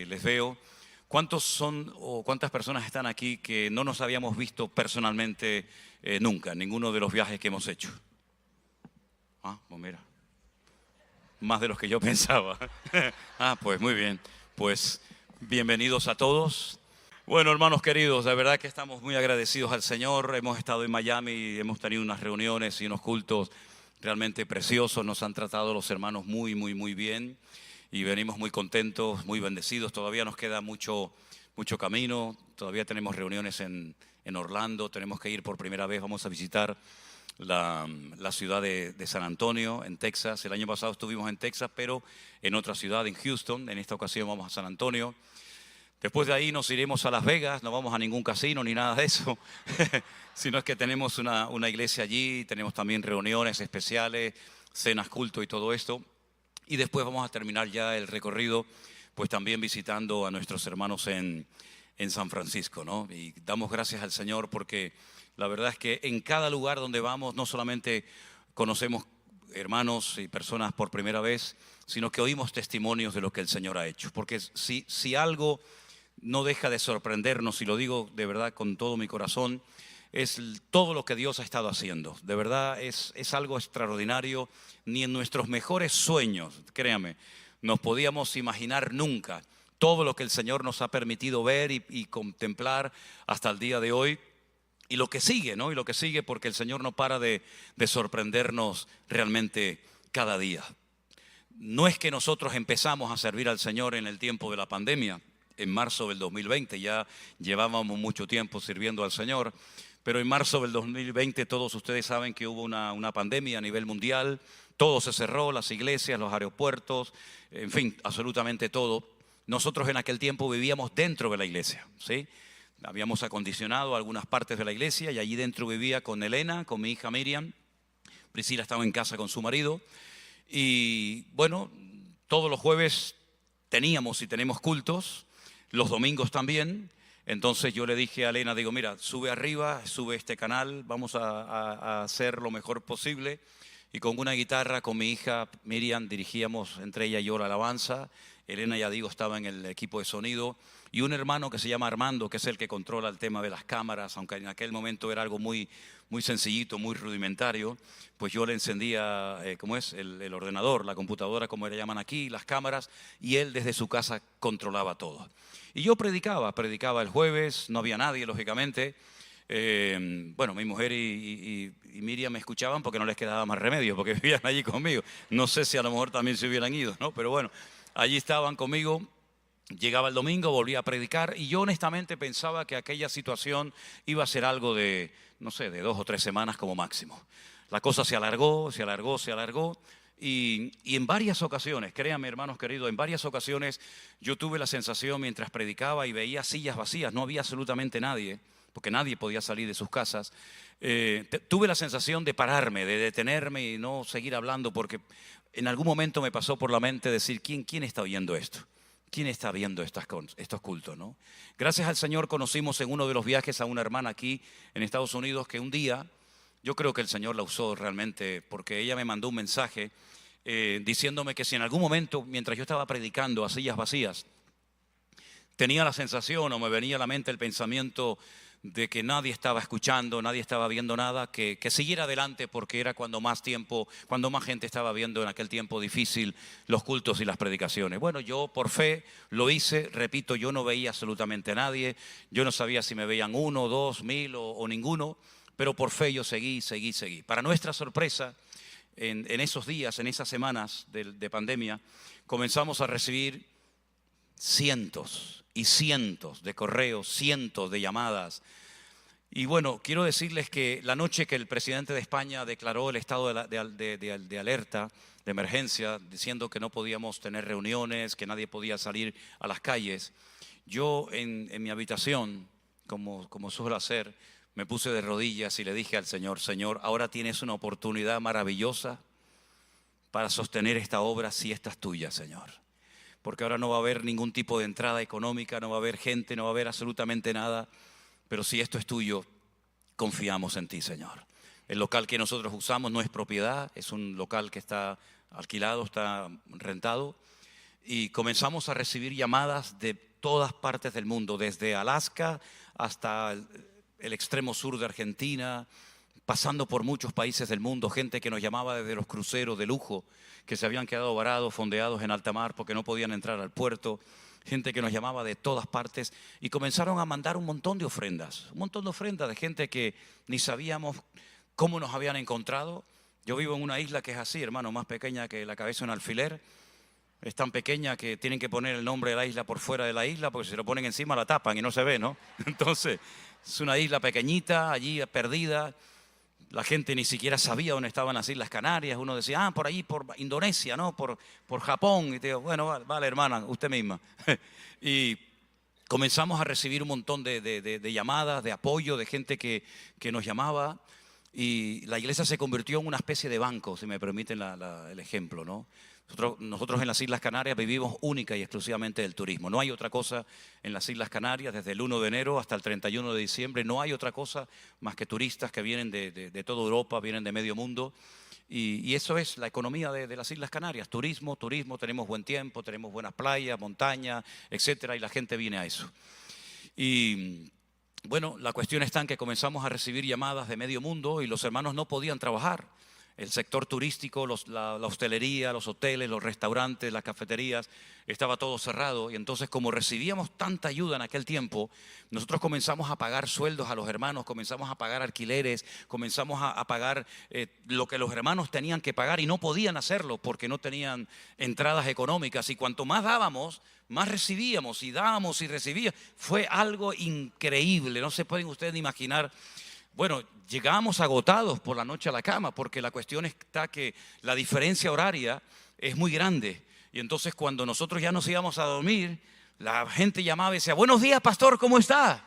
Les veo. ¿Cuántos son o cuántas personas están aquí que no nos habíamos visto personalmente nunca, en ninguno de los viajes que hemos hecho? Pues mira, más de los que yo pensaba. Pues muy bien. Pues bienvenidos a todos. Bueno, hermanos queridos, de verdad que estamos muy agradecidos al Señor. Hemos estado en Miami y hemos tenido unas reuniones y unos cultos realmente preciosos. Nos han tratado los hermanos muy bien. Y venimos muy contentos, muy bendecidos. Todavía nos queda mucho camino. Todavía tenemos reuniones en Orlando. Tenemos que ir por primera vez. Vamos a visitar la ciudad de San Antonio, en Texas. El año pasado estuvimos en Texas, pero en otra ciudad, en Houston. En esta ocasión vamos a San Antonio. Después de ahí nos iremos a Las Vegas. No vamos a ningún casino ni nada de eso, sino es que tenemos una iglesia allí. Tenemos también reuniones especiales, cenas, culto y todo esto. Y después vamos a terminar ya el recorrido, pues también visitando a nuestros hermanos en San Francisco, ¿no? Y damos gracias al Señor porque la verdad es que en cada lugar donde vamos no solamente conocemos hermanos y personas por primera vez, sino que oímos testimonios de lo que el Señor ha hecho. Porque si algo no deja de sorprendernos, y lo digo de verdad con todo mi corazón, es todo lo que Dios ha estado haciendo. De verdad es algo extraordinario. Ni en nuestros mejores sueños, créame, nos podíamos imaginar nunca todo lo que el Señor nos ha permitido ver y contemplar hasta el día de hoy. Y lo que sigue, ¿no? Y lo que sigue, porque el Señor no para de sorprendernos realmente cada día. No es que nosotros empezamos a servir al Señor en el tiempo de la pandemia, en marzo del 2020, ya llevábamos mucho tiempo sirviendo al Señor. Pero en marzo del 2020 todos ustedes saben que hubo una pandemia a nivel mundial. Todo se cerró, las iglesias, los aeropuertos, en fin, absolutamente todo. Nosotros en aquel tiempo vivíamos dentro de la iglesia, ¿sí? Habíamos acondicionado algunas partes de la iglesia y allí dentro vivía con Elena, con mi hija Miriam. Priscila estaba en casa con su marido. Y bueno, todos los jueves teníamos y tenemos cultos, los domingos también. Entonces yo le dije a Elena, digo, mira, sube arriba, sube este canal, vamos a hacer lo mejor posible. Y con una guitarra, con mi hija Miriam, dirigíamos entre ella y yo la alabanza. Elena, ya digo, estaba en el equipo de sonido. Y un hermano que se llama Armando, que es el que controla el tema de las cámaras, aunque en aquel momento era algo muy sencillito, muy rudimentario, pues yo le encendía, el ordenador, la computadora, como le llaman aquí, las cámaras, y él desde su casa controlaba todo. Y yo predicaba el jueves, no había nadie, lógicamente. Mi mujer y Miriam me escuchaban porque no les quedaba más remedio, porque vivían allí conmigo. No sé si a lo mejor también se hubieran ido, ¿no? Pero bueno, allí estaban conmigo. Llegaba el domingo, volvía a predicar y yo honestamente pensaba que aquella situación iba a ser algo de, no sé, de 2 o 3 semanas como máximo. La cosa se alargó y en varias ocasiones, créanme hermanos queridos, en varias ocasiones yo tuve la sensación mientras predicaba y veía sillas vacías, no había absolutamente nadie, porque nadie podía salir de sus casas. Tuve la sensación de pararme, de detenerme y no seguir hablando, porque en algún momento me pasó por la mente decir, ¿quién está oyendo esto? ¿Quién está viendo estos cultos, no? Gracias al Señor conocimos en uno de los viajes a una hermana aquí en Estados Unidos que un día, yo creo que el Señor la usó realmente, porque ella me mandó un mensaje diciéndome que si en algún momento, mientras yo estaba predicando a sillas vacías, tenía la sensación o me venía a la mente el pensamiento de que nadie estaba escuchando, nadie estaba viendo nada, que siguiera adelante porque era cuando más gente estaba viendo en aquel tiempo difícil los cultos y las predicaciones. Bueno, yo por fe lo hice, repito, yo no veía absolutamente a nadie, yo no sabía si me veían 1, 2, 1000 o ninguno, pero por fe yo seguí. Para nuestra sorpresa, en esos días, en esas semanas de pandemia, comenzamos a recibir cientos y cientos de correos, cientos de llamadas. Y bueno, quiero decirles que la noche que el presidente de España declaró el estado de alerta, de emergencia, diciendo que no podíamos tener reuniones, que nadie podía salir a las calles, yo en mi habitación, como suelo hacer, me puse de rodillas y le dije al Señor, Señor, ahora tienes una oportunidad maravillosa para sostener esta obra si esta es tuya, Señor. Porque ahora no va a haber ningún tipo de entrada económica, no va a haber gente, no va a haber absolutamente nada. Pero si esto es tuyo, confiamos en ti, Señor. El local que nosotros usamos no es propiedad, es un local que está alquilado, está rentado. y comenzamos a recibir llamadas de todas partes del mundo, desde Alaska hasta el extremo sur de Argentina, pasando por muchos países del mundo, gente que nos llamaba desde los cruceros de lujo, que se habían quedado varados, fondeados en alta mar porque no podían entrar al puerto, gente que nos llamaba de todas partes y comenzaron a mandar un montón de ofrendas de gente que ni sabíamos cómo nos habían encontrado. Yo vivo en una isla que es así, hermano, más pequeña que la cabeza de un alfiler. Es tan pequeña que tienen que poner el nombre de la isla por fuera de la isla porque si se lo ponen encima la tapan y no se ve, ¿no? Entonces, es una isla pequeñita, allí perdida. La gente ni siquiera sabía dónde estaban las Islas Canarias. Uno decía, por allí, por Indonesia, ¿no? Por Japón. Y te digo, bueno, vale, hermana, usted misma. Y comenzamos a recibir un montón de llamadas, de apoyo, de gente que nos llamaba. Y la iglesia se convirtió en una especie de banco, si me permiten el ejemplo, ¿no? Nosotros en las Islas Canarias vivimos única y exclusivamente del turismo. No hay otra cosa en las Islas Canarias, desde el 1 de enero hasta el 31 de diciembre, no hay otra cosa más que turistas que vienen de toda Europa, vienen de medio mundo. Y eso es la economía de las Islas Canarias, turismo, tenemos buen tiempo, tenemos buenas playas, montañas, etcétera, y la gente viene a eso. Y bueno, la cuestión está en que comenzamos a recibir llamadas de medio mundo y los hermanos no podían trabajar. El sector turístico, la hostelería, los hoteles, los restaurantes, las cafeterías, estaba todo cerrado. Y entonces, como recibíamos tanta ayuda en aquel tiempo, nosotros comenzamos a pagar sueldos a los hermanos, comenzamos a pagar alquileres, comenzamos a pagar lo que los hermanos tenían que pagar y no podían hacerlo porque no tenían entradas económicas. Y cuanto más dábamos, más recibíamos, y dábamos y recibíamos. Fue algo increíble, no se pueden ustedes imaginar. Bueno, llegábamos agotados por la noche a la cama porque la cuestión está que la diferencia horaria es muy grande. Y entonces cuando nosotros ya nos íbamos a dormir, la gente llamaba y decía, buenos días, pastor, ¿cómo está?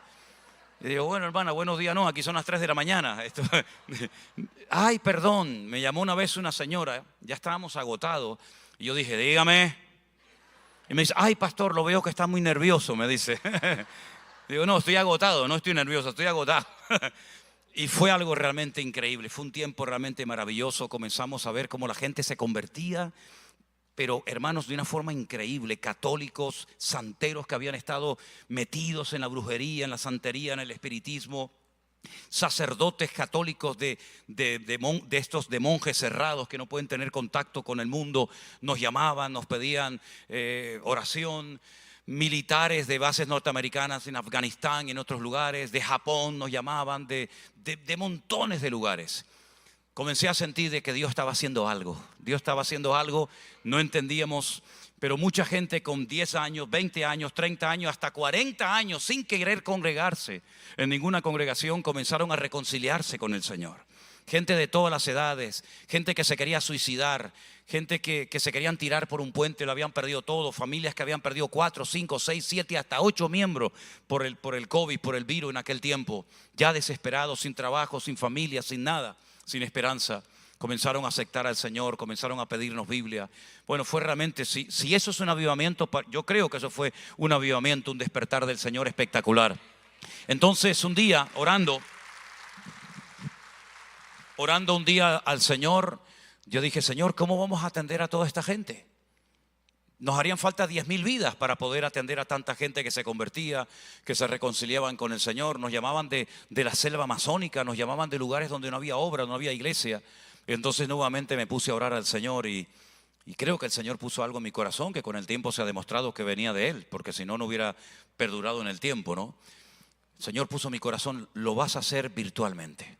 Y digo, bueno, hermana, buenos días, no, aquí son las 3 de la mañana. Ay, perdón, me llamó una vez una señora, ya estábamos agotados. Y yo dije, dígame. Y me dice, ay, pastor, lo veo que está muy nervioso, me dice. Digo, no, estoy agotado, no estoy nervioso, estoy agotado. Y fue algo realmente increíble, fue un tiempo realmente maravilloso. Comenzamos a ver cómo la gente se convertía, pero hermanos, de una forma increíble, católicos, santeros que habían estado metidos en la brujería, en la santería, en el espiritismo, sacerdotes católicos de estos de monjes cerrados que no pueden tener contacto con el mundo, nos llamaban, nos pedían oración. Militares de bases norteamericanas en Afganistán y en otros lugares, de Japón nos llamaban, de montones de lugares. Comencé a sentir de que Dios estaba haciendo algo. Dios estaba haciendo algo, no entendíamos, pero mucha gente con 10 años, 20 años, 30 años, hasta 40 años, sin querer congregarse en ninguna congregación, comenzaron a reconciliarse con el Señor. Gente de todas las edades, gente que se quería suicidar, gente que se querían tirar por un puente, lo habían perdido todo, familias que habían perdido 4, 5, 6, 7, hasta 8 miembros por el COVID, por el virus en aquel tiempo, ya desesperados, sin trabajo, sin familia, sin nada, sin esperanza. Comenzaron a aceptar al Señor, comenzaron a pedirnos Biblia. Bueno, fue realmente, si eso es un avivamiento, yo creo que eso fue un avivamiento, un despertar del Señor espectacular. Entonces, un día, orando un día al Señor, yo dije, Señor, ¿cómo vamos a atender a toda esta gente? Nos harían falta 10,000 vidas para poder atender a tanta gente que se convertía, que se reconciliaban con el Señor. Nos llamaban de la selva amazónica, nos llamaban de lugares donde no había obra, no había iglesia. Entonces nuevamente me puse a orar al Señor y creo que el Señor puso algo en mi corazón que con el tiempo se ha demostrado que venía de Él, porque si no, no hubiera perdurado en el tiempo, ¿no? El Señor puso en mi corazón, lo vas a hacer virtualmente.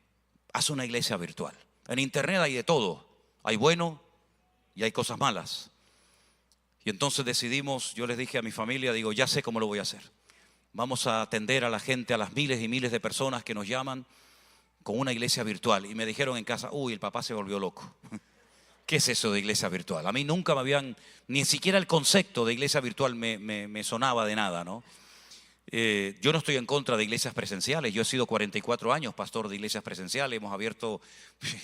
Haz una iglesia virtual. En internet hay de todo. Hay bueno y hay cosas malas. Y entonces decidimos, yo les dije a mi familia, digo, ya sé cómo lo voy a hacer. Vamos a atender a la gente, a las miles y miles de personas que nos llaman con una iglesia virtual. Y me dijeron en casa, uy, el papá se volvió loco. ¿Qué es eso de iglesia virtual? A mí nunca me habían, ni siquiera el concepto de iglesia virtual me sonaba de nada, ¿no? Yo no estoy en contra de iglesias presenciales. Yo he sido 44 años pastor de iglesias presenciales. Hemos abierto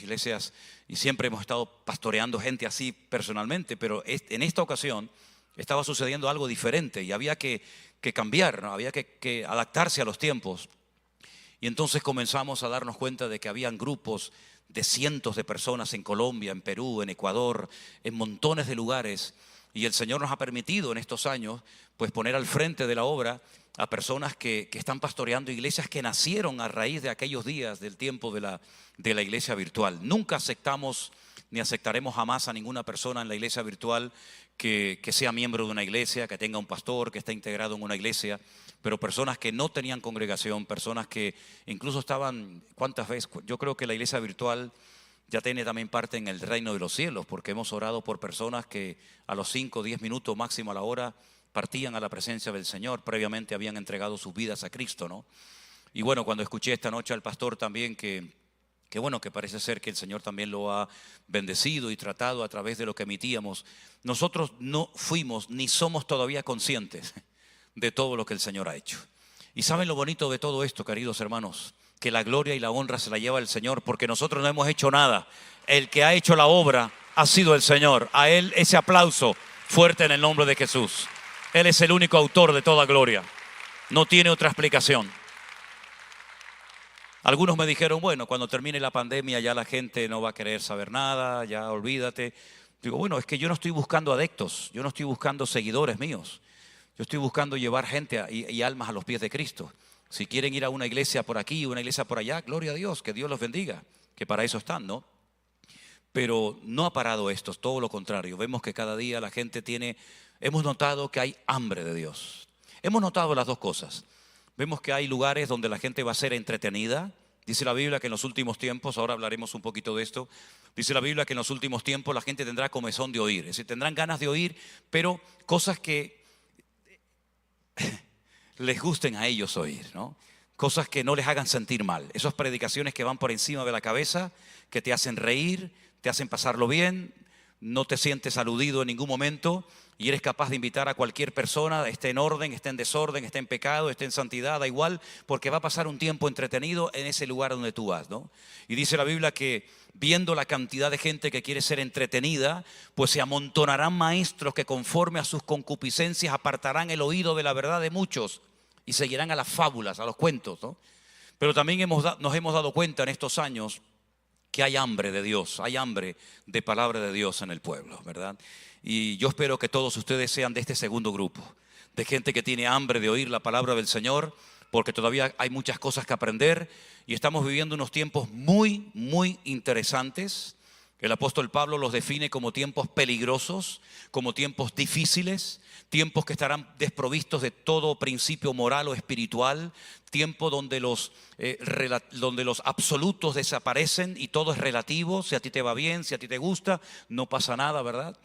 iglesias y siempre hemos estado pastoreando gente así personalmente. Pero en esta ocasión estaba sucediendo algo diferente y había que cambiar, ¿no? Había que adaptarse a los tiempos. Y entonces comenzamos a darnos cuenta de que habían grupos de cientos de personas en Colombia, en Perú, en Ecuador, en montones de lugares, Y el Señor nos ha permitido en estos años pues poner al frente de la obra a personas que están pastoreando iglesias que nacieron a raíz de aquellos días del tiempo de la iglesia virtual. Nunca aceptamos ni aceptaremos jamás a ninguna persona en la iglesia virtual que sea miembro de una iglesia, que tenga un pastor, que esté integrado en una iglesia, pero personas que no tenían congregación, personas que incluso estaban, ¿cuántas veces? Yo creo que la iglesia virtual ya tiene también parte en el reino de los cielos, porque hemos orado por personas que a los 5 o 10 minutos máximo a la hora partían a la presencia del Señor, previamente habían entregado sus vidas a Cristo, ¿no? Y bueno, cuando escuché esta noche al pastor también que bueno, que parece ser que el Señor también lo ha bendecido y tratado a través de lo que emitíamos. Nosotros no fuimos ni somos todavía conscientes de todo lo que el Señor ha hecho. Y ¿saben lo bonito de todo esto, queridos hermanos? Que la gloria y la honra se la lleva el Señor, porque nosotros no hemos hecho nada. El que ha hecho la obra ha sido el Señor. A Él ese aplauso fuerte en el nombre de Jesús. Él es el único autor de toda gloria. No tiene otra explicación. Algunos me dijeron, bueno, cuando termine la pandemia ya la gente no va a querer saber nada, ya olvídate. Digo, bueno, es que yo no estoy buscando adeptos, yo no estoy buscando seguidores míos. Yo estoy buscando llevar gente y almas a los pies de Cristo. Si quieren ir a una iglesia por aquí, una iglesia por allá, gloria a Dios, que Dios los bendiga, que para eso están, ¿no? Pero no ha parado esto, todo lo contrario. Vemos que cada día la gente hemos notado que hay hambre de Dios. Hemos notado las dos cosas. Vemos que hay lugares donde la gente va a ser entretenida. Dice la Biblia que en los últimos tiempos, ahora hablaremos un poquito de esto, dice la Biblia que en los últimos tiempos la gente tendrá comezón de oír. Es decir, tendrán ganas de oír, pero cosas que les gusten a ellos oír, ¿no? Cosas que no les hagan sentir mal. Esas predicaciones que van por encima de la cabeza, que te hacen reír, te hacen pasarlo bien, no te sientes aludido en ningún momento y eres capaz de invitar a cualquier persona, esté en orden, esté en desorden, esté en pecado, esté en santidad, da igual, porque va a pasar un tiempo entretenido en ese lugar donde tú vas, ¿no? Y dice la Biblia que viendo la cantidad de gente que quiere ser entretenida, pues se amontonarán maestros que conforme a sus concupiscencias apartarán el oído de la verdad de muchos y seguirán a las fábulas, a los cuentos, ¿no? Pero también nos hemos dado cuenta en estos años que hay hambre de Dios, hay hambre de palabra de Dios en el pueblo, ¿verdad? Y yo espero que todos ustedes sean de este segundo grupo, de gente que tiene hambre de oír la palabra del Señor, porque todavía hay muchas cosas que aprender y estamos viviendo unos tiempos muy, muy interesantes. El apóstol Pablo los define como tiempos peligrosos, como tiempos difíciles, tiempos que estarán desprovistos de todo principio moral o espiritual, tiempo donde los absolutos desaparecen y todo es relativo. Si a ti te va bien, si a ti te gusta, no pasa nada, ¿verdad?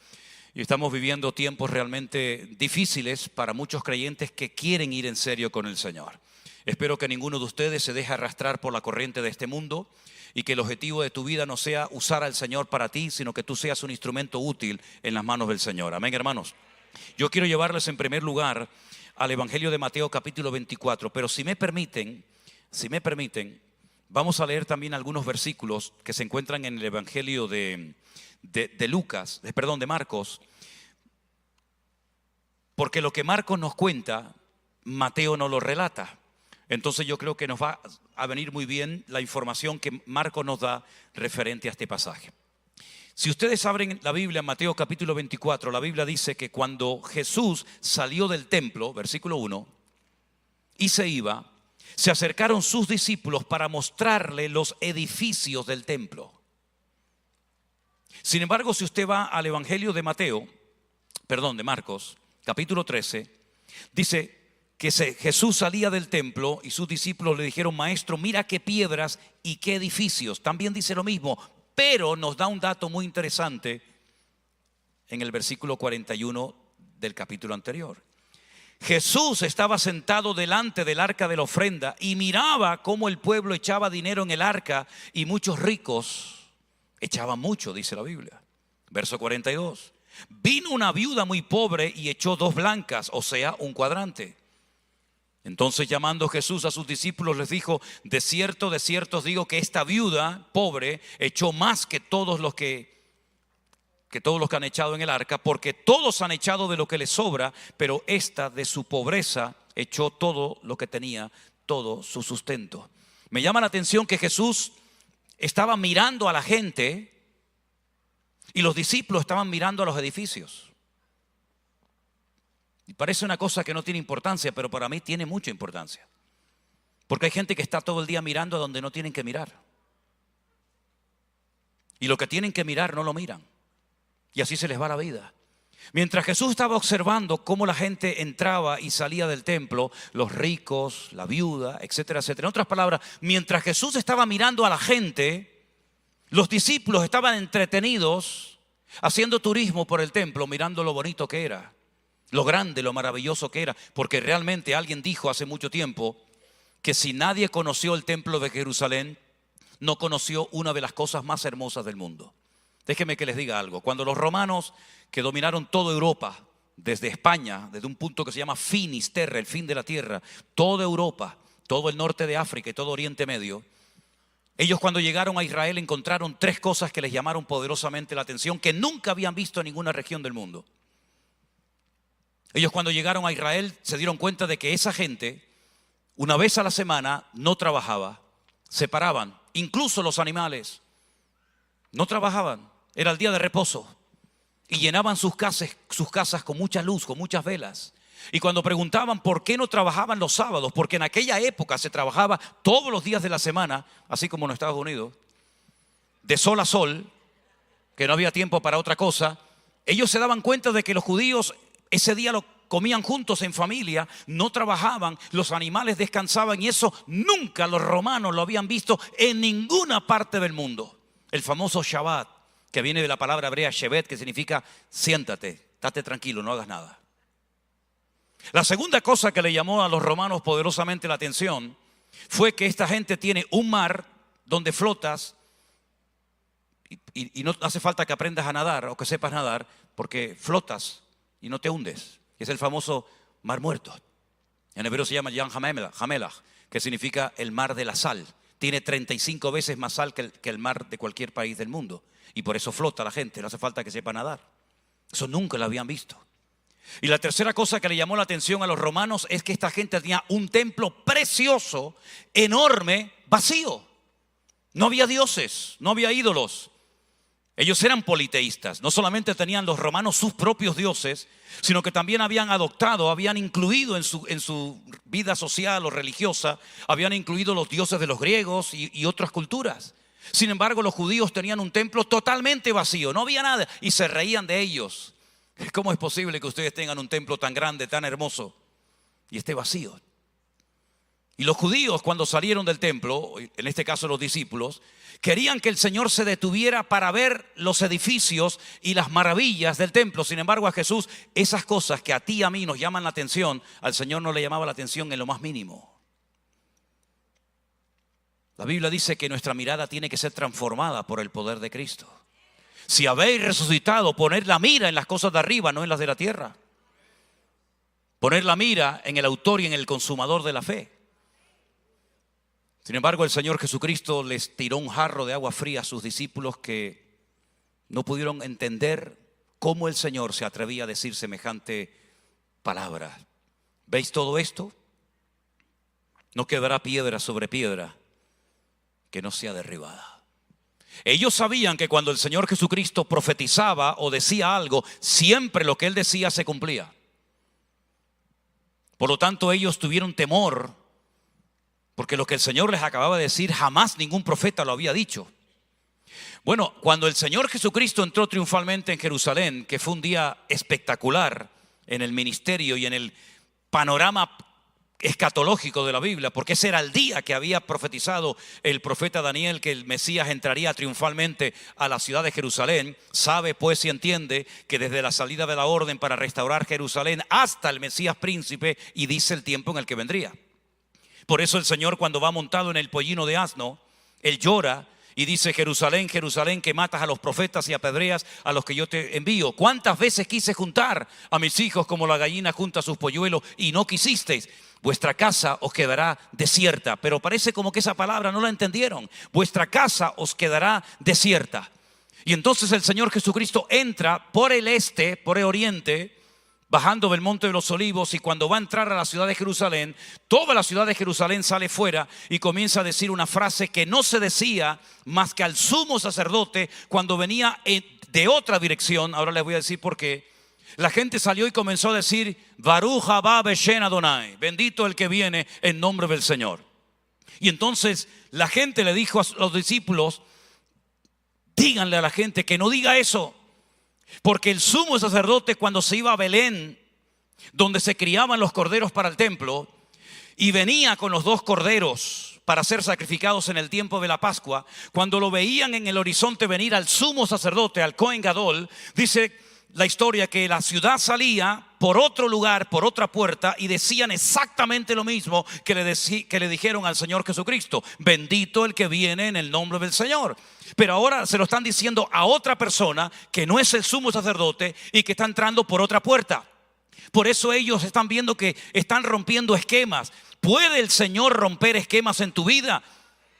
Y estamos viviendo tiempos realmente difíciles para muchos creyentes que quieren ir en serio con el Señor. Espero que ninguno de ustedes se deje arrastrar por la corriente de este mundo y que el objetivo de tu vida no sea usar al Señor para ti, sino que tú seas un instrumento útil en las manos del Señor. Amén, hermanos. Yo quiero llevarles en primer lugar al Evangelio de Mateo capítulo 24, pero si me permiten, vamos a leer también algunos versículos que se encuentran en el Evangelio de Marcos, porque lo que Marcos nos cuenta, Mateo no lo relata. Entonces yo creo que nos va a venir muy bien la información que Marcos nos da referente a este pasaje. Si ustedes abren la Biblia en Mateo capítulo 24, la Biblia dice que cuando Jesús salió del templo, versículo 1, y se iba, se acercaron sus discípulos para mostrarle los edificios del templo. Sin embargo, si usted va al Evangelio de Marcos, capítulo 13, dice que Jesús salía del templo y sus discípulos le dijeron: maestro, mira qué piedras y qué edificios. También dice lo mismo, pero nos da un dato muy interesante en el versículo 41 del capítulo anterior. Jesús estaba sentado delante del arca de la ofrenda y miraba cómo el pueblo echaba dinero en el arca y muchos ricos echaban mucho, dice la Biblia. Verso 42. Vino una viuda muy pobre y echó 2 blancas, o sea, un cuadrante. Entonces, llamando Jesús a sus discípulos, les dijo: de cierto os digo que esta viuda pobre echó más que todos los que han echado en el arca, porque todos han echado de lo que les sobra, pero esta de su pobreza echó todo lo que tenía, todo su sustento. Me llama la atención que Jesús estaba mirando a la gente y los discípulos estaban mirando a los edificios. Y parece una cosa que no tiene importancia, pero para mí tiene mucha importancia. Porque hay gente que está todo el día mirando a donde no tienen que mirar. Y lo que tienen que mirar no lo miran. Y así se les va la vida. Mientras Jesús estaba observando cómo la gente entraba y salía del templo, los ricos, la viuda, etcétera, etcétera. En otras palabras, mientras Jesús estaba mirando a la gente, los discípulos estaban entretenidos haciendo turismo por el templo, mirando lo bonito que era, lo grande, lo maravilloso que era. Porque realmente alguien dijo hace mucho tiempo que si nadie conoció el templo de Jerusalén, no conoció una de las cosas más hermosas del mundo. Déjenme que les diga algo. Cuando los romanos, que dominaron toda Europa, desde España, desde un punto que se llama Finis Terra, el fin de la tierra, toda Europa, todo el norte de África y todo Oriente Medio, ellos cuando llegaron a Israel encontraron tres cosas que les llamaron poderosamente la atención, que nunca habían visto en ninguna región del mundo. Ellos cuando llegaron a Israel se dieron cuenta de que esa gente, una vez a la semana, no trabajaba, se paraban, incluso los animales, no trabajaban, era el día de reposo. Y llenaban sus casas con mucha luz, con muchas velas. Y cuando preguntaban por qué no trabajaban los sábados, porque en aquella época se trabajaba todos los días de la semana, así como en Estados Unidos, de sol a sol, que no había tiempo para otra cosa, ellos se daban cuenta de que los judíos ese día lo comían juntos en familia, no trabajaban, los animales descansaban, y eso nunca los romanos lo habían visto en ninguna parte del mundo. El famoso Shabbat, que viene de la palabra hebrea shevet, que significa siéntate, estate tranquilo, no hagas nada. La segunda cosa que le llamó a los romanos poderosamente la atención fue que esta gente tiene un mar donde flotas y no hace falta que aprendas a nadar o que sepas nadar, porque flotas y no te hundes. Es el famoso mar muerto. En hebreo se llama Yam Hamelach, que significa el mar de la sal. Tiene 35 veces más sal que el mar de cualquier país del mundo. Y por eso flota la gente, no hace falta que sepa nadar. Eso nunca lo habían visto. Y la tercera cosa que le llamó la atención a los romanos es que esta gente tenía un templo precioso, enorme, vacío. No había dioses, no había ídolos. Ellos eran politeístas. No solamente tenían los romanos sus propios dioses, sino que también habían adoptado, habían incluido en su vida social o religiosa, habían incluido los dioses de los griegos y otras culturas. Sin embargo, los judíos tenían un templo totalmente vacío, no había nada, y se reían de ellos. ¿Cómo es posible que ustedes tengan un templo tan grande, tan hermoso, y esté vacío? Y los judíos, cuando salieron del templo, en este caso los discípulos, querían que el Señor se detuviera para ver los edificios y las maravillas del templo. Sin embargo, a Jesús, esas cosas que a ti y a mí nos llaman la atención, al Señor no le llamaba la atención en lo más mínimo. La Biblia dice que nuestra mirada tiene que ser transformada por el poder de Cristo. Si habéis resucitado, poner la mira en las cosas de arriba, no en las de la tierra. Poner la mira en el autor y en el consumador de la fe. Sin embargo, el Señor Jesucristo les tiró un jarro de agua fría a sus discípulos que no pudieron entender cómo el Señor se atrevía a decir semejante palabra. ¿Veis todo esto? No quedará piedra sobre piedra que no sea derribada. Ellos sabían que cuando el Señor Jesucristo profetizaba o decía algo, siempre lo que Él decía se cumplía. Por lo tanto, ellos tuvieron temor, porque lo que el Señor les acababa de decir, jamás ningún profeta lo había dicho. Bueno, cuando el Señor Jesucristo entró triunfalmente en Jerusalén, que fue un día espectacular en el ministerio y en el panorama escatológico de la Biblia, porque ese era el día que había profetizado el profeta Daniel, que el Mesías entraría triunfalmente a la ciudad de Jerusalén. Sabe pues y entiende que desde la salida de la orden para restaurar Jerusalén hasta el Mesías príncipe, y dice el tiempo en el que vendría. Por eso el Señor, cuando va montado en el pollino de asno, Él llora y dice: Jerusalén, Jerusalén, que matas a los profetas y apedreas a los que yo te envío. ¿Cuántas veces quise juntar a mis hijos como la gallina junta sus polluelos y no quisisteis? Vuestra casa os quedará desierta. Pero parece como que esa palabra no la entendieron. Vuestra casa os quedará desierta. Y entonces el Señor Jesucristo entra por el este, por el oriente, bajando del Monte de los Olivos, y cuando va a entrar a la ciudad de Jerusalén, toda la ciudad de Jerusalén sale fuera y comienza a decir una frase que no se decía más que al sumo sacerdote cuando venía de otra dirección. Ahora les voy a decir por qué. La gente salió y comenzó a decir, Baruch haba Beshem Adonai, bendito el que viene en nombre del Señor. Y entonces la gente le dijo a los discípulos, díganle a la gente que no diga eso, porque el sumo sacerdote, cuando se iba a Belén, donde se criaban los corderos para el templo, y venía con los 2 corderos para ser sacrificados en el tiempo de la Pascua, cuando lo veían en el horizonte venir al sumo sacerdote, al Cohen Gadol, dice la historia que la ciudad salía por otro lugar, por otra puerta, y decían exactamente lo mismo que le dijeron al Señor Jesucristo: bendito el que viene en el nombre del Señor. Pero ahora se lo están diciendo a otra persona que no es el sumo sacerdote y que está entrando por otra puerta. Por eso ellos están viendo que están rompiendo esquemas. ¿Puede el Señor romper esquemas en tu vida?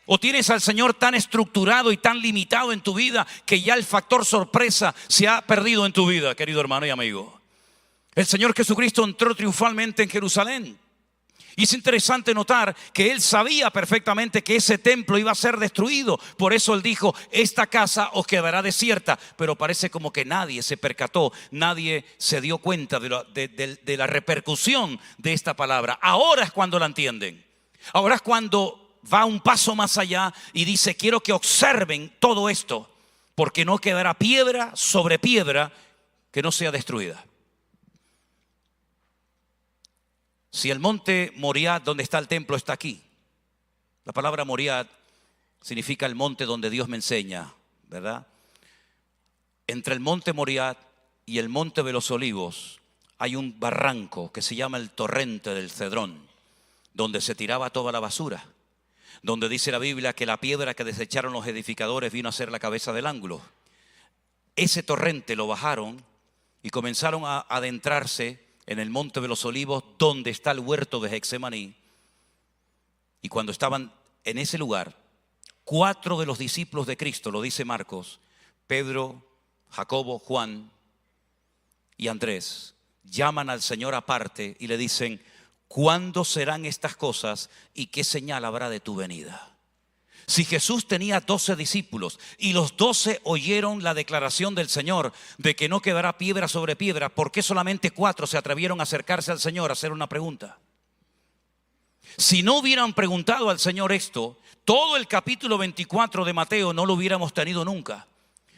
¿O tienes al Señor tan estructurado y tan limitado en tu vida que ya el factor sorpresa se ha perdido en tu vida, querido hermano y amigo? El Señor Jesucristo entró triunfalmente en Jerusalén. Y es interesante notar que Él sabía perfectamente que ese templo iba a ser destruido. Por eso Él dijo, esta casa os quedará desierta. Pero parece como que nadie se percató, nadie se dio cuenta de la repercusión de esta palabra. Ahora es cuando la entienden. Ahora es cuando va un paso más allá y dice, quiero que observen todo esto, porque no quedará piedra sobre piedra que no sea destruida. Si el monte Moriah, donde está el templo, está aquí. La palabra Moriah significa el monte donde Dios me enseña, ¿verdad? Entre el monte Moriah y el monte de los Olivos hay un barranco que se llama el torrente del Cedrón, donde se tiraba toda la basura, donde dice la Biblia que la piedra que desecharon los edificadores vino a ser la cabeza del ángulo. Ese torrente lo bajaron y comenzaron a adentrarse en el monte de los Olivos, donde está el huerto de Getsemaní. Y cuando estaban en ese lugar, 4 de los discípulos de Cristo, lo dice Marcos, Pedro, Jacobo, Juan y Andrés, llaman al Señor aparte y le dicen, ¿cuándo serán estas cosas y qué señal habrá de tu venida? Si Jesús tenía 12 discípulos y los 12 oyeron la declaración del Señor de que no quedará piedra sobre piedra, ¿por qué solamente 4 se atrevieron a acercarse al Señor a hacer una pregunta? Si no hubieran preguntado al Señor esto, todo el capítulo 24 de Mateo no lo hubiéramos tenido nunca.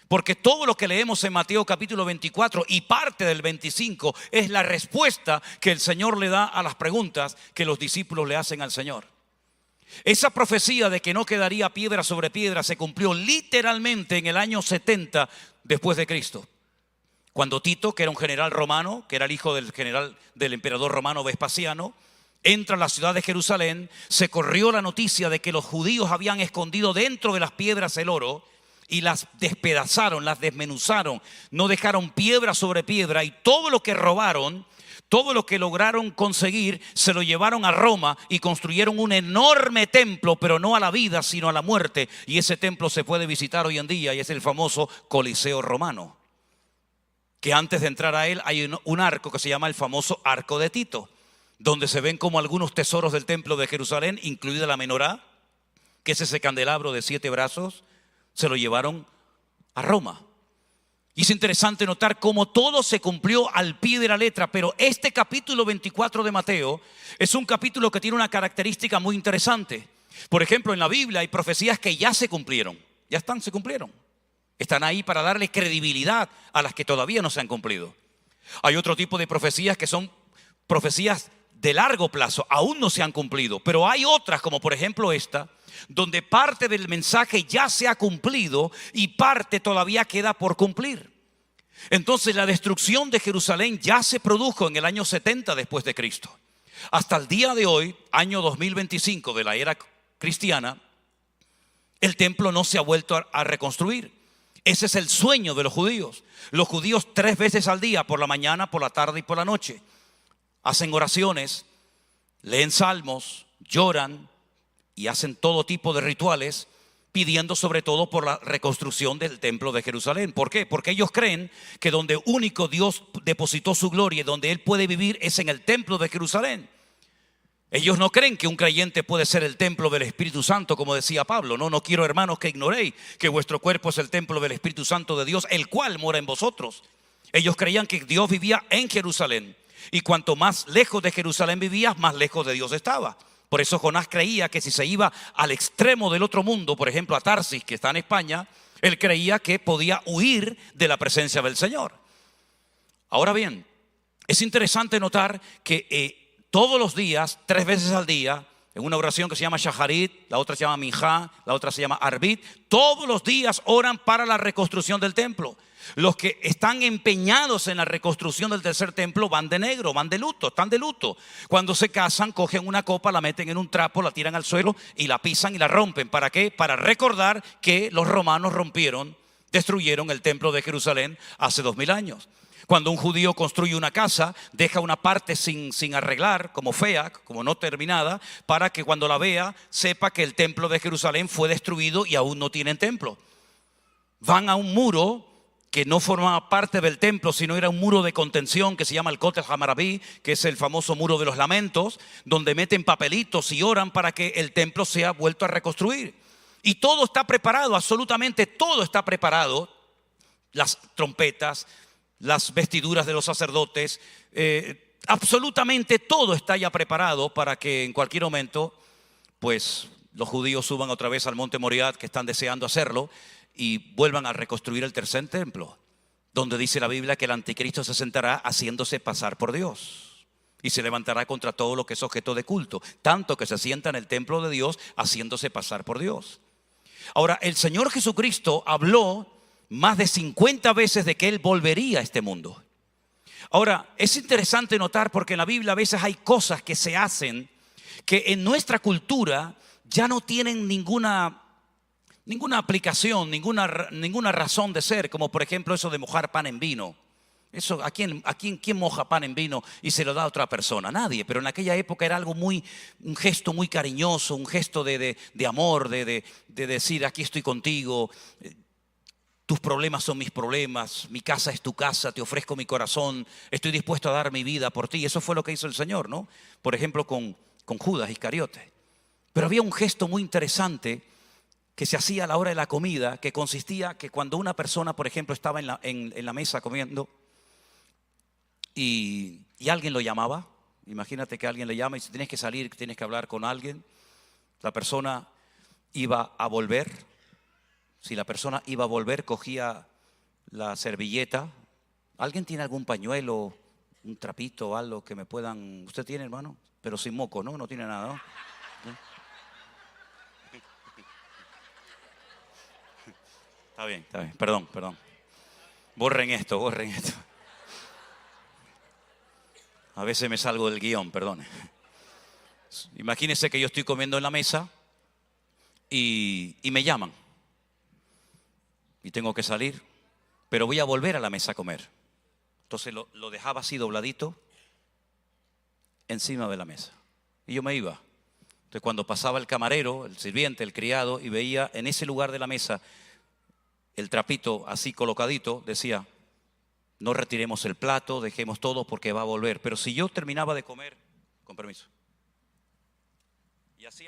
Porque todo lo que leemos en Mateo capítulo 24 y parte del 25 es la respuesta que el Señor le da a las preguntas que los discípulos le hacen al Señor. Esa profecía de que no quedaría piedra sobre piedra se cumplió literalmente en el año 70 después de Cristo. Cuando Tito, que era un general romano, que era el hijo del emperador romano Vespasiano, entra a la ciudad de Jerusalén, se corrió la noticia de que los judíos habían escondido dentro de las piedras el oro y las despedazaron, las desmenuzaron, no dejaron piedra sobre piedra y todo lo que robaron, todo lo que lograron conseguir, se lo llevaron a Roma y construyeron un enorme templo, pero no a la vida, sino a la muerte. Y ese templo se puede visitar hoy en día y es el famoso Coliseo Romano. Que antes de entrar a él hay un arco que se llama el famoso Arco de Tito, donde se ven como algunos tesoros del templo de Jerusalén, incluida la menorá, que es ese candelabro de 7 brazos, se lo llevaron a Roma. Y es interesante notar cómo todo se cumplió al pie de la letra, pero este capítulo 24 de Mateo es un capítulo que tiene una característica muy interesante. Por ejemplo, en la Biblia hay profecías que ya se cumplieron, se cumplieron. Están ahí para darle credibilidad a las que todavía no se han cumplido. Hay otro tipo de profecías que son profecías de largo plazo, aún no se han cumplido, pero hay otras, como por ejemplo esta, donde parte del mensaje ya se ha cumplido y parte todavía queda por cumplir. Entonces la destrucción de Jerusalén ya se produjo en el año 70 después de Cristo. Hasta el día de hoy, año 2025 de la era cristiana, el templo no se ha vuelto a reconstruir. Ese es el sueño de los judíos. Los judíos 3 veces al día, por la mañana, por la tarde y por la noche, hacen oraciones, leen salmos, lloran y hacen todo tipo de rituales pidiendo sobre todo por la reconstrucción del templo de Jerusalén. ¿Por qué? Porque ellos creen que donde único Dios depositó su gloria y donde Él puede vivir es en el templo de Jerusalén. Ellos no creen que un creyente puede ser el templo del Espíritu Santo, como decía Pablo. No quiero, hermanos, que ignoréis que vuestro cuerpo es el templo del Espíritu Santo de Dios, el cual mora en vosotros. Ellos creían que Dios vivía en Jerusalén. Y cuanto más lejos de Jerusalén vivías, más lejos de Dios estaba. Por eso Jonás creía que si se iba al extremo del otro mundo, por ejemplo a Tarsis, que está en España, él creía que podía huir de la presencia del Señor. Ahora bien, es interesante notar que todos los días, 3 veces al día, en una oración que se llama Shaharit, la otra se llama Minjá, la otra se llama Arbit, todos los días oran para la reconstrucción del templo. Los que están empeñados en la reconstrucción del tercer templo van de negro, van de luto, están de luto. Cuando se casan, cogen una copa, la meten en un trapo, la tiran al suelo y la pisan y la rompen. ¿Para qué? Para recordar que los romanos destruyeron el templo de Jerusalén hace 2000 años. Cuando un judío construye una casa, deja una parte sin arreglar, como fea, como no terminada, para que cuando la vea, sepa que el templo de Jerusalén fue destruido y aún no tienen templo. Van a un muro que no formaba parte del templo, sino era un muro de contención que se llama el Kotel Hamarabí, que es el famoso muro de los lamentos, donde meten papelitos y oran para que el templo sea vuelto a reconstruir. Y todo está preparado, absolutamente todo está preparado. Las trompetas, las vestiduras de los sacerdotes, absolutamente todo está ya preparado para que en cualquier momento, pues los judíos suban otra vez al monte Moriah, que están deseando hacerlo, y vuelvan a reconstruir el tercer templo, donde dice la Biblia que el anticristo se sentará haciéndose pasar por Dios y se levantará contra todo lo que es objeto de culto, tanto que se sienta en el templo de Dios haciéndose pasar por Dios. Ahora, el Señor Jesucristo habló más de 50 veces de que Él volvería a este mundo. Ahora, es interesante notar porque en la Biblia a veces hay cosas que se hacen que en nuestra cultura ya no tienen ninguna aplicación, ninguna razón de ser, como por ejemplo eso de mojar pan en vino. Eso, ¿quién moja pan en vino y se lo da a otra persona? Nadie, pero en aquella época era algo un gesto muy cariñoso, un gesto de amor, de decir aquí estoy contigo, tus problemas son mis problemas, mi casa es tu casa, te ofrezco mi corazón, estoy dispuesto a dar mi vida por ti. Eso fue lo que hizo el Señor, ¿no? Por ejemplo con Judas Iscariote. Pero había un gesto muy interesante que se hacía a la hora de la comida, que consistía que cuando una persona, por ejemplo, estaba en la mesa comiendo y alguien lo llamaba, imagínate que alguien le llama y si tienes que salir, tienes que hablar con alguien, la persona iba a volver. Si la persona iba a volver, cogía la servilleta. ¿Alguien tiene algún pañuelo, un trapito o algo que me puedan? ¿Usted tiene, hermano? Pero sin moco, ¿no? No tiene nada, ¿no? Está bien, perdón. Borren esto. A veces me salgo del guión, perdone. Imagínense que yo estoy comiendo en la mesa y me llaman. Y tengo que salir, pero voy a volver a la mesa a comer. Entonces lo dejaba así dobladito encima de la mesa. Y yo me iba. Entonces cuando pasaba el camarero, el sirviente, el criado, y veía en ese lugar de la mesa el trapito así colocadito, decía, no retiremos el plato, dejemos todo porque va a volver. Pero si yo terminaba de comer, con permiso, y así,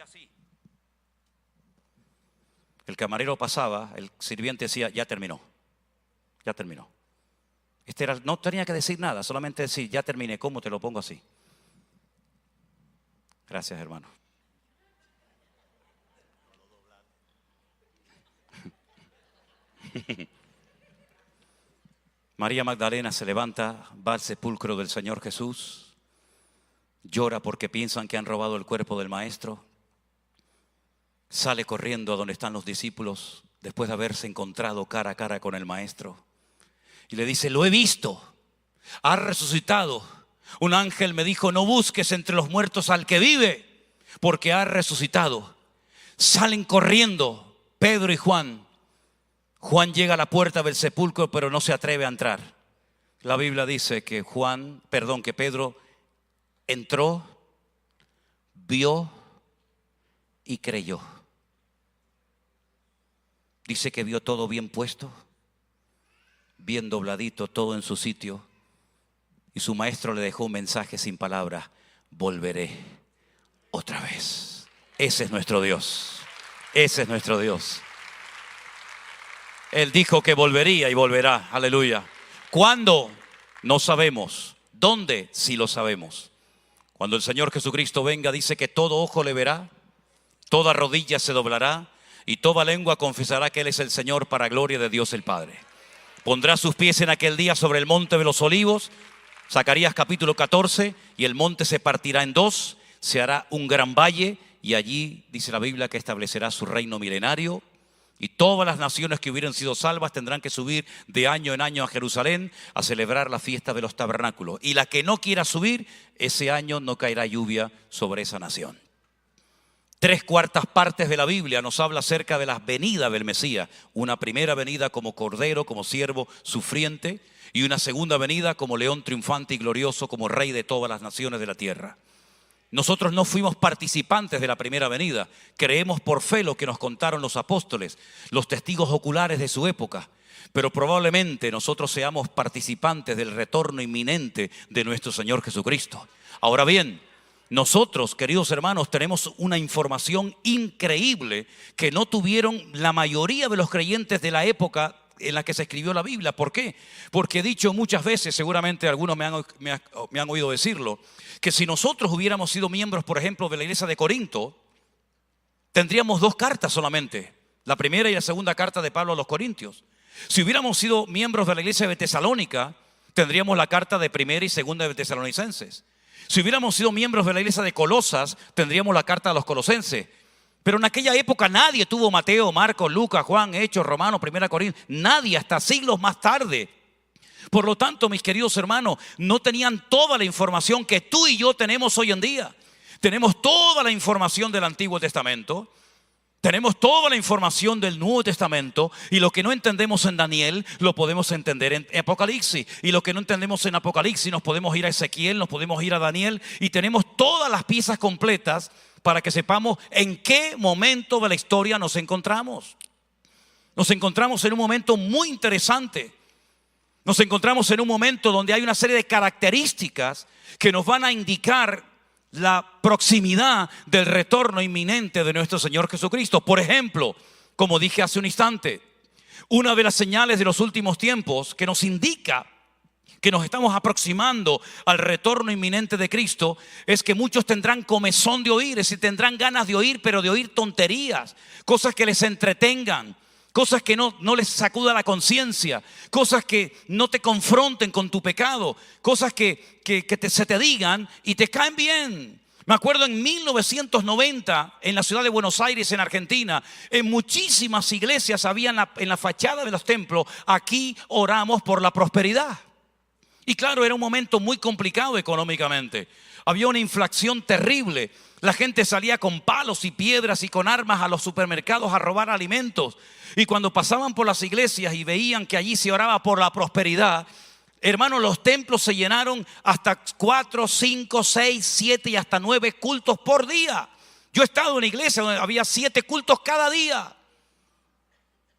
el camarero pasaba, el sirviente decía, ya terminó. No tenía que decir nada, solamente decir, ya terminé, ¿cómo te lo pongo así? Gracias, hermano. María Magdalena se levanta, va al sepulcro del Señor Jesús, llora porque piensan que han robado el cuerpo del Maestro, sale corriendo a donde están los discípulos después de haberse encontrado cara a cara con el Maestro y le dice, lo he visto, ha resucitado. Un ángel me dijo, no busques entre los muertos al que vive, porque ha resucitado. Salen corriendo Pedro y Juan. Juan llega a la puerta del sepulcro, pero no se atreve a entrar. La Biblia dice que Pedro entró, vio y creyó. Dice que vio todo bien puesto, bien dobladito, todo en su sitio. Y su maestro le dejó un mensaje sin palabras: volveré otra vez. Ese es nuestro Dios. Ese es nuestro Dios. Él dijo que volvería y volverá. Aleluya. ¿Cuándo? No sabemos. ¿Dónde? Sí lo sabemos. Cuando el Señor Jesucristo venga, dice que todo ojo le verá, toda rodilla se doblará y toda lengua confesará que Él es el Señor, para gloria de Dios el Padre. Pondrá sus pies en aquel día sobre el monte de los olivos, Zacarías capítulo 14, y el monte se partirá en dos, se hará un gran valle, y allí dice la Biblia que establecerá su reino milenario. Y todas las naciones que hubieran sido salvas tendrán que subir de año en año a Jerusalén a celebrar la fiesta de los tabernáculos. Y la que no quiera subir, ese año no caerá lluvia sobre esa nación. 3/4 partes de la Biblia nos habla acerca de la venida del Mesías. Una primera venida como cordero, como siervo sufriente, y una segunda venida como león triunfante y glorioso, como rey de todas las naciones de la tierra. Nosotros no fuimos participantes de la primera venida. Creemos por fe lo que nos contaron los apóstoles, los testigos oculares de su época. Pero probablemente nosotros seamos participantes del retorno inminente de nuestro Señor Jesucristo. Ahora bien, nosotros, queridos hermanos, tenemos una información increíble que no tuvieron la mayoría de los creyentes de la época en la que se escribió la Biblia. ¿Por qué? Porque he dicho muchas veces, seguramente algunos me han oído decirlo, que si nosotros hubiéramos sido miembros, por ejemplo, de la iglesia de Corinto, tendríamos 2 cartas solamente, la primera y la segunda carta de Pablo a los Corintios. Si hubiéramos sido miembros de la iglesia de Tesalónica, tendríamos la carta de primera y segunda de Tesalonicenses. Si hubiéramos sido miembros de la iglesia de Colosas, tendríamos la carta a los Colosenses. Pero en aquella época nadie tuvo Mateo, Marcos, Lucas, Juan, Hechos, Romanos, Primera Corintios. Nadie, hasta siglos más tarde. Por lo tanto, mis queridos hermanos, no tenían toda la información que tú y yo tenemos hoy en día. Tenemos toda la información del Antiguo Testamento. Tenemos toda la información del Nuevo Testamento, y lo que no entendemos en Daniel lo podemos entender en Apocalipsis, y lo que no entendemos en Apocalipsis nos podemos ir a Ezequiel, nos podemos ir a Daniel, y tenemos todas las piezas completas para que sepamos en qué momento de la historia nos encontramos. Nos encontramos en un momento muy interesante. Nos encontramos en un momento donde hay una serie de características que nos van a indicar la proximidad del retorno inminente de nuestro Señor Jesucristo. Por ejemplo, como dije hace un instante, una de las señales de los últimos tiempos que nos indica que nos estamos aproximando al retorno inminente de Cristo es que muchos tendrán comezón de oír, es decir, tendrán ganas de oír, pero de oír tonterías, cosas que les entretengan, cosas que no les sacuda la conciencia, cosas que no te confronten con tu pecado, cosas que se te digan y te caen bien. Me acuerdo en 1990, en la ciudad de Buenos Aires, en Argentina, en muchísimas iglesias había en la fachada de los templos: aquí oramos por la prosperidad. Y claro, era un momento muy complicado económicamente. Había una inflación terrible. La gente salía con palos y piedras y con armas a los supermercados a robar alimentos. Y cuando pasaban por las iglesias y veían que allí se oraba por la prosperidad, hermanos, los templos se llenaron hasta 4, 5, 6, 7 y hasta 9 cultos por día. Yo he estado en una iglesia donde había 7 cultos cada día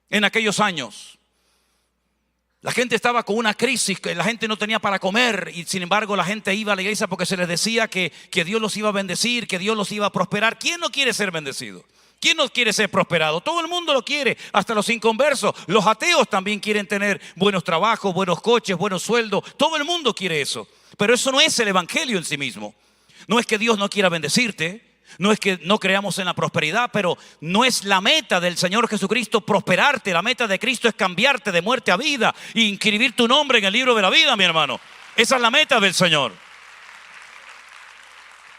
en aquellos años. La gente estaba con una crisis, que la gente no tenía para comer, y sin embargo la gente iba a la iglesia porque se les decía que Dios los iba a bendecir, que Dios los iba a prosperar. ¿Quién no quiere ser bendecido? ¿Quién no quiere ser prosperado? Todo el mundo lo quiere, hasta los inconversos. Los ateos también quieren tener buenos trabajos, buenos coches, buenos sueldos. Todo el mundo quiere eso. Pero eso no es el evangelio en sí mismo. No es que Dios no quiera bendecirte, no es que no creamos en la prosperidad, pero no es la meta del Señor Jesucristo prosperarte. La meta de Cristo es cambiarte de muerte a vida e inscribir tu nombre en el libro de la vida, mi hermano. Esa es la meta del Señor.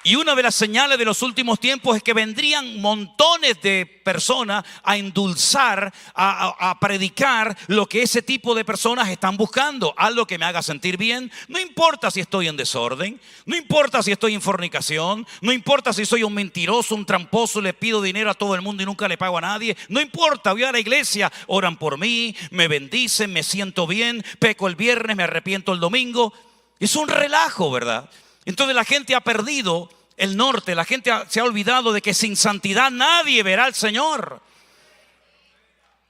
Y una de las señales de los últimos tiempos es que vendrían montones de personas a endulzar, a predicar lo que ese tipo de personas están buscando. Algo que me haga sentir bien. No importa si estoy en desorden, no importa si estoy en fornicación, no importa si soy un mentiroso, un tramposo, le pido dinero a todo el mundo y nunca le pago a nadie. No importa, voy a la iglesia, oran por mí, me bendicen, me siento bien, peco el viernes, me arrepiento el domingo. Es un relajo, ¿verdad? Entonces la gente ha perdido el norte, la gente se ha olvidado de que sin santidad nadie verá al Señor.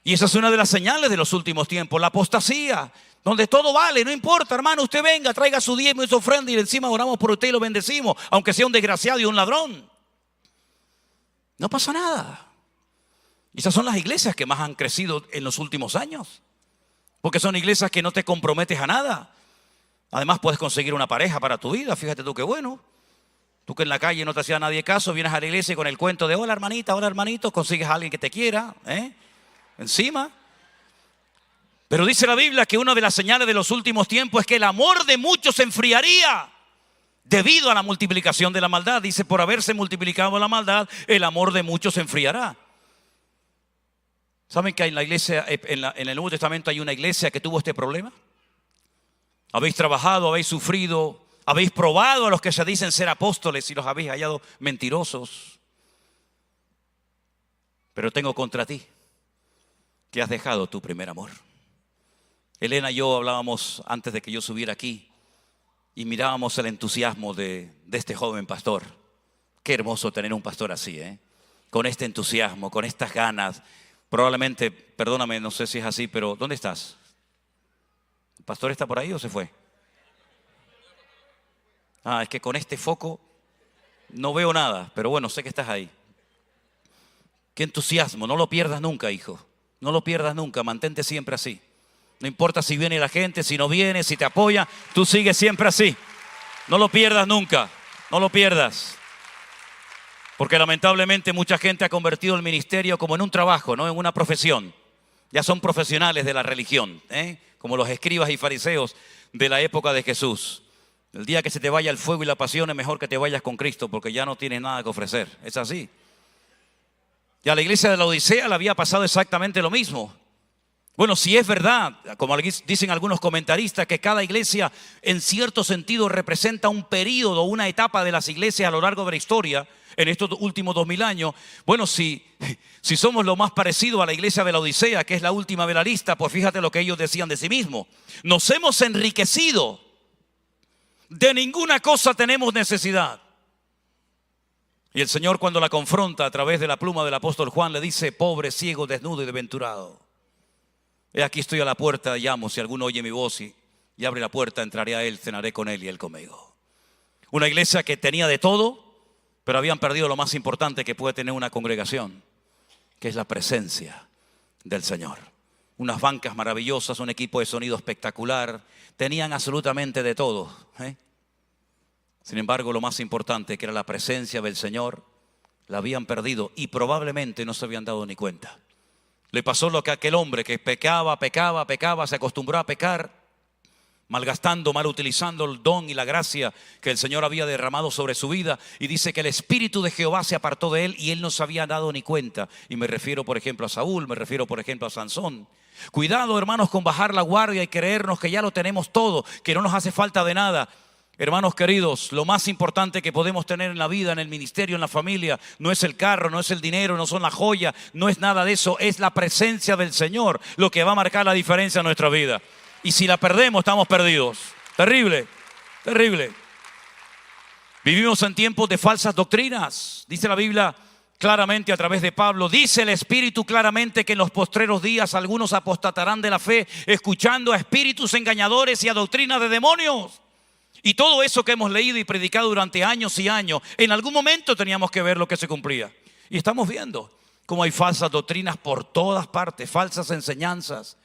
Y esa es una de las señales de los últimos tiempos, la apostasía, donde todo vale, no importa, hermano, usted venga, traiga su diezmo y su ofrenda y encima oramos por usted y lo bendecimos, aunque sea un desgraciado y un ladrón. No pasa nada. Y esas son las iglesias que más han crecido en los últimos años. porque son iglesias que no te comprometes a nada. Además puedes conseguir una pareja para tu vida, fíjate tú qué bueno. Tú que en la calle no te hacía nadie caso, vienes a la iglesia y con el cuento de hola hermanita, hola hermanito, consigues a alguien que te quiera, encima. Pero dice la Biblia que una de las señales de los últimos tiempos es que el amor de muchos se enfriaría debido a la multiplicación de la maldad. Dice, por haberse multiplicado la maldad, el amor de muchos se enfriará. ¿Saben que en la iglesia, en el Nuevo Testamento hay una iglesia que tuvo este problema? Habéis trabajado, habéis sufrido, habéis probado a los que se dicen ser apóstoles y los habéis hallado mentirosos. Pero tengo contra ti que has dejado tu primer amor. Elena y yo hablábamos antes de que yo subiera aquí y mirábamos el entusiasmo de este joven pastor. Qué hermoso tener un pastor así, con este entusiasmo, con estas ganas. Probablemente, perdóname, no sé si es así, pero ¿dónde estás? ¿El pastor está por ahí o se fue? Es que con este foco no veo nada, pero bueno, sé que estás ahí. Qué entusiasmo, no lo pierdas nunca, hijo. No lo pierdas nunca, mantente siempre así. No importa si viene la gente, si no viene, si te apoya, tú sigues siempre así. No lo pierdas nunca, no lo pierdas. Porque lamentablemente mucha gente ha convertido el ministerio como en un trabajo, no en una profesión. Ya son profesionales de la religión, como los escribas y fariseos de la época de Jesús. El día que se te vaya el fuego y la pasión es mejor que te vayas con Cristo porque ya no tienes nada que ofrecer. Es así. Y a la iglesia de la Odisea le había pasado exactamente lo mismo. Bueno, si es verdad, como dicen algunos comentaristas, que cada iglesia en cierto sentido representa un periodo, una etapa de las iglesias a lo largo de la historia, en estos últimos 2000 años, bueno, si somos lo más parecido a la iglesia de la Odisea, que es la última de la lista, pues fíjate lo que ellos decían de sí mismos. Nos hemos enriquecido, de ninguna cosa tenemos necesidad. Y el Señor, cuando la confronta a través de la pluma del apóstol Juan, le dice, pobre, ciego, desnudo y desventurado. He aquí estoy a la puerta, llamo, si alguno oye mi voz y abre la puerta, entraré a él, cenaré con él y él conmigo. Una iglesia que tenía de todo, pero habían perdido lo más importante que puede tener una congregación, que es la presencia del Señor. Unas bancas maravillosas, un equipo de sonido espectacular, tenían absolutamente de todo. Sin embargo, lo más importante, que era la presencia del Señor, la habían perdido y probablemente no se habían dado ni cuenta. Le pasó lo que a aquel hombre que pecaba, se acostumbró a pecar, malgastando, mal utilizando el don y la gracia que el Señor había derramado sobre su vida. Y dice que el Espíritu de Jehová se apartó de él y él no se había dado ni cuenta. Y me refiero, por ejemplo, a Saúl, me refiero, por ejemplo, a Sansón. Cuidado, hermanos, con bajar la guardia y creernos que ya lo tenemos todo, que no nos hace falta de nada. Hermanos queridos, lo más importante que podemos tener en la vida, en el ministerio, en la familia, no es el carro, no es el dinero, no son las joyas, no es nada de eso, es la presencia del Señor lo que va a marcar la diferencia en nuestra vida. Y si la perdemos, estamos perdidos. Terrible, terrible. Vivimos en tiempos de falsas doctrinas. Dice la Biblia claramente a través de Pablo, dice el Espíritu claramente que en los postreros días algunos apostatarán de la fe, escuchando a espíritus engañadores y a doctrinas de demonios. Y todo eso que hemos leído y predicado durante años y años, en algún momento teníamos que ver lo que se cumplía. Y estamos viendo cómo hay falsas doctrinas por todas partes, falsas enseñanzas.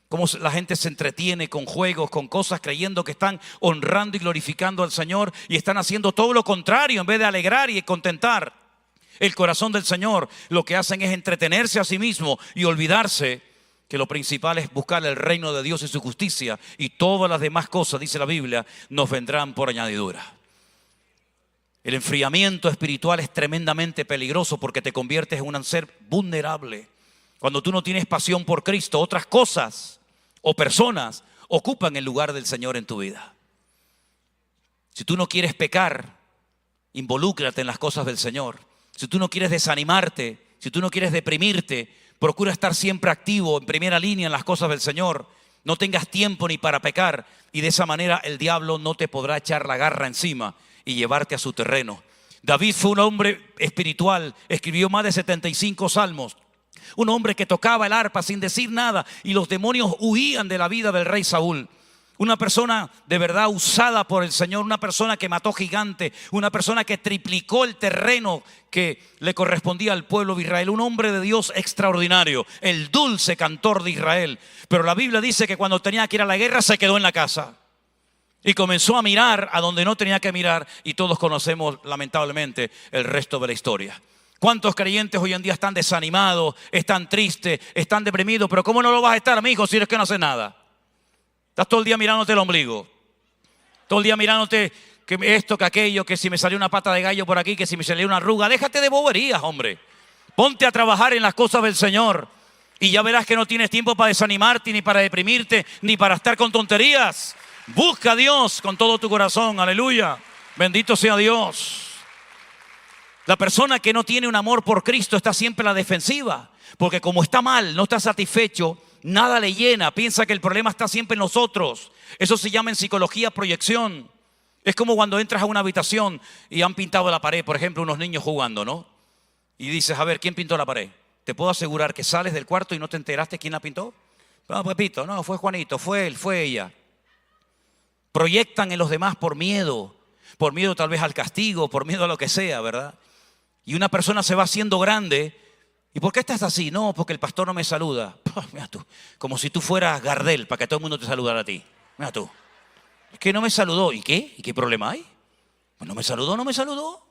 Cómo la gente se entretiene con juegos, con cosas, creyendo que están honrando y glorificando al Señor y están haciendo todo lo contrario. En vez de alegrar y contentar el corazón del Señor, lo que hacen es entretenerse a sí mismo y olvidarse que lo principal es buscar el reino de Dios y su justicia, y todas las demás cosas, dice la Biblia, nos vendrán por añadidura. El enfriamiento espiritual es tremendamente peligroso porque te conviertes en un ser vulnerable. Cuando tú no tienes pasión por Cristo, otras cosas o personas ocupan el lugar del Señor en tu vida. Si tú no quieres pecar, involúcrate en las cosas del Señor. Si tú no quieres desanimarte, si tú no quieres deprimirte, procura estar siempre activo, en primera línea en las cosas del Señor. No tengas tiempo ni para pecar, y de esa manera el diablo no te podrá echar la garra encima y llevarte a su terreno. David fue un hombre espiritual, escribió más de 75 salmos. Un hombre que tocaba el arpa sin decir nada, y los demonios huían de la vida del rey Saúl. Una persona de verdad usada por el Señor, una persona que mató gigantes, una persona que triplicó el terreno que le correspondía al pueblo de Israel, un hombre de Dios extraordinario, el dulce cantor de Israel. Pero la Biblia dice que cuando tenía que ir a la guerra se quedó en la casa y comenzó a mirar a donde no tenía que mirar, y todos conocemos lamentablemente el resto de la historia. ¿Cuántos creyentes hoy en día están desanimados, están tristes, están deprimidos? Pero ¿cómo no lo vas a estar, amigo, si eres que no haces nada? Estás todo el día mirándote el ombligo, todo el día mirándote que esto, que aquello, que si me salió una pata de gallo por aquí, que si me salió una arruga. Déjate de boberías, hombre. Ponte a trabajar en las cosas del Señor y ya verás que no tienes tiempo para desanimarte, ni para deprimirte, ni para estar con tonterías. Busca a Dios con todo tu corazón, aleluya. Bendito sea Dios. La persona que no tiene un amor por Cristo está siempre a la defensiva, porque como está mal, no está satisfecho, nada le llena, piensa que el problema está siempre en nosotros. Eso se llama en psicología proyección. Es como cuando entras a una habitación y han pintado la pared, por ejemplo, unos niños jugando, ¿no? Y dices, a ver, ¿quién pintó la pared? Te puedo asegurar que sales del cuarto y no te enteraste quién la pintó. No, Pepito, no, fue Juanito, fue él, fue ella. Proyectan en los demás por miedo tal vez al castigo, por miedo a lo que sea, ¿verdad? Y una persona se va haciendo grande. ¿Y por qué estás así? No, porque el pastor no me saluda. Mira tú, como si tú fueras Gardel para que todo el mundo te saludara a ti. Mira tú. Es que no me saludó. ¿Y qué? ¿Y qué problema hay? Pues no me saludó, no me saludó.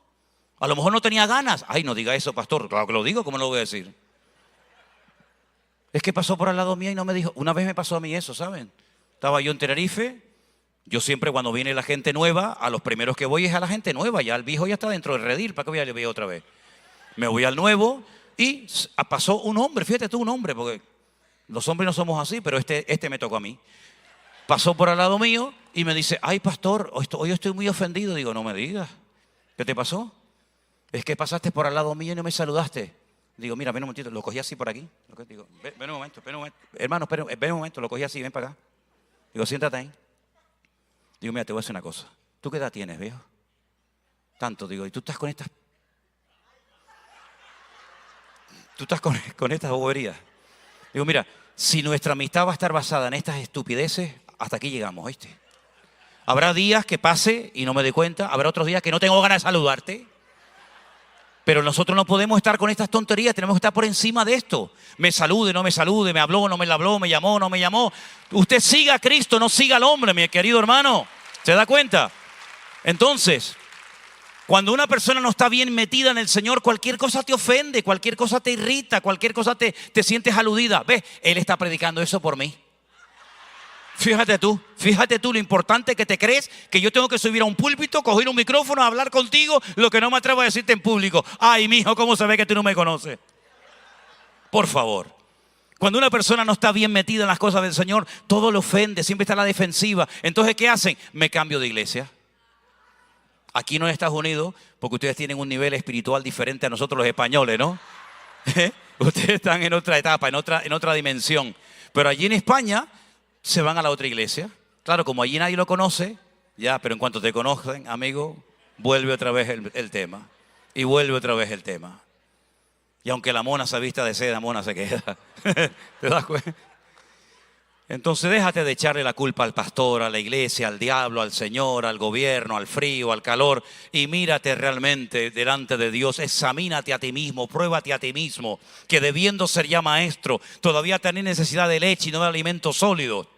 A lo mejor no tenía ganas. Ay, no diga eso, pastor. Claro que lo digo, ¿cómo lo voy a decir? Es que pasó por al lado mío y no me dijo. Una vez me pasó a mí eso, ¿saben? Estaba yo en Tenerife. Yo siempre cuando viene la gente nueva, a los primeros que voy es a la gente nueva. Ya el viejo ya está dentro del redil. ¿Para qué voy a ver otra vez? Me voy al nuevo. Y pasó un hombre, fíjate tú, un hombre, porque los hombres no somos así, pero este me tocó a mí. Pasó por al lado mío y me dice, ay pastor, hoy estoy muy ofendido. Digo, no me digas, ¿qué te pasó? Es que pasaste por al lado mío y no me saludaste. Digo, mira, ven un momentito, lo cogí así por aquí. Digo, ven un momento. Hermano, ven un momento, lo cogí así, ven para acá. Digo, siéntate ahí. Digo, mira, te voy a decir una cosa. ¿Tú qué edad tienes, viejo? Tanto, digo, y tú estás con estas... Tú estás con estas boberías. Digo, mira, si nuestra amistad va a estar basada en estas estupideces, hasta aquí llegamos, ¿oíste? Habrá días que pase y no me dé cuenta, habrá otros días que no tengo ganas de saludarte, pero nosotros no podemos estar con estas tonterías, tenemos que estar por encima de esto. Me salude, no me salude, me habló, no me habló, me llamó, no me llamó. Usted siga a Cristo, no siga al hombre, mi querido hermano. ¿Se da cuenta? Entonces... Cuando una persona no está bien metida en el Señor, cualquier cosa te ofende, cualquier cosa te irrita, cualquier cosa te sientes aludida. ¿Ves? Él está predicando eso por mí. Fíjate tú lo importante que te crees que yo tengo que subir a un púlpito, coger un micrófono, hablar contigo, lo que no me atrevo a decirte en público. Ay, mijo, ¿cómo se ve que tú no me conoces? Por favor. Cuando una persona no está bien metida en las cosas del Señor, todo le ofende, siempre está a la defensiva. Entonces, ¿qué hacen? Me cambio de iglesia. Aquí no en Estados Unidos, porque ustedes tienen un nivel espiritual diferente a nosotros los españoles, ¿no? Ustedes están en otra etapa, en otra dimensión. Pero allí en España se van a la otra iglesia. Claro, como allí nadie lo conoce, ya, pero en cuanto te conocen, amigo, vuelve otra vez el tema. Y vuelve otra vez el tema. Y aunque la mona se vista de seda, mona se queda. ¿Te das cuenta? Entonces déjate de echarle la culpa al pastor, a la iglesia, al diablo, al Señor, al gobierno, al frío, al calor, y mírate realmente delante de Dios, examínate a ti mismo, pruébate a ti mismo, que debiendo ser ya maestro, todavía tenés necesidad de leche y no de alimento sólido.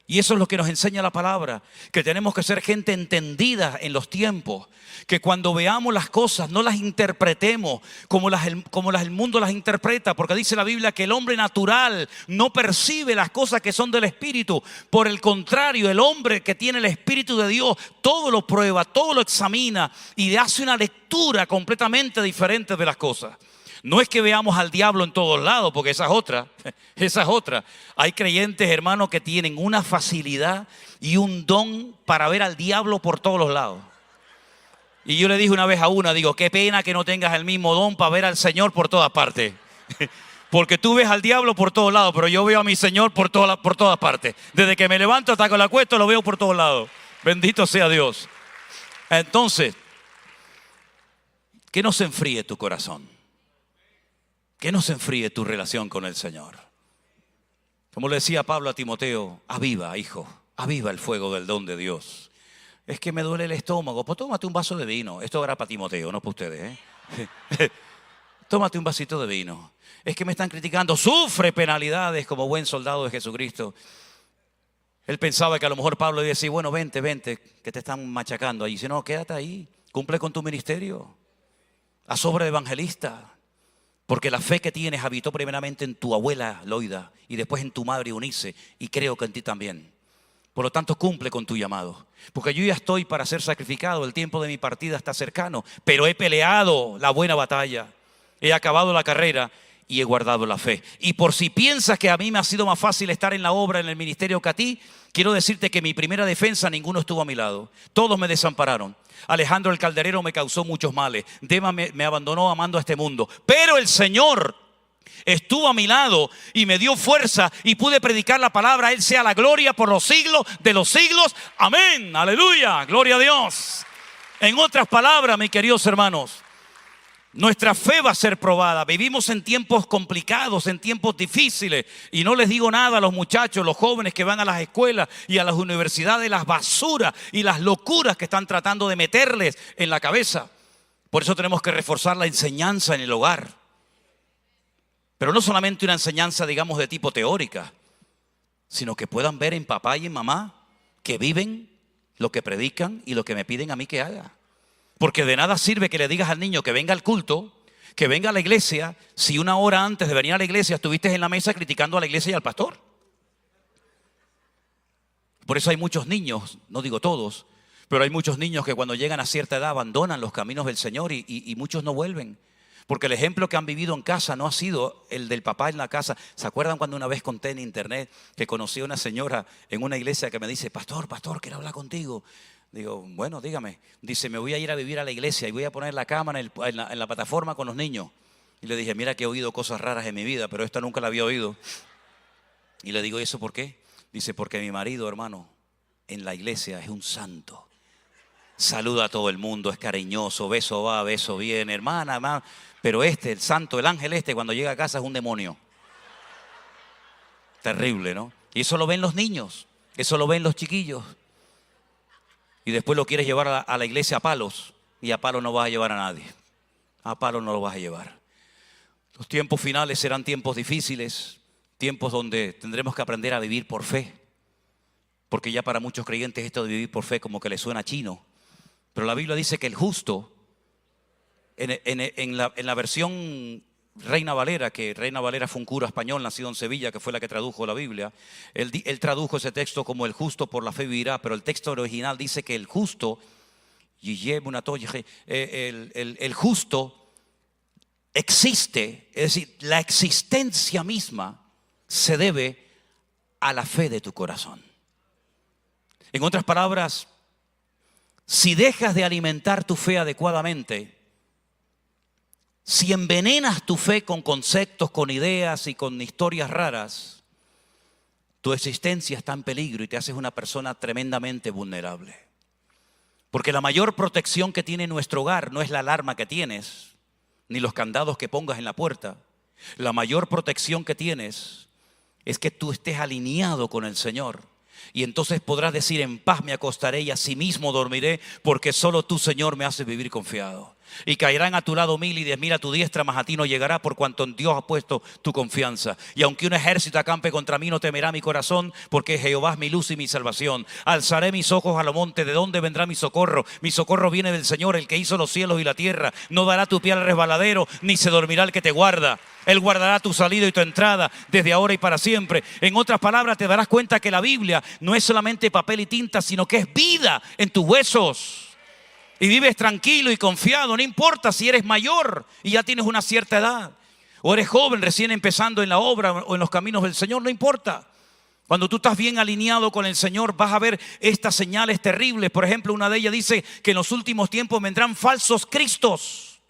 Y eso es lo que nos enseña la palabra, que tenemos que ser gente entendida en los tiempos, que cuando veamos las cosas no las interpretemos como el mundo las interpreta, porque dice la Biblia que el hombre natural no percibe las cosas que son del Espíritu. Por el contrario, el hombre que tiene el Espíritu de Dios todo lo prueba, todo lo examina y hace una lectura completamente diferente de las cosas. No es que veamos al diablo en todos lados, porque esa es otra. Hay creyentes, hermanos, que tienen una facilidad y un don para ver al diablo por todos los lados. Y yo le dije una vez a una, digo, qué pena que no tengas el mismo don para ver al Señor por todas partes. Porque tú ves al diablo por todos lados, pero yo veo a mi Señor por todas partes. Desde que me levanto hasta que lo acuesto, lo veo por todos lados. Bendito sea Dios. Entonces, que no se enfríe tu corazón. Que no se enfríe tu relación con el Señor. Como le decía Pablo a Timoteo, aviva, hijo, Aviva el fuego del don de Dios. Es que me duele el estómago. Pues tómate un vaso de vino. Esto era para Timoteo, no para ustedes, ¿eh? Tómate un vasito de vino. Es que me están criticando. Sufre penalidades como buen soldado de Jesucristo. Él pensaba que a lo mejor Pablo iba a decir, bueno, vente, que te están machacando ahí. Dice, no, quédate ahí. Cumple con tu ministerio. Haz obra de evangelista. Porque la fe que tienes habitó primeramente en tu abuela Loida y después en tu madre Eunice, y creo que en ti también. Por lo tanto, cumple con tu llamado. Porque yo ya estoy para ser sacrificado, el tiempo de mi partida está cercano, pero he peleado la buena batalla, he acabado la carrera y he guardado la fe. Y por si piensas que a mí me ha sido más fácil estar en la obra, en el ministerio que a ti, quiero decirte que mi primera defensa ninguno estuvo a mi lado. Todos me desampararon. Alejandro el calderero me causó muchos males. Demas me abandonó amando a este mundo. Pero el Señor estuvo a mi lado y me dio fuerza y pude predicar la palabra. A Él sea la gloria por los siglos de los siglos. Amén, aleluya, gloria a Dios. En otras palabras, mis queridos hermanos, nuestra fe va a ser probada. Vivimos en tiempos complicados, en tiempos difíciles. Y no les digo nada a los muchachos, los jóvenes que van a las escuelas y a las universidades, las basuras y las locuras que están tratando de meterles en la cabeza. Por eso tenemos que reforzar la enseñanza en el hogar. Pero no solamente una enseñanza, digamos, de tipo teórica, sino que puedan ver en papá y en mamá que viven lo que predican y lo que me piden a mí que haga. Porque de nada sirve que le digas al niño que venga al culto, que venga a la iglesia, si una hora antes de venir a la iglesia estuviste en la mesa criticando a la iglesia y al pastor. Por eso hay muchos niños, no digo todos, pero hay muchos niños que cuando llegan a cierta edad abandonan los caminos del Señor y muchos no vuelven. Porque el ejemplo que han vivido en casa no ha sido el del papá en la casa. ¿Se acuerdan cuando una vez conté en internet que conocí a una señora en una iglesia que me dice, pastor, quiero hablar contigo? Digo, bueno, dígame. Dice, me voy a ir a vivir a la iglesia y voy a poner la cama en la plataforma con los niños. Y le dije, mira que he oído cosas raras en mi vida, pero esta nunca la había oído. Y le digo, ¿y eso por qué? Dice, porque mi marido, hermano, en la iglesia es un santo. Saluda a todo el mundo, es cariñoso, beso va, beso viene, hermana. Pero el santo, el ángel cuando llega a casa es un demonio. Terrible, ¿no? Y eso lo ven los niños, eso lo ven los chiquillos. Y después lo quieres llevar a la iglesia a palos. Y a palos no vas a llevar a nadie. A palos no lo vas a llevar. Los tiempos finales serán tiempos difíciles. Tiempos donde tendremos que aprender a vivir por fe. Porque ya para muchos creyentes esto de vivir por fe como que les suena chino. Pero la Biblia dice que el justo, en la versión Reina Valera, que Reina Valera fue un cura español nacido en Sevilla, que fue la que tradujo la Biblia, él tradujo ese texto como el justo por la fe vivirá, pero el texto original dice que el justo, el justo existe, es decir, la existencia misma se debe a la fe de tu corazón. En otras palabras, si dejas de alimentar tu fe adecuadamente, si envenenas tu fe con conceptos, con ideas y con historias raras, tu existencia está en peligro y te haces una persona tremendamente vulnerable. Porque la mayor protección que tiene nuestro hogar no es la alarma que tienes, ni los candados que pongas en la puerta. La mayor protección que tienes es que tú estés alineado con el Señor. Y entonces podrás decir, en paz me acostaré y asimismo dormiré, porque solo tú, Señor, me haces vivir confiado. Y caerán a tu lado 1000 y 10.000 a tu diestra, mas a ti no llegará, por cuanto en Dios has puesto tu confianza. Y aunque un ejército acampe contra mí, no temerá mi corazón, porque Jehová es mi luz y mi salvación. Alzaré mis ojos a los montes, ¿de dónde vendrá mi socorro? Mi socorro viene del Señor, el que hizo los cielos y la tierra. No dará tu pie al resbaladero, ni se dormirá el que te guarda. Él guardará tu salida y tu entrada desde ahora y para siempre. En otras palabras, te darás cuenta que la Biblia no es solamente papel y tinta, sino que es vida en tus huesos. Y vives tranquilo y confiado, no importa si eres mayor y ya tienes una cierta edad, o eres joven recién empezando en la obra o en los caminos del Señor, no importa. Cuando tú estás bien alineado con el Señor, vas a ver estas señales terribles. Por ejemplo, una de ellas dice que en los últimos tiempos vendrán falsos cristos.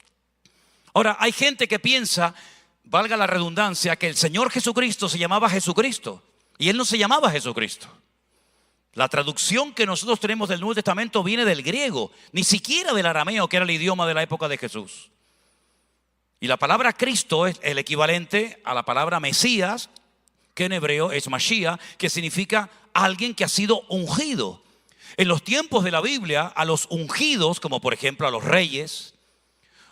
Ahora, hay gente que piensa, valga la redundancia, que el Señor Jesucristo se llamaba Jesucristo y Él no se llamaba Jesucristo. La traducción que nosotros tenemos del Nuevo Testamento viene del griego, ni siquiera del arameo, que era el idioma de la época de Jesús. Y la palabra Cristo es el equivalente a la palabra Mesías, que en hebreo es Mashiach, que significa alguien que ha sido ungido. En los tiempos de la Biblia, a los ungidos, como por ejemplo a los reyes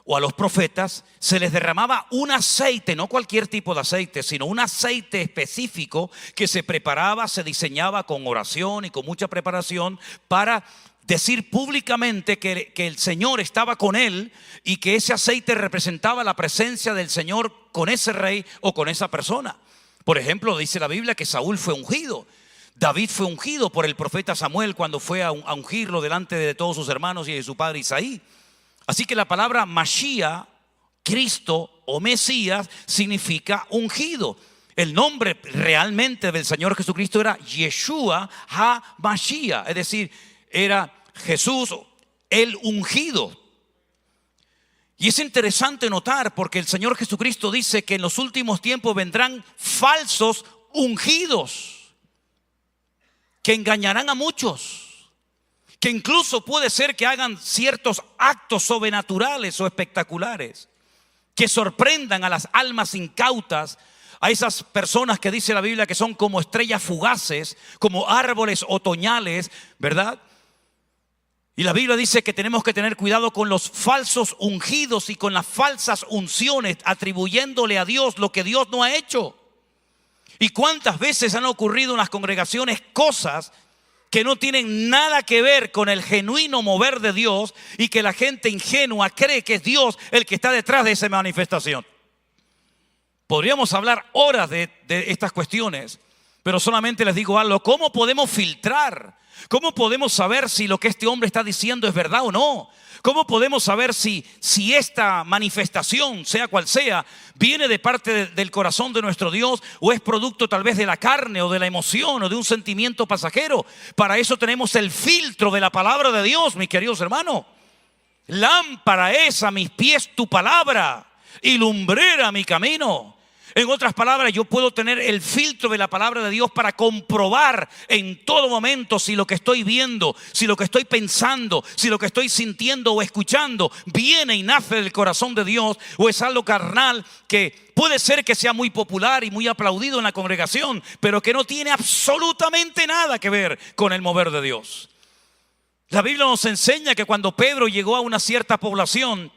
o a los profetas, se les derramaba un aceite, no cualquier tipo de aceite, sino un aceite específico que se preparaba, se diseñaba con oración y con mucha preparación para decir públicamente que el Señor estaba con él y que ese aceite representaba la presencia del Señor con ese rey o con esa persona. Por ejemplo, dice la Biblia que Saúl fue ungido. David fue ungido por el profeta Samuel cuando fue a ungirlo delante de todos sus hermanos y de su padre Isaí. Así que la palabra Mashiach, Cristo o Mesías, significa ungido. El nombre realmente del Señor Jesucristo era Yeshua HaMashiach, es decir, era Jesús el ungido. Y es interesante notar porque el Señor Jesucristo dice que en los últimos tiempos vendrán falsos ungidos que engañarán a muchos, que incluso puede ser que hagan ciertos actos sobrenaturales o espectaculares, que sorprendan a las almas incautas, a esas personas que dice la Biblia que son como estrellas fugaces, como árboles otoñales, ¿verdad? Y la Biblia dice que tenemos que tener cuidado con los falsos ungidos y con las falsas unciones, atribuyéndole a Dios lo que Dios no ha hecho. ¿Y cuántas veces han ocurrido en las congregaciones cosas que no tienen nada que ver con el genuino mover de Dios y que la gente ingenua cree que es Dios el que está detrás de esa manifestación? Podríamos hablar horas de estas cuestiones, pero solamente les digo algo. ¿Cómo podemos filtrar? ¿Cómo podemos saber si lo que este hombre está diciendo es verdad o no? ¿Cómo podemos saber si esta manifestación, sea cual sea, viene de parte del corazón de nuestro Dios o es producto tal vez de la carne o de la emoción o de un sentimiento pasajero? Para eso tenemos el filtro de la palabra de Dios, mis queridos hermanos. Lámpara es a mis pies tu palabra y lumbrera mi camino. En otras palabras, yo puedo tener el filtro de la palabra de Dios para comprobar en todo momento si lo que estoy viendo, si lo que estoy pensando, si lo que estoy sintiendo o escuchando viene y nace del corazón de Dios o es algo carnal que puede ser que sea muy popular y muy aplaudido en la congregación, pero que no tiene absolutamente nada que ver con el mover de Dios. La Biblia nos enseña que cuando Pedro llegó a una cierta población,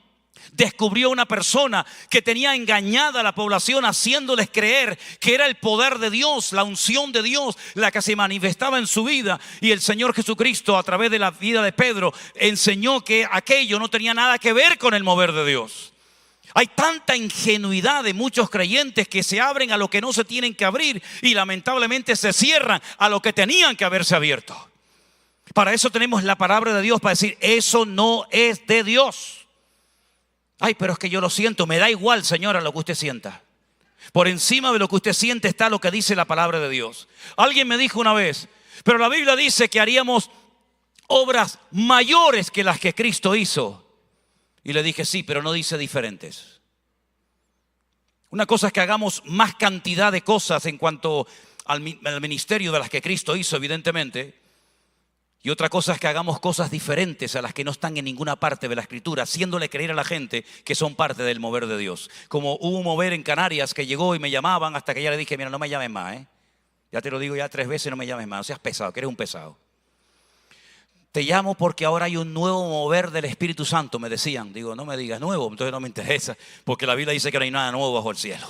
descubrió una persona que tenía engañada a la población, haciéndoles creer que era el poder de Dios, la unción de Dios, la que se manifestaba en su vida. Y el Señor Jesucristo, a través de la vida de Pedro, enseñó que aquello no tenía nada que ver con el mover de Dios. Hay tanta ingenuidad de muchos creyentes que se abren a lo que no se tienen que abrir y lamentablemente se cierran a lo que tenían que haberse abierto. Para eso tenemos la palabra de Dios, para decir, eso no es de Dios. Ay, pero es que yo lo siento. Me da igual, señora, lo que usted sienta. Por encima de lo que usted siente está lo que dice la palabra de Dios. Alguien me dijo una vez, pero la Biblia dice que haríamos obras mayores que las que Cristo hizo. Y le dije, sí, pero no dice diferentes. Una cosa es que hagamos más cantidad de cosas en cuanto al ministerio de las que Cristo hizo, evidentemente. Y otra cosa es que hagamos cosas diferentes a las que no están en ninguna parte de la Escritura, haciéndole creer a la gente que son parte del mover de Dios. Como hubo un mover en Canarias que llegó y me llamaban hasta que ya le dije, mira, no me llames más, Ya te lo digo ya 3 veces, no me llames más, no seas pesado, que eres un pesado. Te llamo porque ahora hay un nuevo mover del Espíritu Santo, me decían. Digo, no me digas nuevo, entonces no me interesa, porque la Biblia dice que no hay nada nuevo bajo el cielo.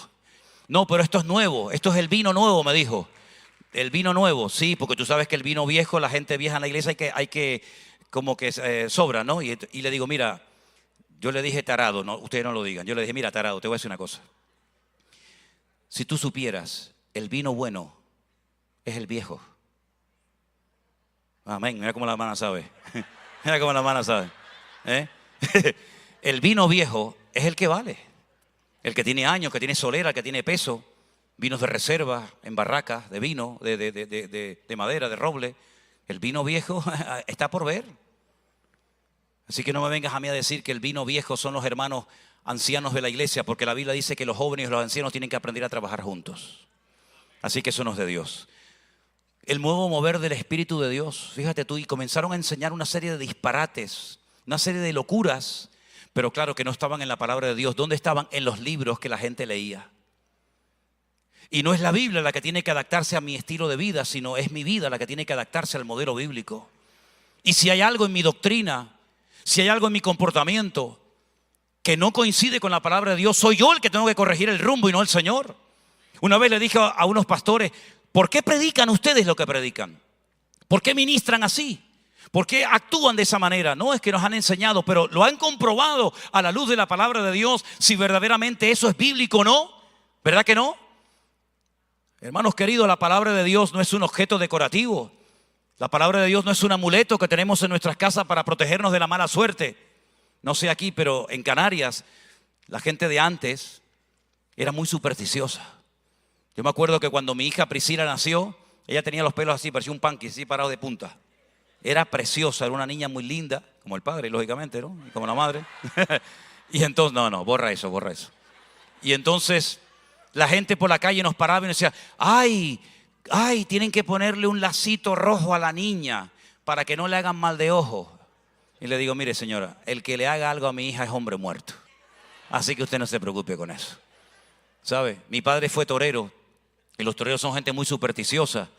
No, pero esto es nuevo, esto es el vino nuevo, me dijo. El vino nuevo, sí, porque tú sabes que el vino viejo, la gente vieja en la iglesia hay que como que sobra, ¿no? Y le digo, mira, yo le dije tarado, no, ustedes no lo digan. Yo le dije, mira, tarado, te voy a decir una cosa. Si tú supieras, el vino bueno es el viejo. Amén, mira cómo la hermana sabe. Mira cómo la hermana sabe. El vino viejo es el que vale. El que tiene años, que tiene solera, que tiene peso. Vinos de reserva, en barracas de vino, de madera, de roble. El vino viejo está por ver. Así que no me vengas a mí a decir que el vino viejo son los hermanos ancianos de la iglesia, porque la Biblia dice que los jóvenes y los ancianos tienen que aprender a trabajar juntos. Así que eso no es de Dios. El nuevo mover del Espíritu de Dios, fíjate tú, y comenzaron a enseñar una serie de disparates, una serie de locuras, pero claro que no estaban en la palabra de Dios. ¿Dónde estaban? En los libros que la gente leía. Y no es la Biblia la que tiene que adaptarse a mi estilo de vida, sino es mi vida la que tiene que adaptarse al modelo bíblico. Y si hay algo en mi doctrina, si hay algo en mi comportamiento que no coincide con la palabra de Dios, soy yo el que tengo que corregir el rumbo y no el Señor. Una vez le dije a unos pastores, ¿por qué predican ustedes lo que predican? ¿Por qué ministran así? ¿Por qué actúan de esa manera? No es que nos han enseñado, pero lo han comprobado a la luz de la palabra de Dios si verdaderamente eso es bíblico o no. ¿Verdad que no? Hermanos queridos, la palabra de Dios no es un objeto decorativo. La palabra de Dios no es un amuleto que tenemos en nuestras casas para protegernos de la mala suerte. No sé aquí, pero en Canarias la gente de antes era muy supersticiosa. Yo me acuerdo que cuando mi hija Priscila nació, ella tenía los pelos así, parecía un panqui, así parado de punta. Era preciosa, era una niña muy linda, como el padre, lógicamente, ¿no? Y como la madre. Y entonces, no, borra eso. Y entonces la gente por la calle nos paraba y nos decía, ay, tienen que ponerle un lacito rojo a la niña para que no le hagan mal de ojo. Y le digo, mire señora, el que le haga algo a mi hija es hombre muerto. Así que usted no se preocupe con eso. ¿Sabe? Mi padre fue torero y los toreros son gente muy supersticiosa.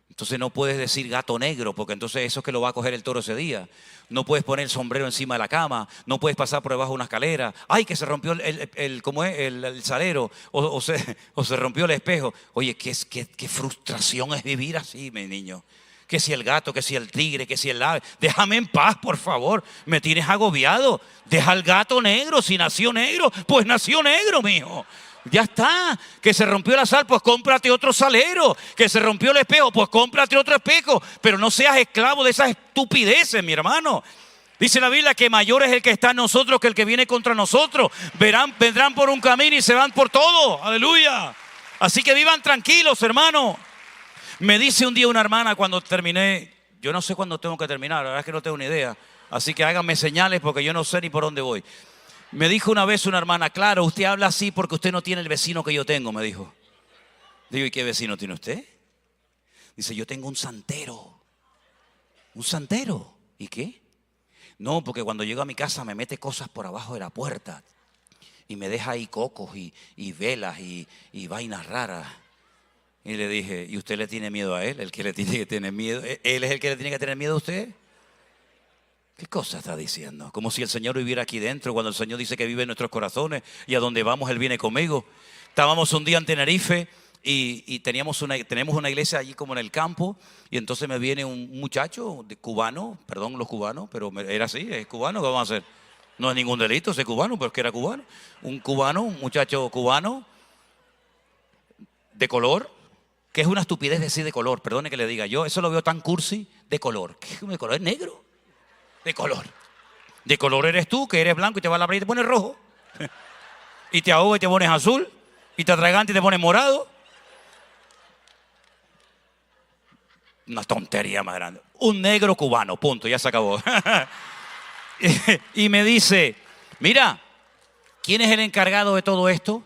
Entonces no puedes decir gato negro, porque entonces eso es que lo va a coger el toro ese día. No puedes poner el sombrero encima de la cama, no puedes pasar por debajo de una escalera. Ay, que se rompió el salero, o se rompió el espejo. Oye, qué frustración es vivir así, mi niño. Que si el gato, que si el tigre, que si el ave. Déjame en paz, por favor. Me tienes agobiado. Deja al gato negro. Si nació negro, pues nació negro, mijo. Ya está. Que se rompió la sal, pues cómprate otro salero. Que se rompió el espejo, pues cómprate otro espejo. Pero no seas esclavo de esas estupideces, mi hermano. Dice la Biblia que mayor es el que está en nosotros que el que viene contra nosotros. Vendrán por un camino y se van por todo. Aleluya. Así que vivan tranquilos, hermano. Me dice un día una hermana cuando terminé, yo no sé cuándo tengo que terminar, la verdad es que no tengo ni idea. Así que háganme señales porque yo no sé ni por dónde voy. Me dijo una vez una hermana, claro, usted habla así porque usted no tiene el vecino que yo tengo, me dijo. Digo, ¿y qué vecino tiene usted? Dice, yo tengo un santero. ¿Un santero? ¿Y qué? No, porque cuando llego a mi casa me mete cosas por abajo de la puerta. Y me deja ahí cocos y velas y vainas raras. Y le dije, ¿y usted le tiene miedo a él? ¿El que le tiene que tener miedo? ¿Él es el que le tiene que tener miedo a usted? ¿Qué cosa está diciendo? Como si el Señor viviera aquí dentro, cuando el Señor dice que vive en nuestros corazones y a donde vamos Él viene conmigo. Estábamos un día en Tenerife y tenemos una iglesia allí como en el campo y entonces me viene un muchacho cubano, perdón los cubanos, pero era así, es cubano, ¿qué vamos a hacer? No es ningún delito ser cubano, pero es que era cubano. Un muchacho cubano de color, que es una estupidez decir de color, perdone que le diga, yo eso lo veo tan cursi, de color. ¿Qué es de color? ¿Es negro? De color. De color eres tú, que eres blanco y te vas a la playa y te pones rojo. Y te ahogas y te pones azul. Y te atragantes y te pones morado. Una tontería más grande. Un negro cubano, punto, ya se acabó. Y me dice, mira, ¿quién es el encargado de todo esto?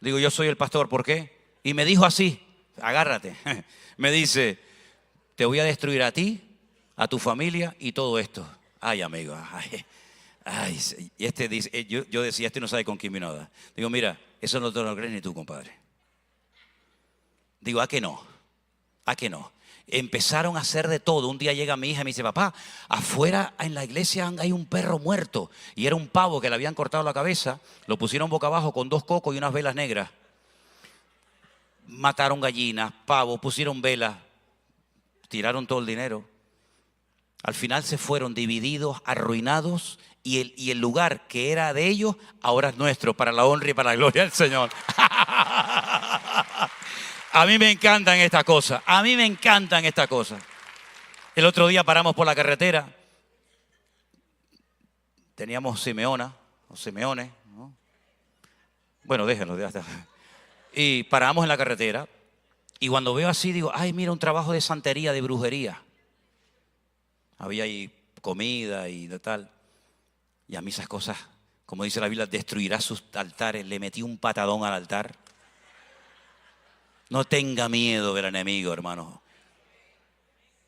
Digo, yo soy el pastor, ¿por qué? Y me dijo así, agárrate. Me dice, te voy a destruir a ti, a tu familia y todo esto. Ay, amigo, ay. Y este dice, yo decía, este no sabe con quién vino a dar. Digo, mira, eso no te lo crees ni tú, compadre. Digo, ¿a qué no? ¿A qué no? Empezaron a hacer de todo. Un día llega mi hija y me dice, papá, afuera en la iglesia hay un perro muerto. Y era un pavo que le habían cortado la cabeza, lo pusieron boca abajo con 2 cocos y unas velas negras. Mataron gallinas, pavos, pusieron velas, tiraron todo el dinero. Al final se fueron divididos, arruinados, y el lugar que era de ellos ahora es nuestro, para la honra y para la gloria del Señor. A mí me encantan estas cosas, El otro día paramos por la carretera, teníamos Simeona, o Simeone, ¿no? Bueno, déjenlo, ya está. Y paramos en la carretera, y cuando veo así digo, ay, mira, un trabajo de santería, de brujería. Había ahí comida y de tal. Y a mí esas cosas, como dice la Biblia, destruirá sus altares. Le metí un patadón al altar. No tenga miedo del enemigo, hermano.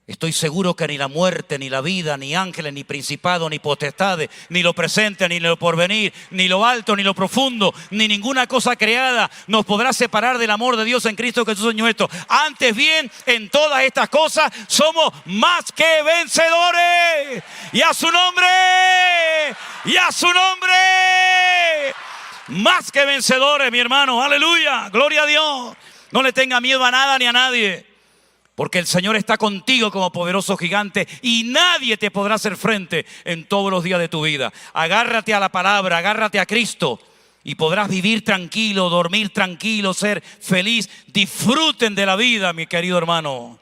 Estoy seguro que ni la muerte, ni la vida, ni ángeles, ni principados, ni potestades, ni lo presente, ni lo porvenir, ni lo alto, ni lo profundo, ni ninguna cosa creada nos podrá separar del amor de Dios en Cristo Jesús Señor nuestro. Antes bien, en todas estas cosas somos más que vencedores. Y a su nombre, y a su nombre, más que vencedores, mi hermano. Aleluya, gloria a Dios. No le tenga miedo a nada ni a nadie. Porque el Señor está contigo como poderoso gigante y nadie te podrá hacer frente en todos los días de tu vida. Agárrate a la palabra, agárrate a Cristo y podrás vivir tranquilo, dormir tranquilo, ser feliz. Disfruten de la vida, mi querido hermano.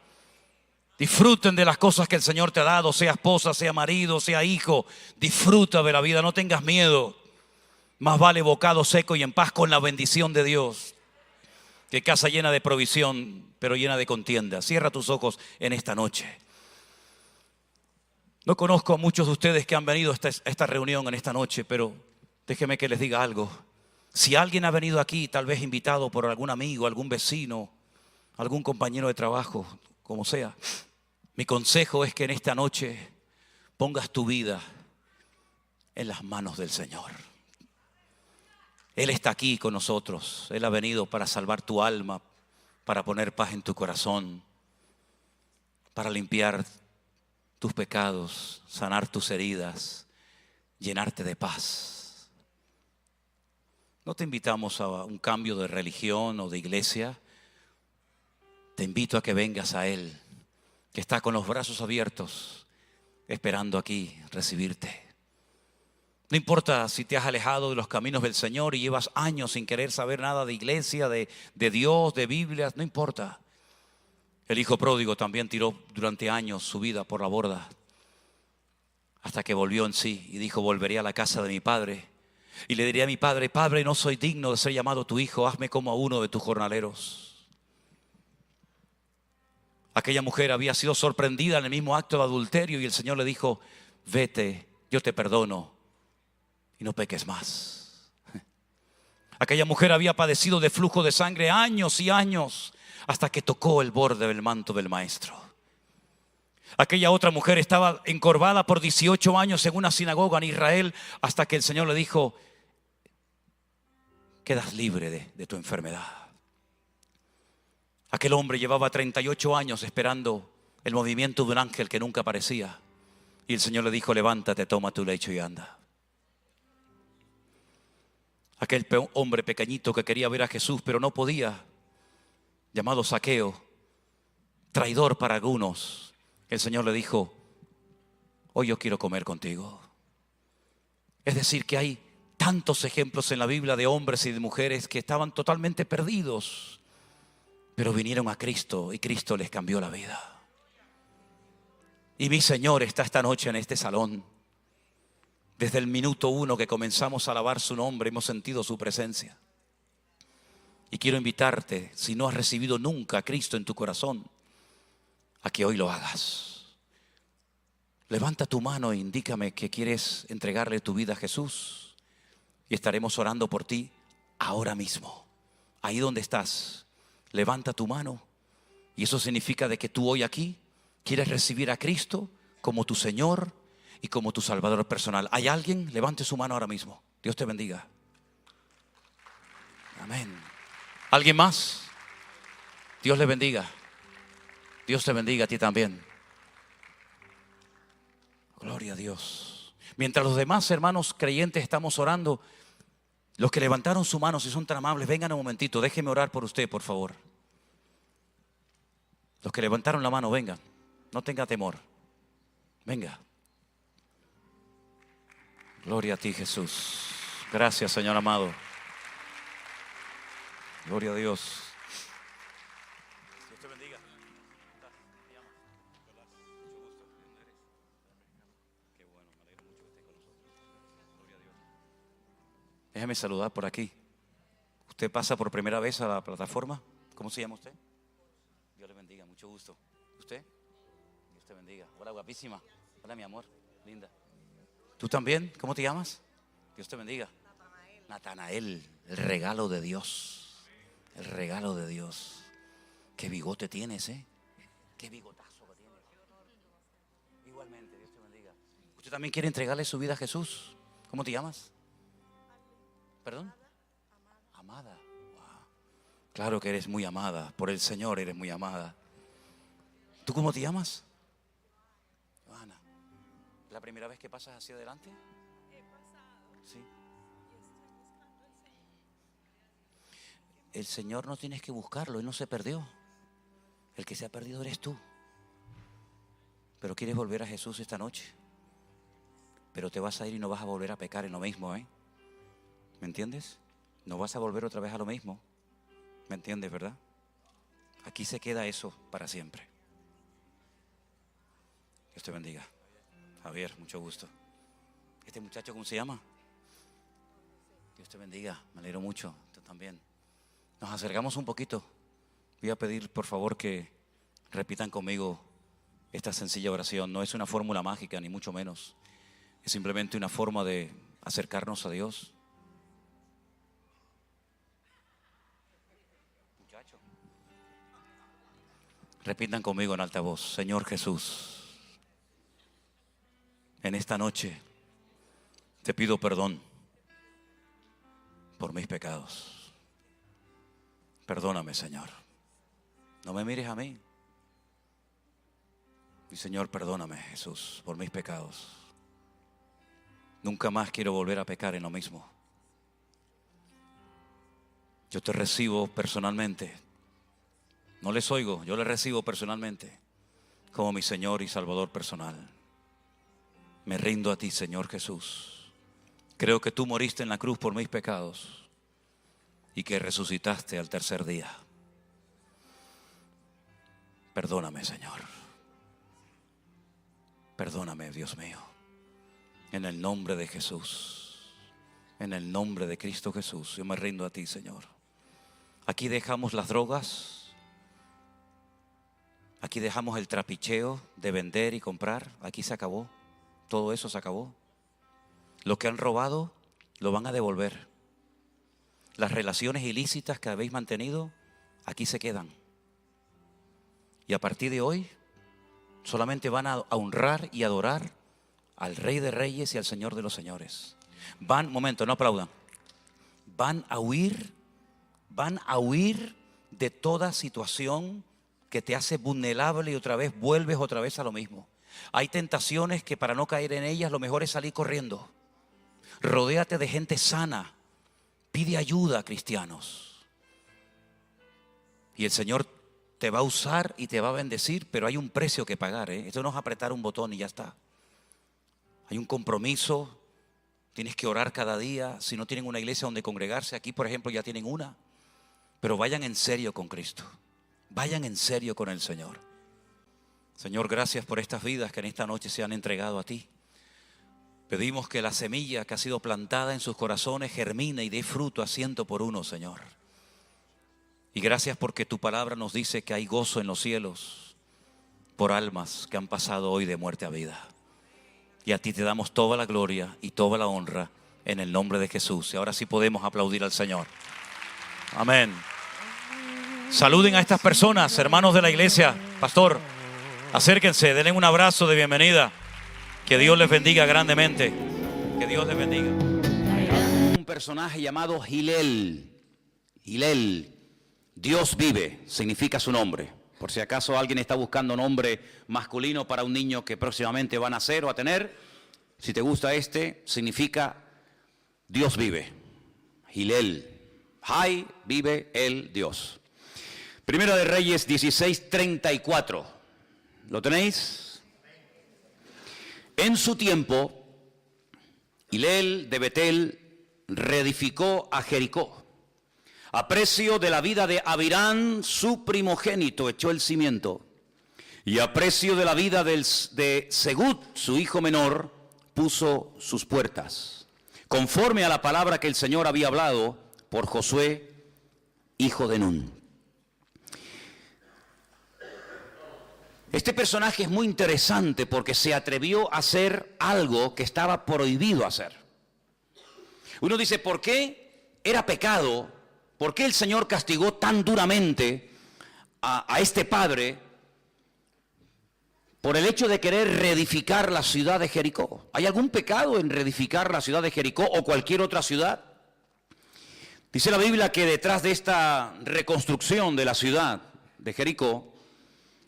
Disfruten de las cosas que el Señor te ha dado, sea esposa, sea marido, sea hijo. Disfruta de la vida, no tengas miedo. Más vale bocado seco y en paz con la bendición de Dios que casa llena de provisión, pero llena de contienda. Cierra tus ojos en esta noche. No conozco a muchos de ustedes que han venido a esta reunión en esta noche, pero déjenme que les diga algo. Si alguien ha venido aquí, tal vez invitado por algún amigo, algún vecino, algún compañero de trabajo, como sea, mi consejo es que en esta noche pongas tu vida en las manos del Señor. Él está aquí con nosotros. Él ha venido para salvar tu alma, para poner paz en tu corazón, para limpiar tus pecados, sanar tus heridas, llenarte de paz. No te invitamos a un cambio de religión o de iglesia. Te invito a que vengas a Él, que está con los brazos abiertos, esperando aquí recibirte. No importa si te has alejado de los caminos del Señor y llevas años sin querer saber nada de iglesia, de Dios, de Biblia, no importa. El hijo pródigo también tiró durante años su vida por la borda, hasta que volvió en sí y dijo: volveré a la casa de mi padre y le diré a mi padre: Padre, no soy digno de ser llamado tu hijo, hazme como a uno de tus jornaleros. Aquella mujer había sido sorprendida en el mismo acto de adulterio y el Señor le dijo: vete, yo te perdono y no peques más. Aquella mujer había padecido de flujo de sangre años y años hasta que tocó el borde del manto del Maestro. Aquella otra mujer estaba encorvada por 18 años en una sinagoga en Israel hasta que el Señor le dijo: quedas libre de tu enfermedad. Aquel hombre llevaba 38 años esperando el movimiento de un ángel que nunca aparecía y el Señor le dijo: levántate, toma tu lecho y anda. Aquel hombre pequeñito que quería ver a Jesús pero no podía, llamado Zaqueo, traidor para algunos, el Señor le dijo: hoy yo quiero comer contigo. Es decir, que hay tantos ejemplos en la Biblia de hombres y de mujeres que estaban totalmente perdidos, pero vinieron a Cristo y Cristo les cambió la vida. Y mi Señor está esta noche en este salón. Desde el minuto 1 que comenzamos a alabar su nombre, hemos sentido su presencia. Y quiero invitarte, si no has recibido nunca a Cristo en tu corazón, a que hoy lo hagas. Levanta tu mano e indícame que quieres entregarle tu vida a Jesús. Y estaremos orando por ti ahora mismo. Ahí donde estás, levanta tu mano. Y eso significa de que tú hoy aquí quieres recibir a Cristo como tu Señor y como tu Salvador personal. ¿Hay alguien? Levante su mano ahora mismo. Dios te bendiga. Amén. ¿Alguien más? Dios le bendiga. Dios te bendiga a ti también. Gloria a Dios. Mientras los demás hermanos creyentes estamos orando, los que levantaron su mano, si son tan amables, vengan un momentito. Déjenme orar por usted, por favor. Los que levantaron la mano, vengan. No tenga temor. Venga. Gloria a ti, Jesús. Gracias, Señor amado. Gloria a Dios. Dios te bendiga. Qué bueno, me alegro mucho que estés con nosotros. Gloria a Dios. Déjame saludar por aquí. ¿Usted pasa por primera vez a la plataforma? ¿Cómo se llama usted? Dios le bendiga, mucho gusto. ¿Usted? Dios te bendiga. Hola, guapísima. Hola, mi amor, linda. ¿Tú también? ¿Cómo te llamas? Dios te bendiga. Natanael, el regalo de Dios. El regalo de Dios. Qué bigote tienes, ¿eh? Qué bigotazo que tienes. Igualmente, Dios te bendiga. ¿Usted también quiere entregarle su vida a Jesús? ¿Cómo te llamas? ¿Perdón? Amada. Wow. Claro que eres muy amada. Por el Señor eres muy amada. ¿Tú cómo te llamas? Joana. ¿La primera vez que pasas hacia adelante? He pasado Sí. y estoy buscando al Señor. El Señor no tienes que buscarlo, Él no se perdió. El que se ha perdido eres tú. Pero quieres volver a Jesús esta noche. Pero te vas a ir y no vas a volver a pecar en lo mismo, ¿eh? ¿Me entiendes? No vas a volver otra vez a lo mismo. ¿Me entiendes, verdad? Aquí se queda eso para siempre. Dios te bendiga. Javier, mucho gusto. ¿Este muchacho cómo se llama? Dios te bendiga, me alegro mucho. Tú también. Nos acercamos un poquito. Voy a pedir, por favor, que repitan conmigo esta sencilla oración. No es una fórmula mágica, ni mucho menos. Es simplemente una forma de acercarnos a Dios. Muchacho. Repitan conmigo en alta voz. Señor Jesús, en esta noche te pido perdón por mis pecados. Perdóname, Señor. No me mires a mí. Y Señor, perdóname, Jesús, por mis pecados. Nunca más quiero volver a pecar en lo mismo. Yo te recibo personalmente. No les oigo, yo les recibo personalmente como mi Señor y Salvador personal. Me rindo a ti, Señor Jesús. Creo que tú moriste en la cruz por mis pecados y que resucitaste al tercer día. Perdóname, Señor. Perdóname, Dios mío. En el nombre de Jesús, en el nombre de Cristo Jesús, yo me rindo a ti, Señor. Aquí dejamos las drogas. Aquí dejamos el trapicheo de vender y comprar. Aquí se acabó. Todo eso se acabó. Lo que han robado lo van a devolver. Las relaciones ilícitas que habéis mantenido, aquí se quedan. Y a partir de hoy, solamente van a honrar y adorar al Rey de Reyes y al Señor de los Señores. Momento, no aplaudan. Van a huir de toda situación que te hace vulnerable y otra vez vuelves otra vez a lo mismo. Hay tentaciones que para no caer en ellas lo mejor es salir corriendo. Rodéate de gente sana. Pide ayuda a cristianos. Y el Señor te va a usar y te va a bendecir, pero hay un precio que pagar, ¿eh? Esto no es apretar un botón y ya está. Hay un compromiso. Tienes que orar cada día. Si no tienen una iglesia donde congregarse, aquí por ejemplo ya tienen una. Pero vayan en serio con Cristo. Vayan en serio con el Señor. Señor, gracias por estas vidas que en esta noche se han entregado a ti. Pedimos que la semilla que ha sido plantada en sus corazones germine y dé fruto a 100 por 1, Señor. Y gracias porque tu palabra nos dice que hay gozo en los cielos por almas que han pasado hoy de muerte a vida. Y a ti te damos toda la gloria y toda la honra en el nombre de Jesús. Y ahora sí podemos aplaudir al Señor. Amén. Saluden a estas personas, hermanos de la iglesia. Pastor, acérquense, denle un abrazo de bienvenida. Que Dios les bendiga grandemente. Que Dios les bendiga. Un personaje llamado Hillel. Hillel, Dios vive, significa su nombre. Por si acaso alguien está buscando nombre masculino para un niño que próximamente va a nacer o a tener. Si te gusta este, significa Dios vive. Hillel. Hay, vive el Dios. Primera de Reyes 16:34. ¿Lo tenéis? En su tiempo, Hillel de Betel reedificó a Jericó. A precio de la vida de Abirán, su primogénito, echó el cimiento. Y a precio de la vida de Segud, su hijo menor, puso sus puertas. Conforme a la palabra que el Señor había hablado por Josué, hijo de Nun. Este personaje es muy interesante porque se atrevió a hacer algo que estaba prohibido hacer. Uno dice, ¿por qué era pecado? ¿Por qué el Señor castigó tan duramente a este padre por el hecho de querer reedificar la ciudad de Jericó. ¿Hay algún pecado en reedificar la ciudad de Jericó o cualquier otra ciudad? Dice la Biblia que detrás de esta reconstrucción de la ciudad de Jericó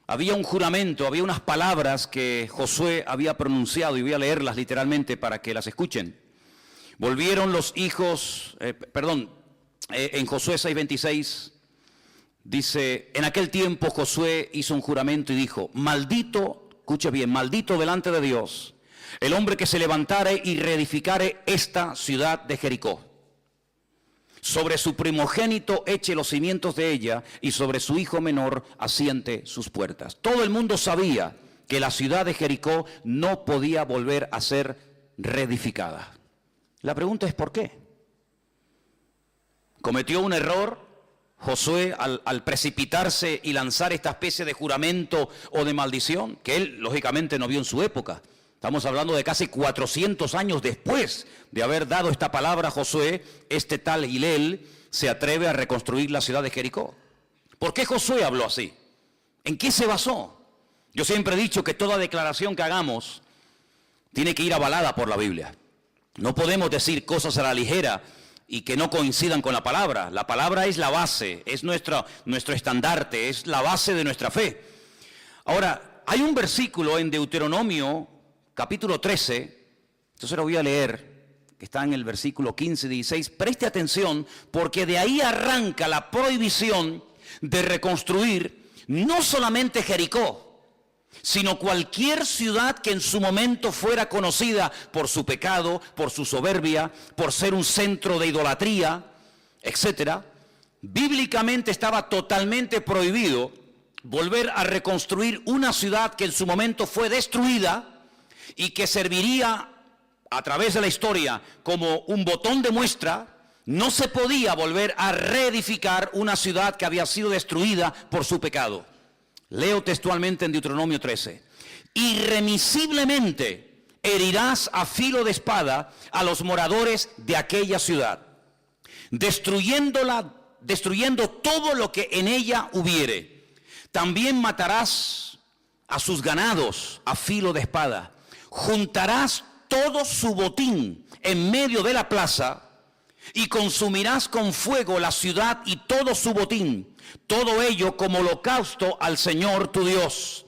había un juramento, había unas palabras que Josué había pronunciado, y voy a leerlas literalmente para que las escuchen. Volvieron los hijos, en Josué 6:26 dice: en aquel tiempo Josué hizo un juramento y dijo: maldito, escuche bien, maldito delante de Dios el hombre que se levantare y reedificare esta ciudad de Jericó. Sobre su primogénito eche los cimientos de ella, y sobre su hijo menor asiente sus puertas. Todo el mundo sabía que la ciudad de Jericó no podía volver a ser reedificada. La pregunta es ¿por qué? ¿Cometió un error Josué al precipitarse y lanzar esta especie de juramento o de maldición? Que él lógicamente no vio en su época. Estamos hablando de casi 400 años después de haber dado esta palabra a Josué. Este tal Hilel se atreve a reconstruir la ciudad de Jericó. ¿Por qué Josué habló así? ¿En qué se basó? Yo siempre he dicho que toda declaración que hagamos tiene que ir avalada por la Biblia. No podemos decir cosas a la ligera y que no coincidan con la palabra. La palabra es la base, es nuestro estandarte, es la base de nuestra fe. Ahora, hay un versículo en Deuteronomio capítulo 13, entonces lo voy a leer, que está en el versículo 15 y 16. Preste atención, porque de ahí arranca la prohibición de reconstruir no solamente Jericó, sino cualquier ciudad que en su momento fuera conocida por su pecado, por su soberbia, por ser un centro de idolatría, etcétera. Bíblicamente estaba totalmente prohibido volver a reconstruir una ciudad que en su momento fue destruida y que serviría a través de la historia como un botón de muestra. No se podía volver a reedificar una ciudad que había sido destruida por su pecado. Leo textualmente en Deuteronomio 13. Irremisiblemente herirás a filo de espada a los moradores de aquella ciudad, destruyendo todo lo que en ella hubiere. También matarás a sus ganados a filo de espada. Juntarás todo su botín en medio de la plaza y consumirás con fuego la ciudad y todo su botín, todo ello como holocausto al Señor tu Dios.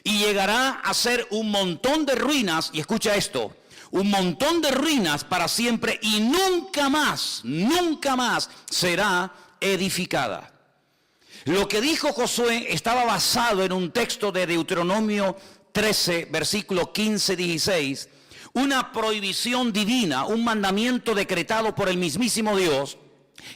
Y llegará a ser un montón de ruinas, y escucha esto, un montón de ruinas para siempre, y nunca más será edificada. Lo que dijo Josué estaba basado en un texto de Deuteronomio 13, versículo 15-16, una prohibición divina, un mandamiento decretado por el mismísimo Dios,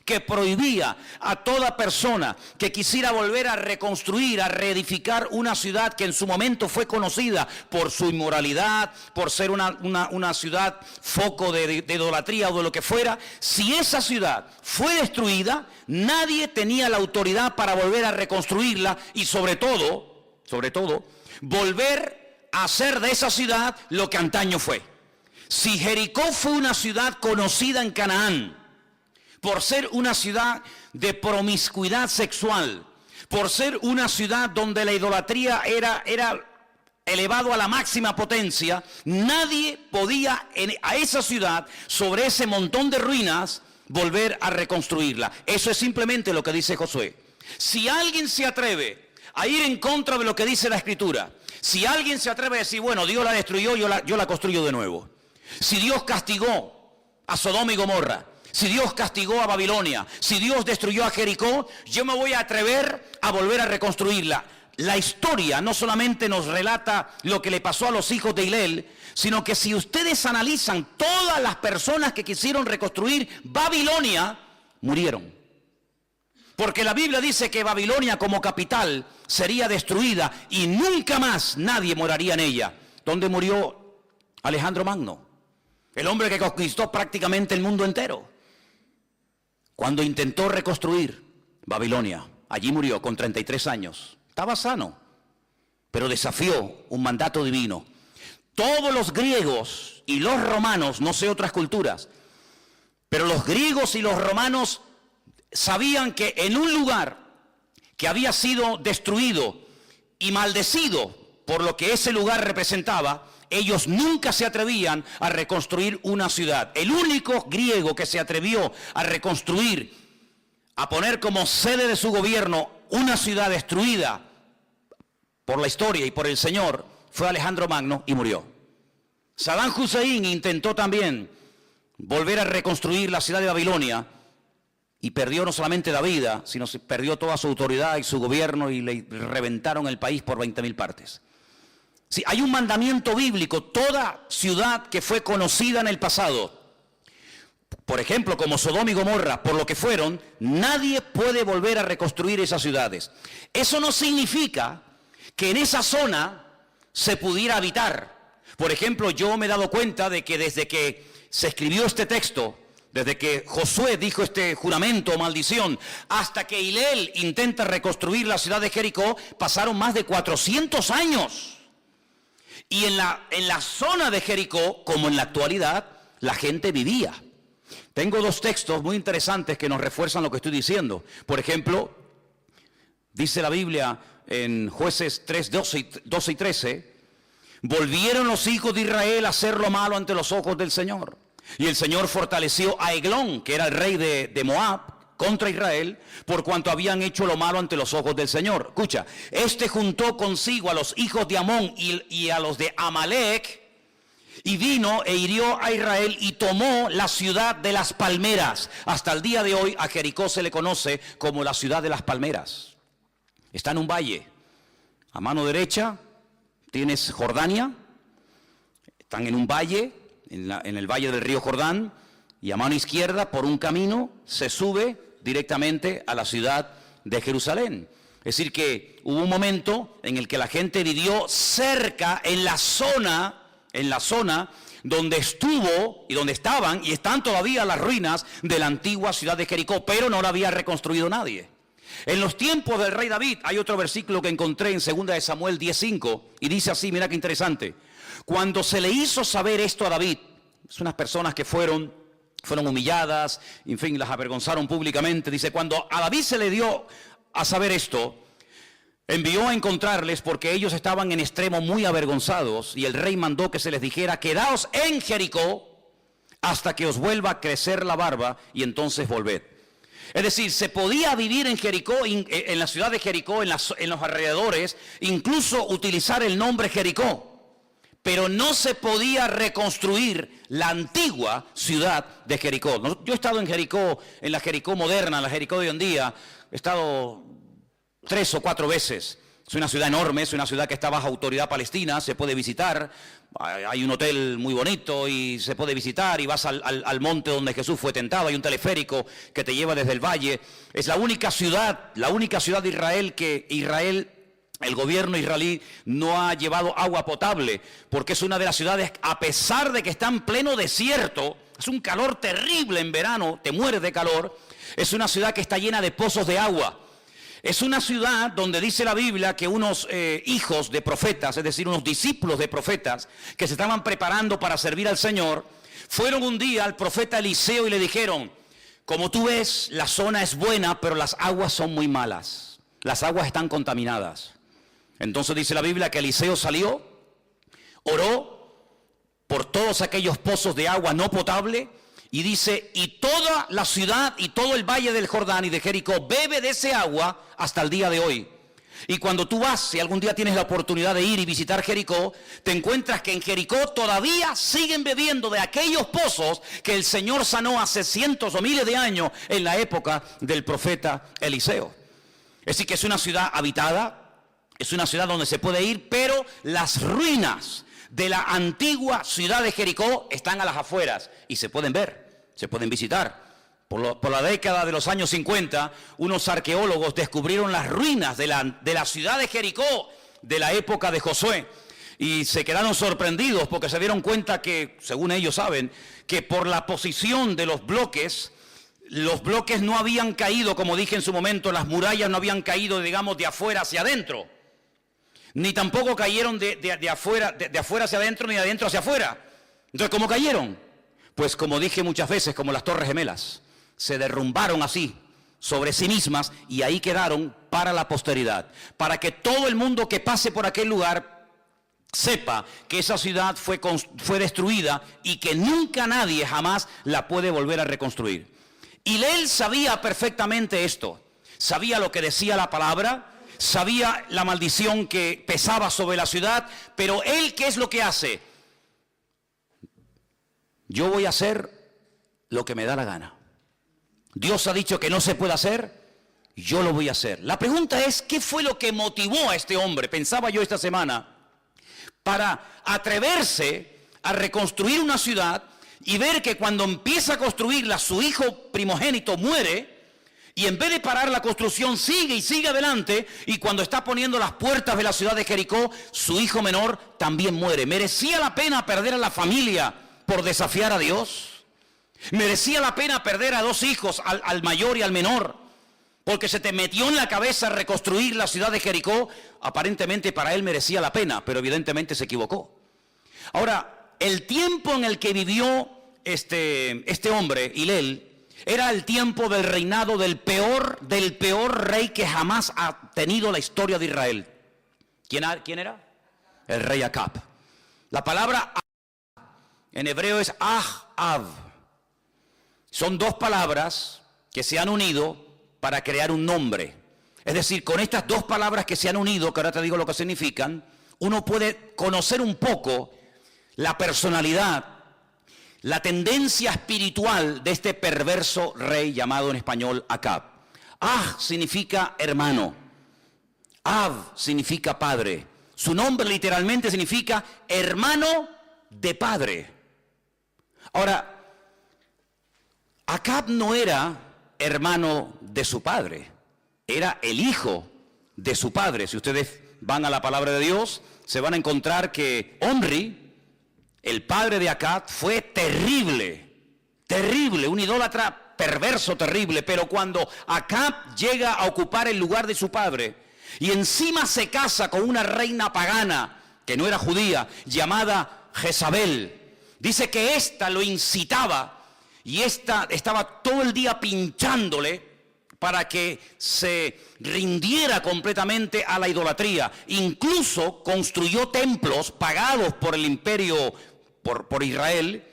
que prohibía a toda persona que quisiera volver a reconstruir, a reedificar una ciudad que en su momento fue conocida por su inmoralidad, por ser una ciudad foco de idolatría o de lo que fuera. Si esa ciudad fue destruida, nadie tenía la autoridad para volver a reconstruirla y sobre todo, volver a hacer de esa ciudad lo que antaño fue. Si Jericó fue una ciudad conocida en Canaán por ser una ciudad de promiscuidad sexual, por ser una ciudad donde la idolatría era elevado a la máxima potencia, nadie podía a esa ciudad, sobre ese montón de ruinas, volver a reconstruirla. Eso es simplemente lo que dice Josué. Si alguien se atreve a ir en contra de lo que dice la Escritura, si alguien se atreve a decir, bueno, Dios la destruyó, yo la construyo de nuevo. Si Dios castigó a Sodoma y Gomorra, si Dios castigó a Babilonia, si Dios destruyó a Jericó, yo me voy a atrever a volver a reconstruirla. La historia no solamente nos relata lo que le pasó a los hijos de Hilel, sino que si ustedes analizan, todas las personas que quisieron reconstruir Babilonia murieron. Porque la Biblia dice que Babilonia como capital sería destruida y nunca más nadie moraría en ella. ¿Dónde murió Alejandro Magno? El hombre que conquistó prácticamente el mundo entero. Cuando intentó reconstruir Babilonia, allí murió con 33 años. Estaba sano, pero desafió un mandato divino. Todos los griegos y los romanos, no sé otras culturas, pero los griegos y los romanos sabían que en un lugar que había sido destruido y maldecido por lo que ese lugar representaba, ellos nunca se atrevían a reconstruir una ciudad. El único griego que se atrevió a reconstruir, a poner como sede de su gobierno una ciudad destruida por la historia y por el Señor, fue Alejandro Magno y murió. Saddam Hussein intentó también volver a reconstruir la ciudad de Babilonia y perdió no solamente la vida, sino se perdió toda su autoridad y su gobierno y le reventaron el país por 20.000 partes. Sí, hay un mandamiento bíblico: toda ciudad que fue conocida en el pasado, por ejemplo, como Sodoma y Gomorra, por lo que fueron, nadie puede volver a reconstruir esas ciudades. Eso no significa que en esa zona se pudiera habitar. Por ejemplo, yo me he dado cuenta de que desde que se escribió este texto, desde que Josué dijo este juramento o maldición, hasta que Hilel intenta reconstruir la ciudad de Jericó, pasaron más de 400 años. Y en la zona de Jericó, como en la actualidad, la gente vivía. Tengo dos textos muy interesantes que nos refuerzan lo que estoy diciendo. Por ejemplo, dice la Biblia en Jueces 3, 12 y 13, volvieron los hijos de Israel a hacer lo malo ante los ojos del Señor. Y el Señor fortaleció a Eglón, que era el rey de Moab, contra Israel, por cuanto habían hecho lo malo ante los ojos del Señor. Escucha, este juntó consigo a los hijos de Amón y a los de Amalek, y vino e hirió a Israel y tomó la ciudad de las palmeras. Hasta el día de hoy a Jericó se le conoce como la ciudad de las palmeras. Está en un valle. A mano derecha tienes Jordania, están en un valle, en el valle del río Jordán, y a mano izquierda, por un camino, se sube directamente a la ciudad de Jerusalén. Es decir que hubo un momento en el que la gente vivió cerca, en la zona donde estuvo y donde estaban y están todavía las ruinas de la antigua ciudad de Jericó, pero no la había reconstruido nadie. En los tiempos del rey David, hay otro versículo que encontré en 2 de Samuel 10:5, y dice así, mira qué interesante: cuando se le hizo saber esto a David, es unas personas que fueron humilladas, en fin, las avergonzaron públicamente. Dice, cuando a David se le dio a saber esto, envió a encontrarles porque ellos estaban en extremo muy avergonzados, y el rey mandó que se les dijera, quedaos en Jericó hasta que os vuelva a crecer la barba y entonces volved. Es decir, se podía vivir en Jericó, en la ciudad de Jericó, en los alrededores, incluso utilizar el nombre Jericó, pero no se podía reconstruir la antigua ciudad de Jericó. Yo he estado en Jericó, en la Jericó moderna, en la Jericó de hoy en día, he estado 3 o 4 veces. Es una ciudad enorme, es una ciudad que está bajo autoridad palestina, se puede visitar, hay un hotel muy bonito y se puede visitar, y vas al monte donde Jesús fue tentado, hay un teleférico que te lleva desde el valle. Es la única ciudad de Israel que el gobierno israelí no ha llevado agua potable, porque es una de las ciudades, a pesar de que está en pleno desierto, es un calor terrible en verano, te mueres de calor, es una ciudad que está llena de pozos de agua. Es una ciudad donde dice la Biblia que unos hijos de profetas, es decir, unos discípulos de profetas que se estaban preparando para servir al Señor, fueron un día al profeta Eliseo y le dijeron, como tú ves, la zona es buena, pero las aguas son muy malas, las aguas están contaminadas. Entonces dice la Biblia que Eliseo salió, oró por todos aquellos pozos de agua no potable, y dice, y toda la ciudad y todo el valle del Jordán y de Jericó bebe de ese agua hasta el día de hoy. Y cuando tú vas, si algún día tienes la oportunidad de ir y visitar Jericó, te encuentras que en Jericó todavía siguen bebiendo de aquellos pozos que el Señor sanó hace cientos o miles de años en la época del profeta Eliseo. Es decir, que es una ciudad habitada, es una ciudad donde se puede ir, pero las ruinas de la antigua ciudad de Jericó están a las afueras y se pueden ver, se pueden visitar. Por la década de los años 50, unos arqueólogos descubrieron las ruinas de la ciudad de Jericó de la época de Josué, y se quedaron sorprendidos porque se dieron cuenta que, según ellos saben, que por la posición de los bloques no habían caído, como dije en su momento, las murallas no habían caído, digamos, de afuera hacia adentro, ni tampoco cayeron de afuera hacia adentro, ni de adentro hacia afuera. Entonces, ¿cómo cayeron? Pues como dije muchas veces, como las Torres Gemelas, se derrumbaron así sobre sí mismas y ahí quedaron para la posteridad, para que todo el mundo que pase por aquel lugar sepa que esa ciudad fue destruida y que nunca nadie jamás la puede volver a reconstruir. Y él sabía perfectamente esto, sabía lo que decía la palabra, sabía la maldición que pesaba sobre la ciudad, pero él, ¿qué es lo que hace? Yo voy a hacer lo que me da la gana. Dios ha dicho que no se puede hacer, yo lo voy a hacer. La pregunta es, ¿qué fue lo que motivó a este hombre? Pensaba yo esta semana, para atreverse a reconstruir una ciudad y ver que cuando empieza a construirla, su hijo primogénito muere, y en vez de parar la construcción sigue y sigue adelante, y cuando está poniendo las puertas de la ciudad de Jericó, su hijo menor también muere. ¿Merecía la pena perder a la familia por desafiar a Dios? ¿Merecía la pena perder a dos hijos, al mayor y al menor, porque se te metió en la cabeza reconstruir la ciudad de Jericó? Aparentemente para él merecía la pena, pero evidentemente se equivocó. Ahora, el tiempo en el que vivió este hombre, Hilel, era el tiempo del reinado del peor rey que jamás ha tenido la historia de Israel. ¿Quién era? El rey Acab. La palabra en hebreo es Ahab. Son dos palabras que se han unido para crear un nombre. Es decir, con estas dos palabras que se han unido, que ahora te digo lo que significan, uno puede conocer un poco la personalidad, la tendencia espiritual de este perverso rey llamado en español Acab. Significa hermano. Ab significa padre. Su nombre literalmente significa hermano de padre. Ahora, Acab no era hermano de su padre, era el hijo de su padre. Si ustedes van a la palabra de Dios, se van a encontrar que Omri, el padre de Acab, fue terrible, un idólatra perverso, terrible. Pero cuando Acab llega a ocupar el lugar de su padre y encima se casa con una reina pagana que no era judía, llamada Jezabel, dice que ésta lo incitaba y ésta estaba todo el día pinchándole para que se rindiera completamente a la idolatría. Incluso construyó templos pagados por el imperio, por Israel,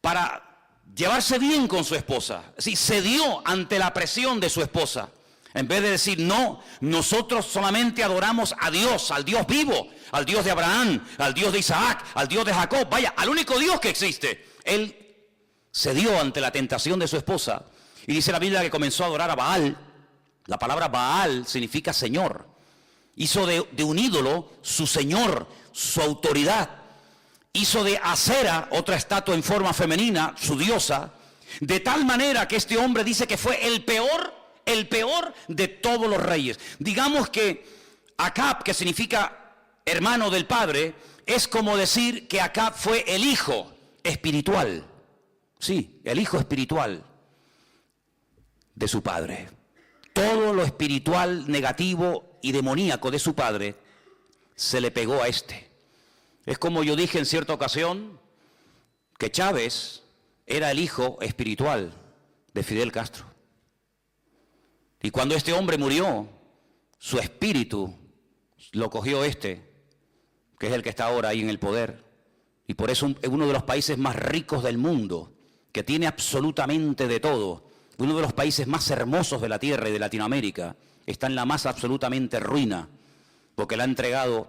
para llevarse bien con su esposa. Es decir, cedió ante la presión de su esposa. En vez de decir, no, nosotros solamente adoramos a Dios, al Dios vivo, al Dios de Abraham, al Dios de Isaac, al Dios de Jacob, vaya, al único Dios que existe. Él cedió ante la tentación de su esposa. Y dice la Biblia que comenzó a adorar a Baal. La palabra Baal significa Señor. Hizo de un ídolo su Señor, su autoridad. Hizo de Acera, otra estatua en forma femenina, su diosa. De tal manera que este hombre dice que fue el peor de todos los reyes. Digamos que Acab, que significa hermano del padre, es como decir que Acab fue el hijo espiritual. Sí, el hijo espiritual de su padre. Todo lo espiritual negativo y demoníaco de su padre se le pegó a este. Es como yo dije en cierta ocasión que Chávez era el hijo espiritual de Fidel Castro. Y cuando este hombre murió, su espíritu lo cogió que es el que está ahora ahí en el poder. Y por eso es uno de los países más ricos del mundo, que tiene absolutamente de todo. Uno de los países más hermosos de la tierra y de Latinoamérica está en la más absolutamente ruina, porque le ha entregado,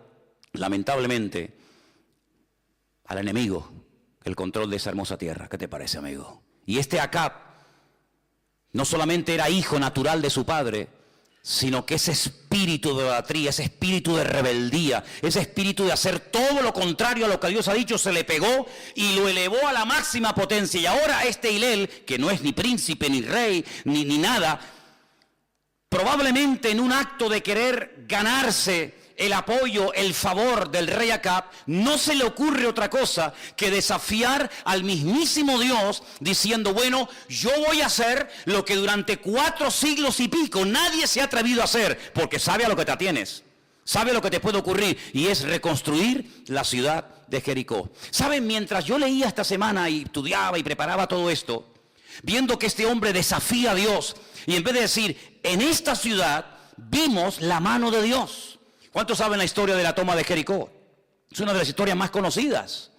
lamentablemente, al enemigo el control de esa hermosa tierra. ¿Qué te parece, amigo? Y este Acab no solamente era hijo natural de su padre, sino que ese espíritu de idolatría, ese espíritu de rebeldía, ese espíritu de hacer todo lo contrario a lo que Dios ha dicho, se le pegó y lo elevó a la máxima potencia. Y ahora este Hilel, que no es ni príncipe, ni rey, ni nada, probablemente en un acto de querer ganarse el apoyo, el favor del rey Acab, no se le ocurre otra cosa que desafiar al mismísimo Dios, diciendo, bueno, yo voy a hacer lo que durante 4 siglos y pico nadie se ha atrevido a hacer, porque sabe a lo que te atienes, sabe lo que te puede ocurrir, y es reconstruir la ciudad de Jericó. ¿Saben? Mientras yo leía esta semana y estudiaba y preparaba todo esto, viendo que este hombre desafía a Dios, y en vez de decir, en esta ciudad vimos la mano de Dios. ¿Cuántos saben la historia de la toma de Jericó? Es una de las historias más conocidas.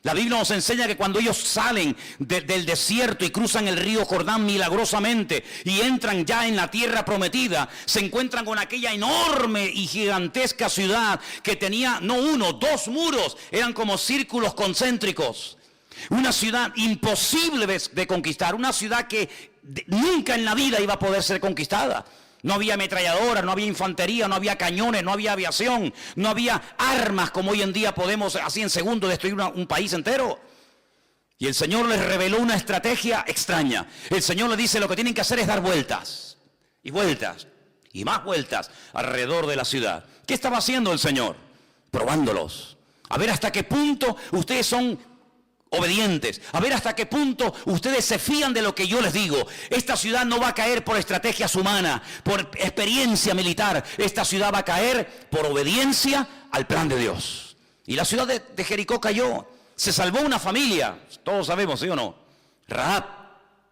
La Biblia nos enseña que cuando ellos salen del desierto y cruzan el río Jordán milagrosamente y entran ya en la tierra prometida, se encuentran con aquella enorme y gigantesca ciudad que tenía no uno, dos muros, eran como círculos concéntricos. Una ciudad imposible de conquistar, una ciudad que nunca en la vida iba a poder ser conquistada. No había ametralladoras, no había infantería, no había cañones, no había aviación, no había armas como hoy en día podemos así en segundos destruir un país entero. Y el Señor les reveló una estrategia extraña. El Señor les dice: lo que tienen que hacer es dar vueltas y vueltas y más vueltas alrededor de la ciudad. ¿Qué estaba haciendo el Señor? Probándolos. A ver hasta qué punto ustedes son obedientes, a ver hasta qué punto ustedes se fían de lo que yo les digo. Esta ciudad no va a caer por estrategias humanas, por experiencia militar. Esta ciudad va a caer por obediencia al plan de Dios. Y la ciudad de Jericó cayó. Se salvó una familia, todos sabemos, ¿sí o no? Rahab,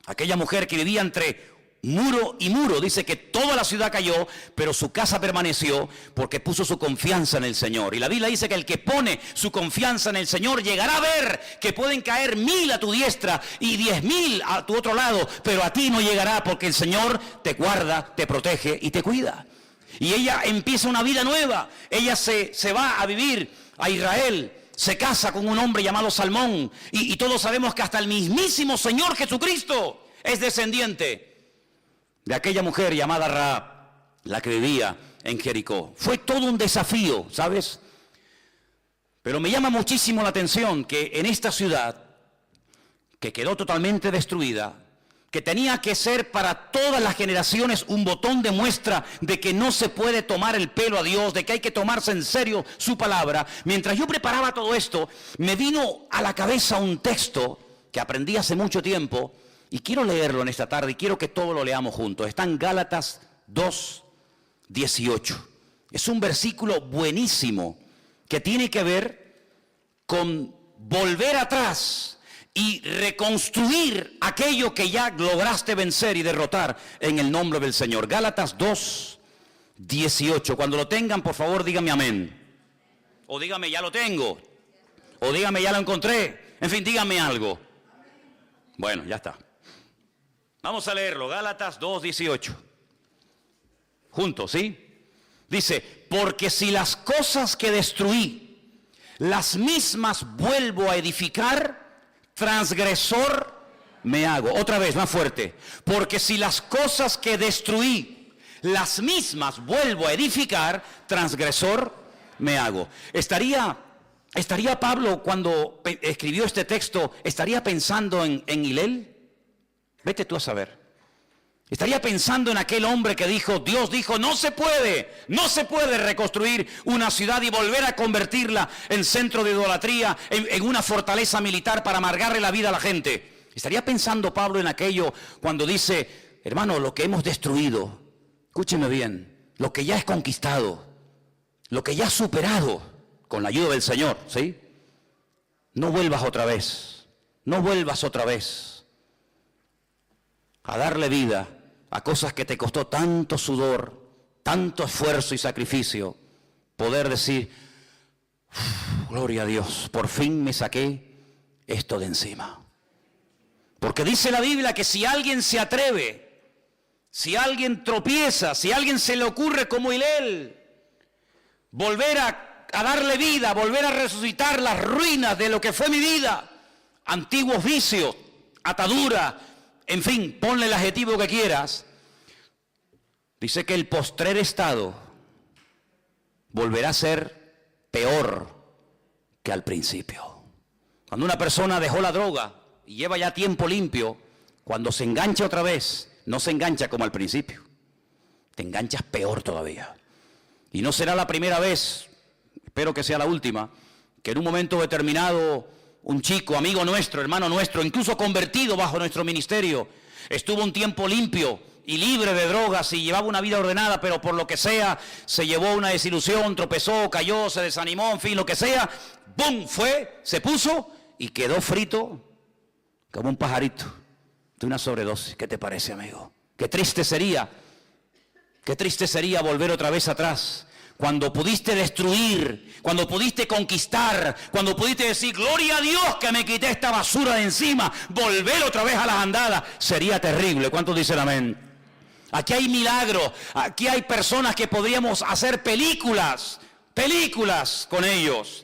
aquella mujer que vivía entre muro y muro. Dice que toda la ciudad cayó, pero su casa permaneció porque puso su confianza en el Señor. Y la Biblia dice que el que pone su confianza en el Señor llegará a ver que pueden caer 1000 a tu diestra y 10.000 a tu otro lado, pero a ti no llegará, porque el Señor te guarda, te protege y te cuida. Y ella empieza una vida nueva. Ella se va a vivir a Israel. Se casa con un hombre llamado Salmón. Y todos sabemos que hasta el mismísimo Señor Jesucristo es descendiente de aquella mujer llamada Rahab, la que vivía en Jericó. Fue todo un desafío, ¿sabes? Pero me llama muchísimo la atención que en esta ciudad, que quedó totalmente destruida, que tenía que ser para todas las generaciones un botón de muestra de que no se puede tomar el pelo a Dios, de que hay que tomarse en serio su palabra. Mientras yo preparaba todo esto, me vino a la cabeza un texto que aprendí hace mucho tiempo, y quiero leerlo en esta tarde y quiero que todos lo leamos juntos. Está en Gálatas 2:18. Es un versículo buenísimo que tiene que ver con volver atrás y reconstruir aquello que ya lograste vencer y derrotar en el nombre del Señor. Gálatas 2:18. Cuando lo tengan, por favor, díganme amén. O dígame ya lo tengo. O dígame ya lo encontré. En fin, díganme algo. Bueno, ya está. Vamos a leerlo, Gálatas 2:18. Juntos, ¿sí? Dice: porque si las cosas que destruí, las mismas vuelvo a edificar, transgresor me hago. Otra vez, más fuerte. Porque si las cosas que destruí, las mismas vuelvo a edificar, transgresor me hago. Estaría Pablo, cuando escribió este texto, estaría pensando en Hilel. Vete tú a saber. Estaría pensando en aquel hombre que dijo: Dios dijo, no se puede reconstruir una ciudad y volver a convertirla en centro de idolatría, en una fortaleza militar para amargarle la vida a la gente. Estaría pensando Pablo en aquello cuando dice: hermano, lo que hemos destruido, escúcheme bien, lo que ya es conquistado, lo que ya has superado con la ayuda del Señor, ¿sí? No vuelvas otra vez a darle vida a cosas que te costó tanto sudor, tanto esfuerzo y sacrificio. Poder decir: gloria a Dios, por fin me saqué esto de encima. Porque dice la Biblia que si alguien se atreve, si alguien tropieza, si a alguien se le ocurre como Hilel, volver a darle vida, volver a resucitar las ruinas de lo que fue mi vida, antiguos vicios, ataduras, en fin, ponle el adjetivo que quieras, dice que el postrer estado volverá a ser peor que al principio. Cuando una persona dejó la droga y lleva ya tiempo limpio, cuando se engancha otra vez, no se engancha como al principio, te enganchas peor todavía. Y no será la primera vez, espero que sea la última, que en un momento determinado un chico, amigo nuestro, hermano nuestro, incluso convertido bajo nuestro ministerio, estuvo un tiempo limpio y libre de drogas y llevaba una vida ordenada, pero por lo que sea, se llevó una desilusión, tropezó, cayó, se desanimó, en fin, lo que sea, ¡bum! Fue, se puso y quedó frito como un pajarito de una sobredosis. ¿Qué te parece, amigo? Qué triste sería volver otra vez atrás, cuando pudiste destruir, cuando pudiste conquistar, cuando pudiste decir, gloria a Dios que me quité esta basura de encima, volver otra vez a las andadas, sería terrible. ¿Cuántos dicen amén? Aquí hay milagros, aquí hay personas que podríamos hacer películas con ellos,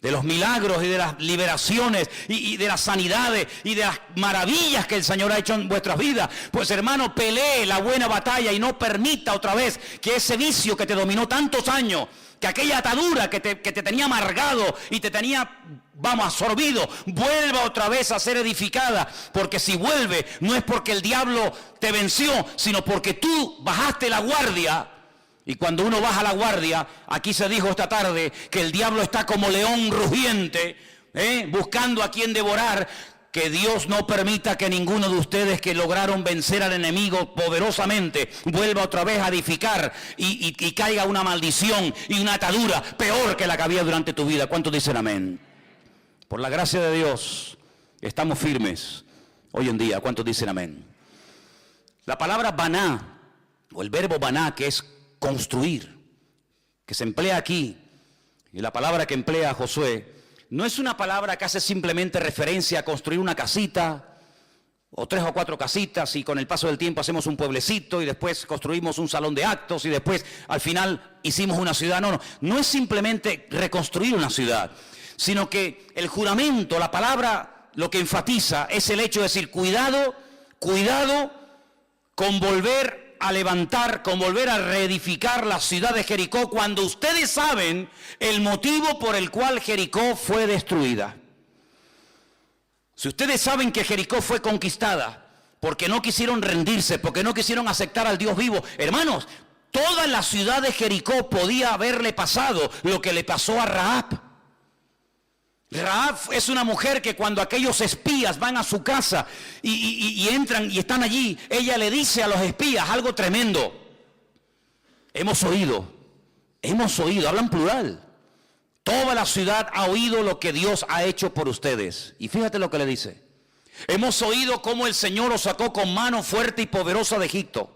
de los milagros y de las liberaciones y de las sanidades y de las maravillas que el Señor ha hecho en vuestras vidas. Pues hermano, pelee la buena batalla y no permita otra vez que ese vicio que te dominó tantos años, que aquella atadura que te tenía amargado y te tenía, absorbido, vuelva otra vez a ser edificada. Porque si vuelve, no es porque el diablo te venció, sino porque tú bajaste la guardia. Y cuando uno baja la guardia, aquí se dijo esta tarde que el diablo está como león rugiente, buscando a quien devorar. Que Dios no permita que ninguno de ustedes que lograron vencer al enemigo poderosamente vuelva otra vez a edificar y caiga una maldición y una atadura peor que la que había durante tu vida. ¿Cuántos dicen amén? Por la gracia de Dios estamos firmes hoy en día. ¿Cuántos dicen amén? La palabra baná, o el verbo baná, que es construir, que se emplea aquí, y la palabra que emplea Josué, no es una palabra que hace simplemente referencia a construir una casita, o 3 o 4 casitas, y con el paso del tiempo hacemos un pueblecito, y después construimos un salón de actos, y después al final hicimos una ciudad. No es simplemente reconstruir una ciudad, sino que el juramento, la palabra, lo que enfatiza es el hecho de decir, cuidado con volver a levantar, con volver a reedificar la ciudad de Jericó, cuando ustedes saben el motivo por el cual Jericó fue destruida. Si ustedes saben que Jericó fue conquistada porque no quisieron rendirse, porque no quisieron aceptar al Dios vivo, hermanos, toda la ciudad de Jericó podía haberle pasado lo que le pasó a Rahab. Rahab es una mujer que cuando aquellos espías van a su casa y entran y están allí, ella le dice a los espías algo tremendo. Hemos oído, hablan plural. Toda la ciudad ha oído lo que Dios ha hecho por ustedes. Y fíjate lo que le dice. Hemos oído cómo el Señor os sacó con mano fuerte y poderosa de Egipto.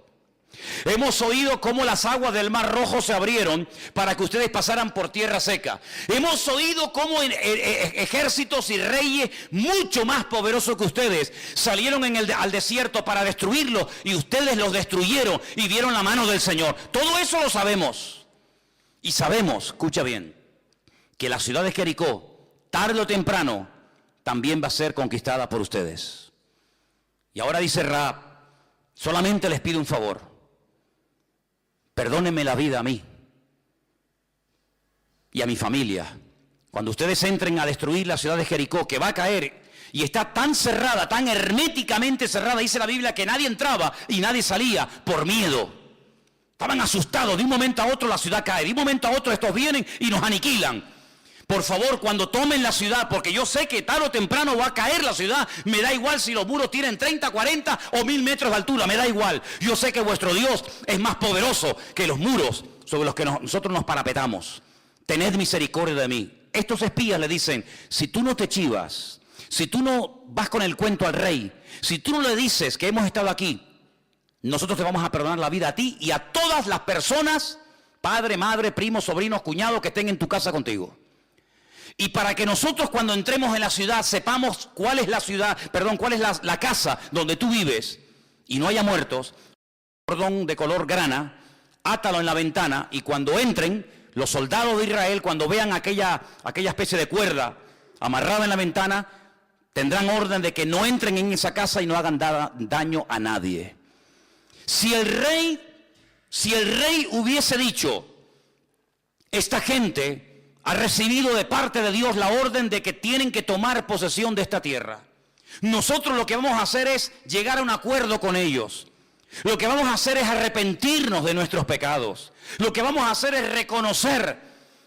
Hemos oído cómo las aguas del Mar Rojo se abrieron para que ustedes pasaran por tierra seca. Hemos oído cómo ejércitos y reyes mucho más poderosos que ustedes salieron al desierto para destruirlos, y ustedes los destruyeron y vieron la mano del Señor. Todo eso lo sabemos. Y sabemos, escucha bien, que la ciudad de Jericó, tarde o temprano, también va a ser conquistada por ustedes. Y ahora dice Rahab, solamente les pido un favor. Perdónenme la vida a mí y a mi familia. Cuando ustedes entren a destruir la ciudad de Jericó, que va a caer y está tan cerrada, tan herméticamente cerrada, dice la Biblia que nadie entraba y nadie salía por miedo. Estaban asustados, de un momento a otro la ciudad cae, de un momento a otro estos vienen y nos aniquilan. Por favor, cuando tomen la ciudad, porque yo sé que tarde o temprano va a caer la ciudad, me da igual si los muros tienen 30, 40 o 1000 metros de altura, me da igual. Yo sé que vuestro Dios es más poderoso que los muros sobre los que nosotros nos parapetamos. Tened misericordia de mí. Estos espías le dicen, si tú no te chivas, si tú no vas con el cuento al rey, si tú no le dices que hemos estado aquí, nosotros te vamos a perdonar la vida a ti y a todas las personas, padre, madre, primos, sobrinos, cuñados que estén en tu casa contigo. Y para que nosotros cuando entremos en la ciudad sepamos cuál es la casa donde tú vives y no haya muertos, cordón de color grana, átalo en la ventana, y cuando entren, los soldados de Israel, cuando vean aquella especie de cuerda amarrada en la ventana, tendrán orden de que no entren en esa casa y no hagan daño a nadie. Si el rey hubiese dicho, esta gente ha recibido de parte de Dios la orden de que tienen que tomar posesión de esta tierra, nosotros lo que vamos a hacer es llegar a un acuerdo con ellos. Lo que vamos a hacer es arrepentirnos de nuestros pecados. Lo que vamos a hacer es reconocer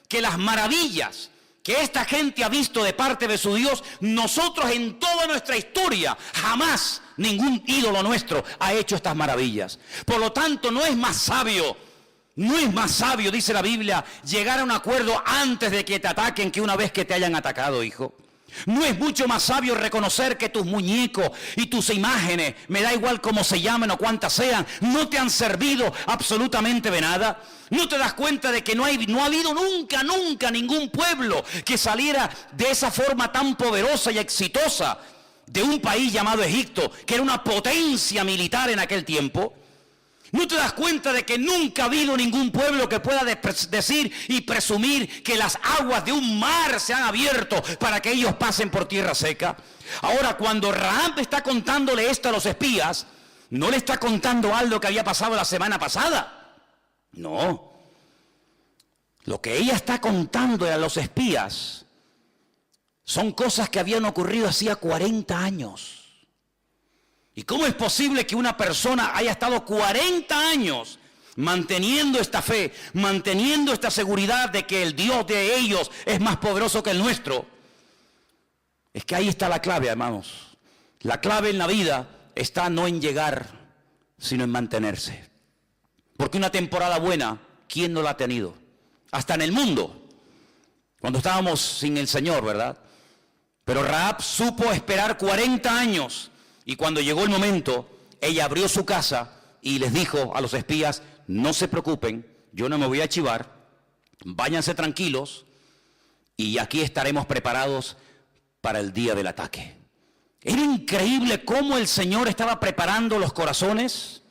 que las maravillas que esta gente ha visto de parte de su Dios, nosotros en toda nuestra historia, jamás ningún ídolo nuestro ha hecho estas maravillas. Por lo tanto, no es más sabio, dice la Biblia, llegar a un acuerdo antes de que te ataquen que una vez que te hayan atacado, hijo. ¿No es mucho más sabio reconocer que tus muñecos y tus imágenes, me da igual cómo se llamen o cuántas sean, no te han servido absolutamente de nada? ¿No te das cuenta de que no ha habido nunca ningún pueblo que saliera de esa forma tan poderosa y exitosa de un país llamado Egipto, que era una potencia militar en aquel tiempo? ¿No te das cuenta de que nunca ha habido ningún pueblo que pueda decir y presumir que las aguas de un mar se han abierto para que ellos pasen por tierra seca? Ahora, cuando Rahab está contándole esto a los espías, no le está contando algo que había pasado la semana pasada. No. Lo que ella está contando a los espías son cosas que habían ocurrido hacía 40 años. ¿Y cómo es posible que una persona haya estado 40 años manteniendo esta fe, manteniendo esta seguridad de que el Dios de ellos es más poderoso que el nuestro? Es que ahí está la clave, hermanos. La clave en la vida está no en llegar, sino en mantenerse. Porque una temporada buena, ¿quién no la ha tenido? Hasta en el mundo, cuando estábamos sin el Señor, ¿verdad? Pero Rahab supo esperar 40 años. Y cuando llegó el momento, ella abrió su casa y les dijo a los espías: no se preocupen, yo no me voy a chivar, váyanse tranquilos y aquí estaremos preparados para el día del ataque. Era increíble cómo el Señor estaba preparando los corazones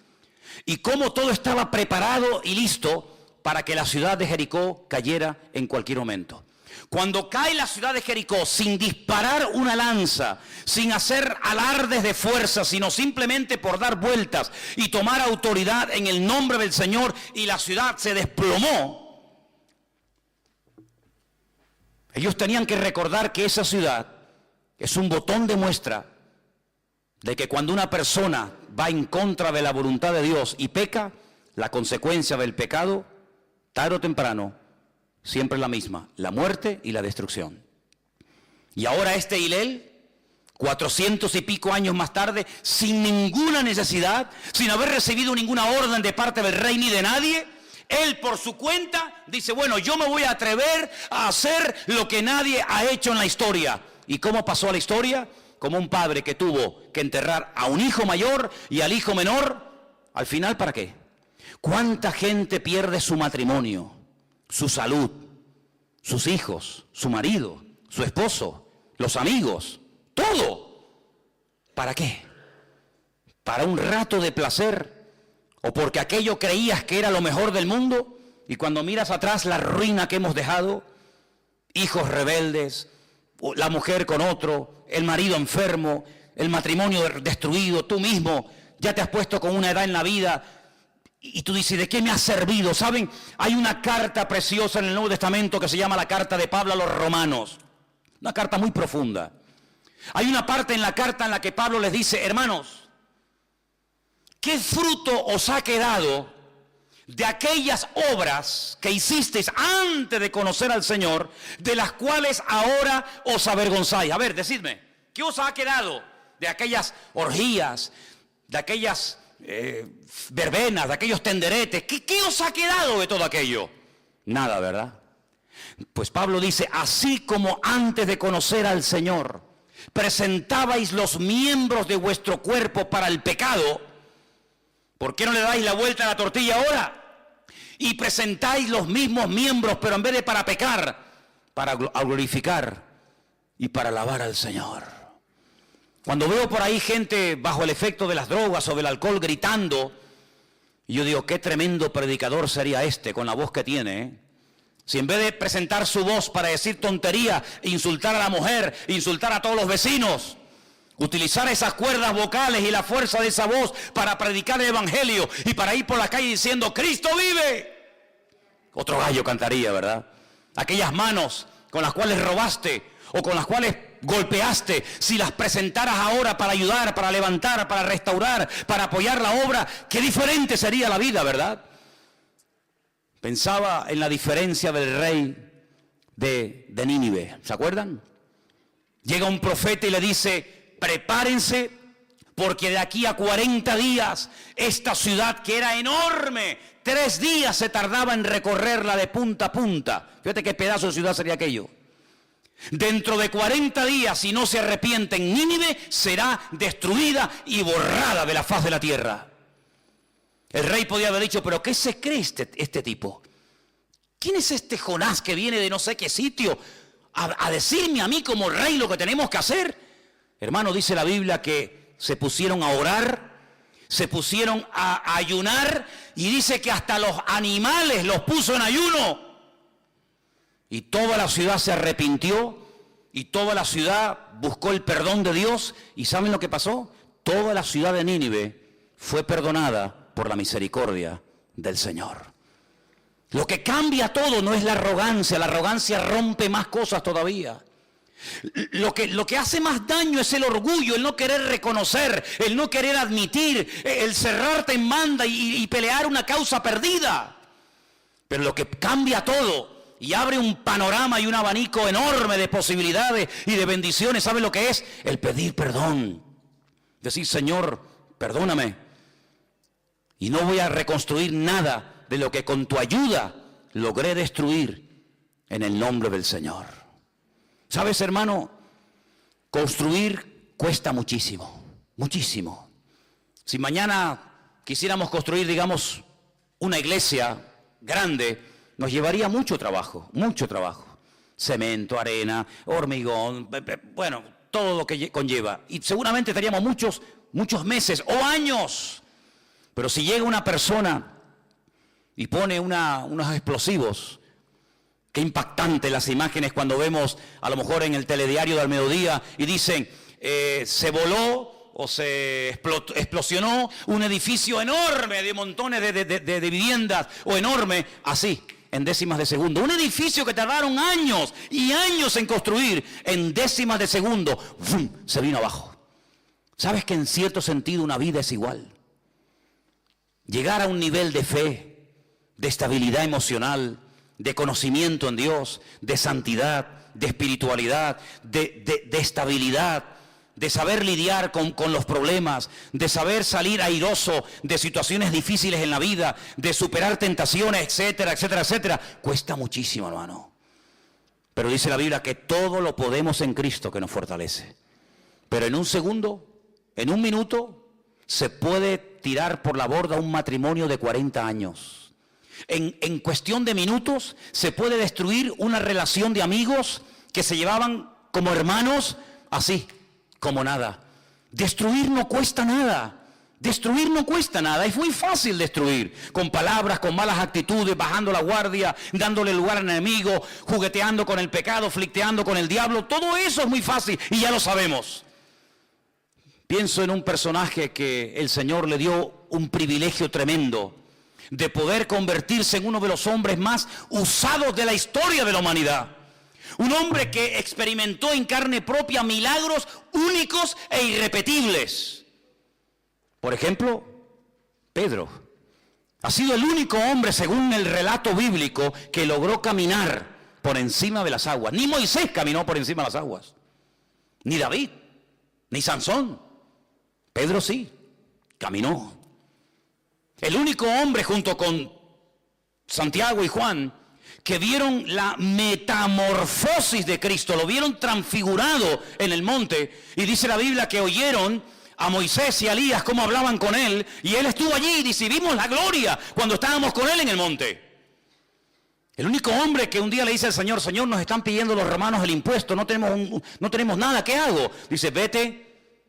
y cómo todo estaba preparado y listo para que la ciudad de Jericó cayera en cualquier momento. Cuando cae la ciudad de Jericó sin disparar una lanza, sin hacer alardes de fuerza, sino simplemente por dar vueltas y tomar autoridad en el nombre del Señor, y la ciudad se desplomó, ellos tenían que recordar que esa ciudad es un botón de muestra de que cuando una persona va en contra de la voluntad de Dios y peca, la consecuencia del pecado, tarde o temprano, siempre es la misma: la muerte y la destrucción. Y ahora este Hilel, 400 y pico años más tarde, sin ninguna necesidad, sin haber recibido ninguna orden de parte del rey ni de nadie, él por su cuenta dice: bueno, yo me voy a atrever a hacer lo que nadie ha hecho en la historia. ¿Y cómo pasó a la historia? Como un padre que tuvo que enterrar a un hijo mayor y al hijo menor. ¿Al final para qué? ¿Cuánta gente pierde su matrimonio, su salud, sus hijos, su marido, su esposo, los amigos, todo? ¿Para qué? ¿Para un rato de placer? ¿O porque aquello creías que era lo mejor del mundo? Y cuando miras atrás la ruina que hemos dejado, hijos rebeldes, la mujer con otro, el marido enfermo, el matrimonio destruido, tú mismo ya te has puesto con una edad en la vida. Y tú dices: ¿de qué me ha servido? ¿Saben? Hay una carta preciosa en el Nuevo Testamento que se llama la carta de Pablo a los romanos. Una carta muy profunda. Hay una parte en la carta en la que Pablo les dice: hermanos, ¿qué fruto os ha quedado de aquellas obras que hicisteis antes de conocer al Señor, de las cuales ahora os avergonzáis? A ver, decidme, ¿qué os ha quedado de aquellas orgías, de aquellas verbenas, de aquellos tenderetes? ¿Qué os ha quedado de todo aquello? Nada, ¿verdad? Pues Pablo dice: así como antes de conocer al Señor presentabais los miembros de vuestro cuerpo para el pecado, ¿por qué no le dais la vuelta a la tortilla ahora? Y presentáis los mismos miembros, pero en vez de para pecar, para glorificar y para alabar al Señor. Cuando veo por ahí gente bajo el efecto de las drogas o del alcohol gritando, yo digo: qué tremendo predicador sería este con la voz que tiene, ¿eh? Si en vez de presentar su voz para decir tontería, insultar a la mujer, insultar a todos los vecinos, utilizar esas cuerdas vocales y la fuerza de esa voz para predicar el evangelio y para ir por la calle diciendo: Cristo vive, otro gallo cantaría, ¿verdad? Aquellas manos con las cuales robaste o con las cuales golpeaste, si las presentaras ahora para ayudar, para levantar, para restaurar, para apoyar la obra, qué diferente sería la vida, ¿verdad? Pensaba en la diferencia del rey de Nínive, ¿se acuerdan? Llega un profeta y le dice: prepárense, porque de aquí a 40 días esta ciudad, que era enorme, 3 días se tardaba en recorrerla de punta a punta. Fíjate qué pedazo de ciudad sería aquello. Dentro de 40 días, si no se arrepienten, Nínive será destruida y borrada de la faz de la tierra. El rey podía haber dicho, pero ¿qué se cree este tipo? ¿Quién es este Jonás que viene de no sé qué sitio a decirme a mí como rey lo que tenemos que hacer? Hermano, dice la Biblia que se pusieron a orar, se pusieron a ayunar, y dice que hasta los animales los puso en ayuno. Y toda la ciudad se arrepintió, y toda la ciudad buscó el perdón de Dios. ¿Y saben lo que pasó? Toda la ciudad de Nínive fue perdonada por la misericordia del Señor. Lo que cambia todo no es la arrogancia rompe más cosas todavía. Lo que hace más daño es el orgullo, el no querer reconocer, el no querer admitir, el cerrarte en banda y pelear una causa perdida. Pero lo que cambia todo y abre un panorama y un abanico enorme de posibilidades y de bendiciones, ¿sabe lo que es? El pedir perdón. Decir, Señor, perdóname. Y no voy a reconstruir nada de lo que con tu ayuda logré destruir en el nombre del Señor. ¿Sabes, hermano? Construir cuesta muchísimo, muchísimo. Si mañana quisiéramos construir, digamos, una iglesia grande, nos llevaría mucho trabajo, mucho trabajo. Cemento, arena, hormigón, bueno, todo lo que conlleva. Y seguramente estaríamos muchos meses o años. Pero si llega una persona y pone unos explosivos, qué impactante las imágenes cuando vemos a lo mejor en el telediario del mediodía y dicen, se voló o se explosionó un edificio enorme de montones de viviendas, o enorme, así, en décimas de segundo. Un edificio que tardaron años y años en construir, en décimas de segundo, ¡fum!, se vino abajo. ¿Sabes que en cierto sentido una vida es igual? Llegar a un nivel de fe, de estabilidad emocional, de conocimiento en Dios, de santidad, de espiritualidad, de estabilidad, de saber lidiar con los problemas, de saber salir airoso de situaciones difíciles en la vida, de superar tentaciones, etcétera, etcétera, etcétera. Cuesta muchísimo, hermano. Pero dice la Biblia que todo lo podemos en Cristo que nos fortalece. Pero en un segundo, en un minuto, se puede tirar por la borda un matrimonio de 40 años. En cuestión de minutos se puede destruir una relación de amigos que se llevaban como hermanos, así, como nada. Destruir no cuesta nada. Destruir no cuesta nada. Es muy fácil destruir. Con palabras, con malas actitudes, bajando la guardia, dándole lugar al enemigo, jugueteando con el pecado, flirteando con el diablo. Todo eso es muy fácil y ya lo sabemos. Pienso en un personaje que el Señor le dio un privilegio tremendo de poder convertirse en uno de los hombres más usados de la historia de la humanidad. Un hombre que experimentó en carne propia milagros únicos e irrepetibles. Por ejemplo, Pedro ha sido el único hombre, según el relato bíblico, que logró caminar por encima de las aguas. Ni Moisés caminó por encima de las aguas, ni David, ni Sansón. Pedro sí, caminó. El único hombre junto con Santiago y Juan que vieron la metamorfosis de Cristo, lo vieron transfigurado en el monte, y dice la Biblia que oyeron a Moisés y a Elías cómo hablaban con él, y él estuvo allí y dice, vimos la gloria cuando estábamos con él en el monte. El único hombre que un día le dice al Señor, Señor, nos están pidiendo los romanos el impuesto, no tenemos nada, ¿qué hago? Dice, vete,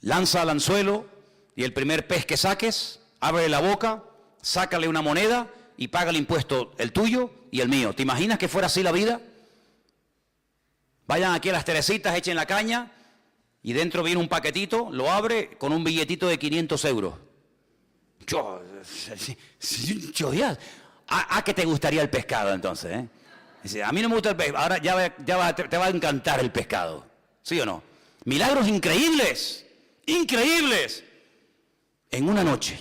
lanza al anzuelo y el primer pez que saques, abre la boca, sácale una moneda y paga el impuesto, el tuyo y el mío. ¿Te imaginas que fuera así la vida? Vayan aquí a las Teresitas, echen la caña y dentro viene un paquetito, lo abre con un billetito de 500 euros. ¿A qué te gustaría el pescado entonces? Dice, a mí no me gusta el pescado, ahora te va a encantar el pescado. ¿Sí o no? Milagros increíbles, increíbles. En una noche,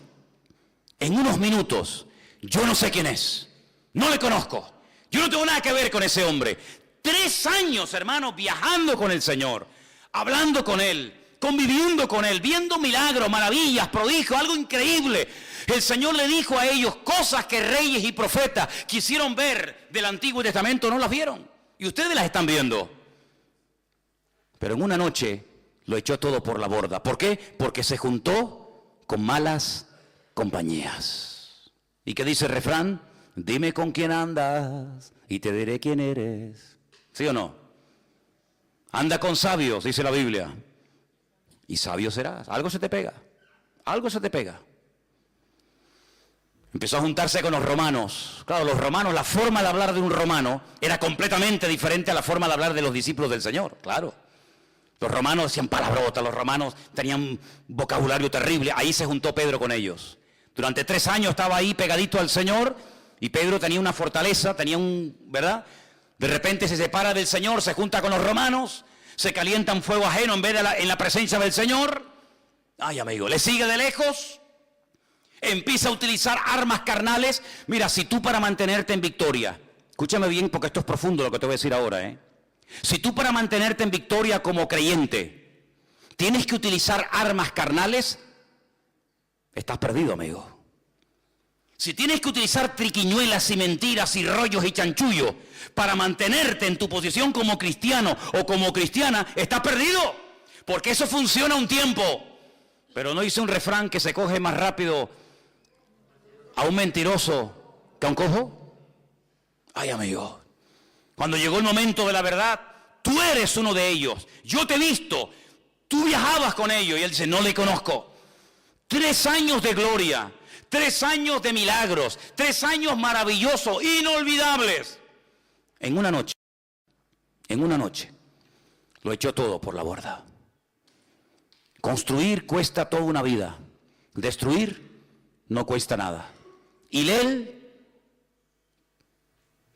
en unos minutos, yo no sé quién es, no le conozco, yo no tengo nada que ver con ese hombre. 3 años, hermano, viajando con el Señor, hablando con Él, conviviendo con Él, viendo milagros, maravillas, prodigios, algo increíble. El Señor le dijo a ellos cosas que reyes y profetas quisieron ver del Antiguo Testamento, no las vieron. Y ustedes las están viendo. Pero en una noche lo echó todo por la borda. ¿Por qué? Porque se juntó con malas compañías. ¿Y qué dice el refrán? Dime con quién andas y te diré quién eres. ¿Sí o no? Anda con sabios, dice la Biblia. Y sabio serás. Algo se te pega. Algo se te pega. Empezó a juntarse con los romanos. Claro, los romanos, la forma de hablar de un romano era completamente diferente a la forma de hablar de los discípulos del Señor. Claro. Los romanos decían palabrotas, los romanos tenían un vocabulario terrible. Ahí se juntó Pedro con ellos. Durante 3 años estaba ahí pegadito al Señor y Pedro tenía una fortaleza, ¿verdad? De repente se separa del Señor, se junta con los romanos, se calienta un fuego ajeno en vez de en la presencia del Señor. Ay, amigo, le sigue de lejos, empieza a utilizar armas carnales. Mira, si tú para mantenerte en victoria, escúchame bien porque esto es profundo lo que te voy a decir ahora, Si tú para mantenerte en victoria como creyente tienes que utilizar armas carnales, estás perdido, amigo. Si tienes que utilizar triquiñuelas y mentiras y rollos y chanchullos para mantenerte en tu posición como cristiano o como cristiana, estás perdido. Porque eso funciona un tiempo. Pero no dice un refrán que se coge más rápido a un mentiroso que a un cojo. Ay, amigo. Cuando llegó el momento de la verdad, tú eres uno de ellos. Yo te he visto. Tú viajabas con ellos. Y él dice, no le conozco. 3 años de gloria. 3 años de milagros, 3 años maravillosos, inolvidables. En una noche, lo echó todo por la borda. Construir cuesta toda una vida. Destruir no cuesta nada. Y él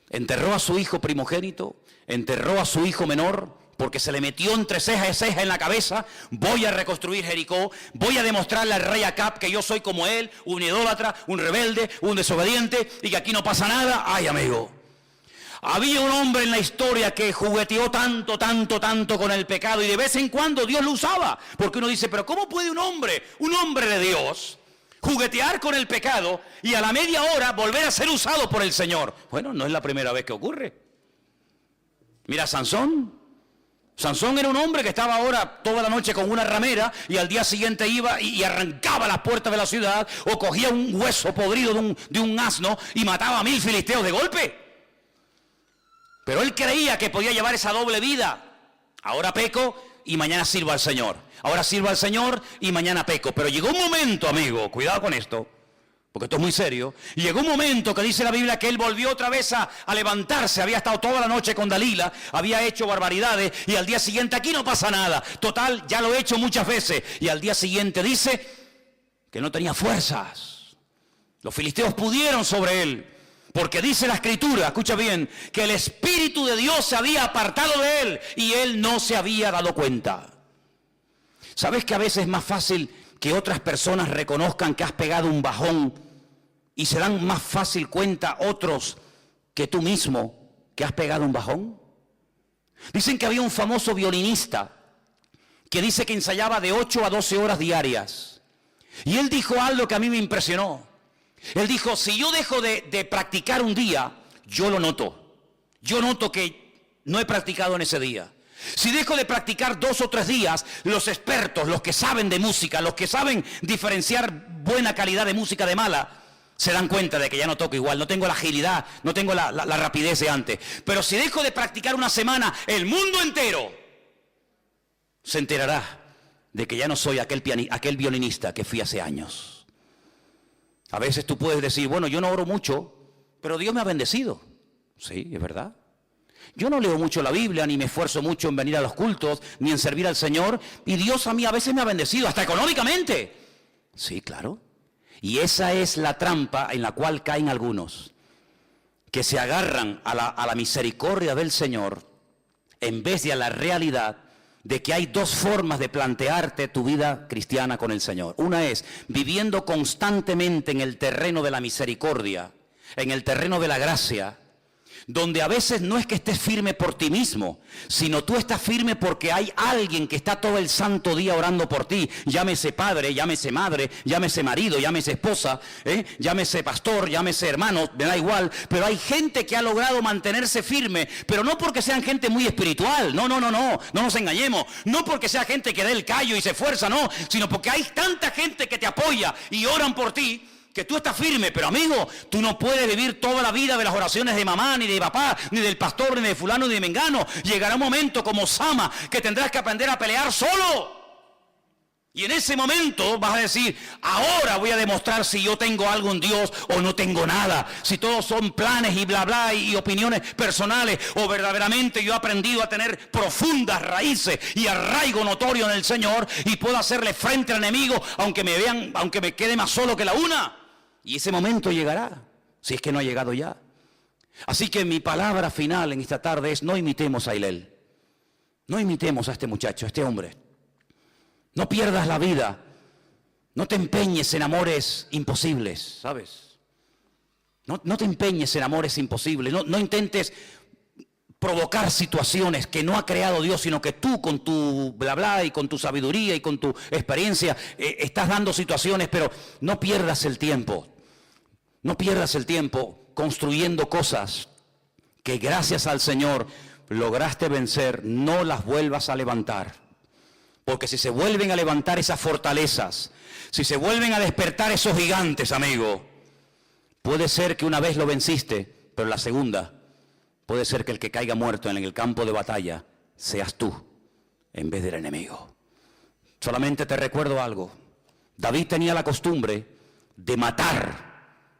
enterró a su hijo primogénito, enterró a su hijo menor, porque se le metió entre ceja y ceja en la cabeza. Voy a reconstruir Jericó, voy a demostrarle al rey Acab que yo soy como él, un idólatra, un rebelde, un desobediente, y que aquí no pasa nada. Ay, amigo, había un hombre en la historia que jugueteó tanto con el pecado, y de vez en cuando Dios lo usaba, porque uno dice, pero ¿cómo puede un hombre de Dios, juguetear con el pecado y a la media hora volver a ser usado por el Señor? Bueno, no es la primera vez que ocurre. Mira, Sansón era un hombre que estaba ahora toda la noche con una ramera y al día siguiente iba y arrancaba las puertas de la ciudad, o cogía un hueso podrido de un asno y mataba a 1000 filisteos de golpe. Pero él creía que podía llevar esa doble vida. Ahora peco y mañana sirvo al Señor. Ahora sirvo al Señor y mañana peco. Pero llegó un momento, amigo, cuidado con esto, porque esto es muy serio. Y llegó un momento que dice la Biblia que él volvió otra vez a levantarse. Había estado toda la noche con Dalila, había hecho barbaridades, y al día siguiente aquí no pasa nada. Total, ya lo he hecho muchas veces. Y al día siguiente dice que no tenía fuerzas. Los filisteos pudieron sobre él, porque dice la Escritura, escucha bien, que el Espíritu de Dios se había apartado de él y él no se había dado cuenta. ¿Sabes que a veces es más fácil que otras personas reconozcan que has pegado un bajón y se dan más fácil cuenta otros que tú mismo que has pegado un bajón? Dicen que había un famoso violinista que dice que ensayaba de 8 a 12 horas diarias. Y él dijo algo que a mí me impresionó. Él dijo, si yo dejo de practicar un día, yo lo noto. Yo noto que no he practicado en ese día. Si dejo de practicar 2 o 3 días, los expertos, los que saben de música, los que saben diferenciar buena calidad de música de mala, se dan cuenta de que ya no toco igual, no tengo la agilidad, no tengo la rapidez de antes. Pero si dejo de practicar una semana, el mundo entero se enterará de que ya no soy aquel violinista que fui hace años. A veces tú puedes decir, bueno, yo no oro mucho, pero Dios me ha bendecido. Sí, es verdad. Yo no leo mucho la Biblia, ni me esfuerzo mucho en venir a los cultos, ni en servir al Señor, y Dios a mí a veces me ha bendecido, hasta económicamente. Sí, claro. Y esa es la trampa en la cual caen algunos, que se agarran a la misericordia del Señor en vez de a la realidad de que hay 2 formas de plantearte tu vida cristiana con el Señor. Una es viviendo constantemente en el terreno de la misericordia, en el terreno de la gracia, donde a veces no es que estés firme por ti mismo, sino tú estás firme porque hay alguien que está todo el santo día orando por ti. Llámese padre, llámese madre, llámese marido, llámese esposa, llámese pastor, llámese hermano, me da igual. Pero hay gente que ha logrado mantenerse firme, pero no porque sean gente muy espiritual, no nos engañemos. No porque sea gente que dé el callo y se esfuerza, no, sino porque hay tanta gente que te apoya y oran por ti, que tú estás firme. Pero amigo, tú no puedes vivir toda la vida de las oraciones de mamá, ni de papá, ni del pastor, ni de fulano, ni de mengano. Llegará un momento como Sama que tendrás que aprender a pelear solo. Y en ese momento vas a decir, ahora voy a demostrar si yo tengo algo en Dios o no tengo nada. Si todos son planes y bla bla y opiniones personales, o verdaderamente yo he aprendido a tener profundas raíces y arraigo notorio en el Señor y puedo hacerle frente al enemigo aunque me vean, aunque me quede más solo que la una. Y ese momento llegará, si es que no ha llegado ya. Así que mi palabra final en esta tarde es: no imitemos a Hilel. No imitemos a este muchacho, a este hombre. No pierdas la vida. No te empeñes en amores imposibles, ¿sabes? No te empeñes en amores imposibles. No intentes provocar situaciones que no ha creado Dios, sino que tú con tu bla bla y con tu sabiduría y con tu experiencia estás dando situaciones, pero no pierdas el tiempo. No pierdas el tiempo construyendo cosas que gracias al Señor lograste vencer. No las vuelvas a levantar. Porque si se vuelven a levantar esas fortalezas, si se vuelven a despertar esos gigantes, amigo, puede ser que una vez lo venciste, pero la segunda, puede ser que el que caiga muerto en el campo de batalla seas tú, en vez del enemigo. Solamente te recuerdo algo. David tenía la costumbre de matar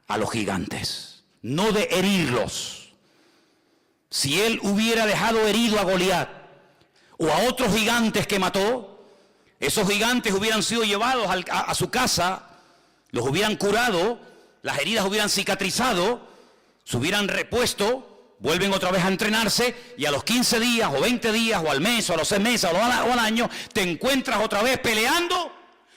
a los gigantes, no de herirlos. Si él hubiera dejado herido a Goliat o a otros gigantes que mató, esos gigantes hubieran sido llevados a su casa, los hubieran curado, las heridas hubieran cicatrizado, se hubieran repuesto, vuelven otra vez a entrenarse y a los 15 días o 20 días o al mes o a los 6 meses o al año te encuentras otra vez peleando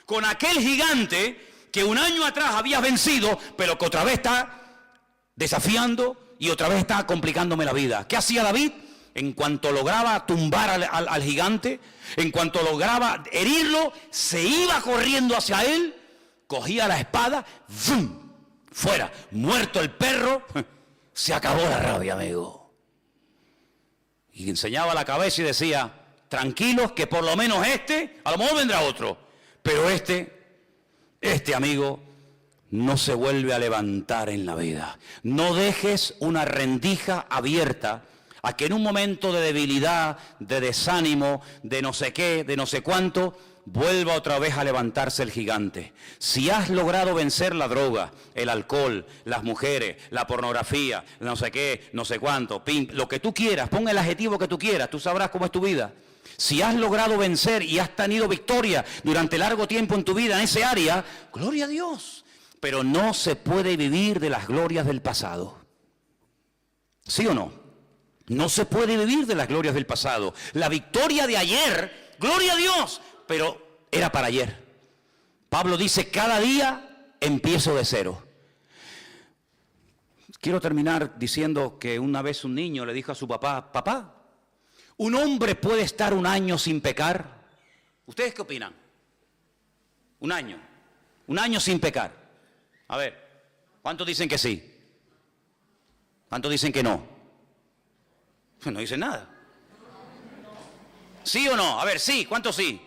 con aquel gigante que un año atrás habías vencido, pero que otra vez está desafiando y otra vez está complicándome la vida. ¿Qué hacía David? En cuanto lograba tumbar al gigante, en cuanto lograba herirlo, se iba corriendo hacia él, cogía la espada, ¡vum!, fuera, muerto el perro, se acabó la rabia, amigo. Y enseñaba la cabeza y decía: tranquilos, que por lo menos a lo mejor vendrá otro, pero este amigo no se vuelve a levantar en la vida. No dejes una rendija abierta a que en un momento de debilidad, de desánimo, de no sé qué, de no sé cuánto, vuelva otra vez a levantarse el gigante. Si has logrado vencer la droga, el alcohol, las mujeres, la pornografía, no sé qué, no sé cuánto, lo que tú quieras, pon el adjetivo que tú quieras, tú sabrás cómo es tu vida. Si has logrado vencer y has tenido victoria durante largo tiempo en tu vida en ese área, gloria a Dios. Pero no se puede vivir de las glorias del pasado. ¿Sí o no? No se puede vivir de las glorias del pasado. La victoria de ayer, gloria a Dios, pero era para ayer. Pablo dice: cada día empiezo de cero. Quiero terminar diciendo que una vez un niño le dijo a su papá: papá, ¿un hombre puede estar un año sin pecar? ¿Ustedes qué opinan? Un año sin pecar. A ver, ¿cuántos dicen que sí? ¿Cuántos dicen que no? No dicen nada. ¿Sí o no? A ver, sí, ¿cuántos sí?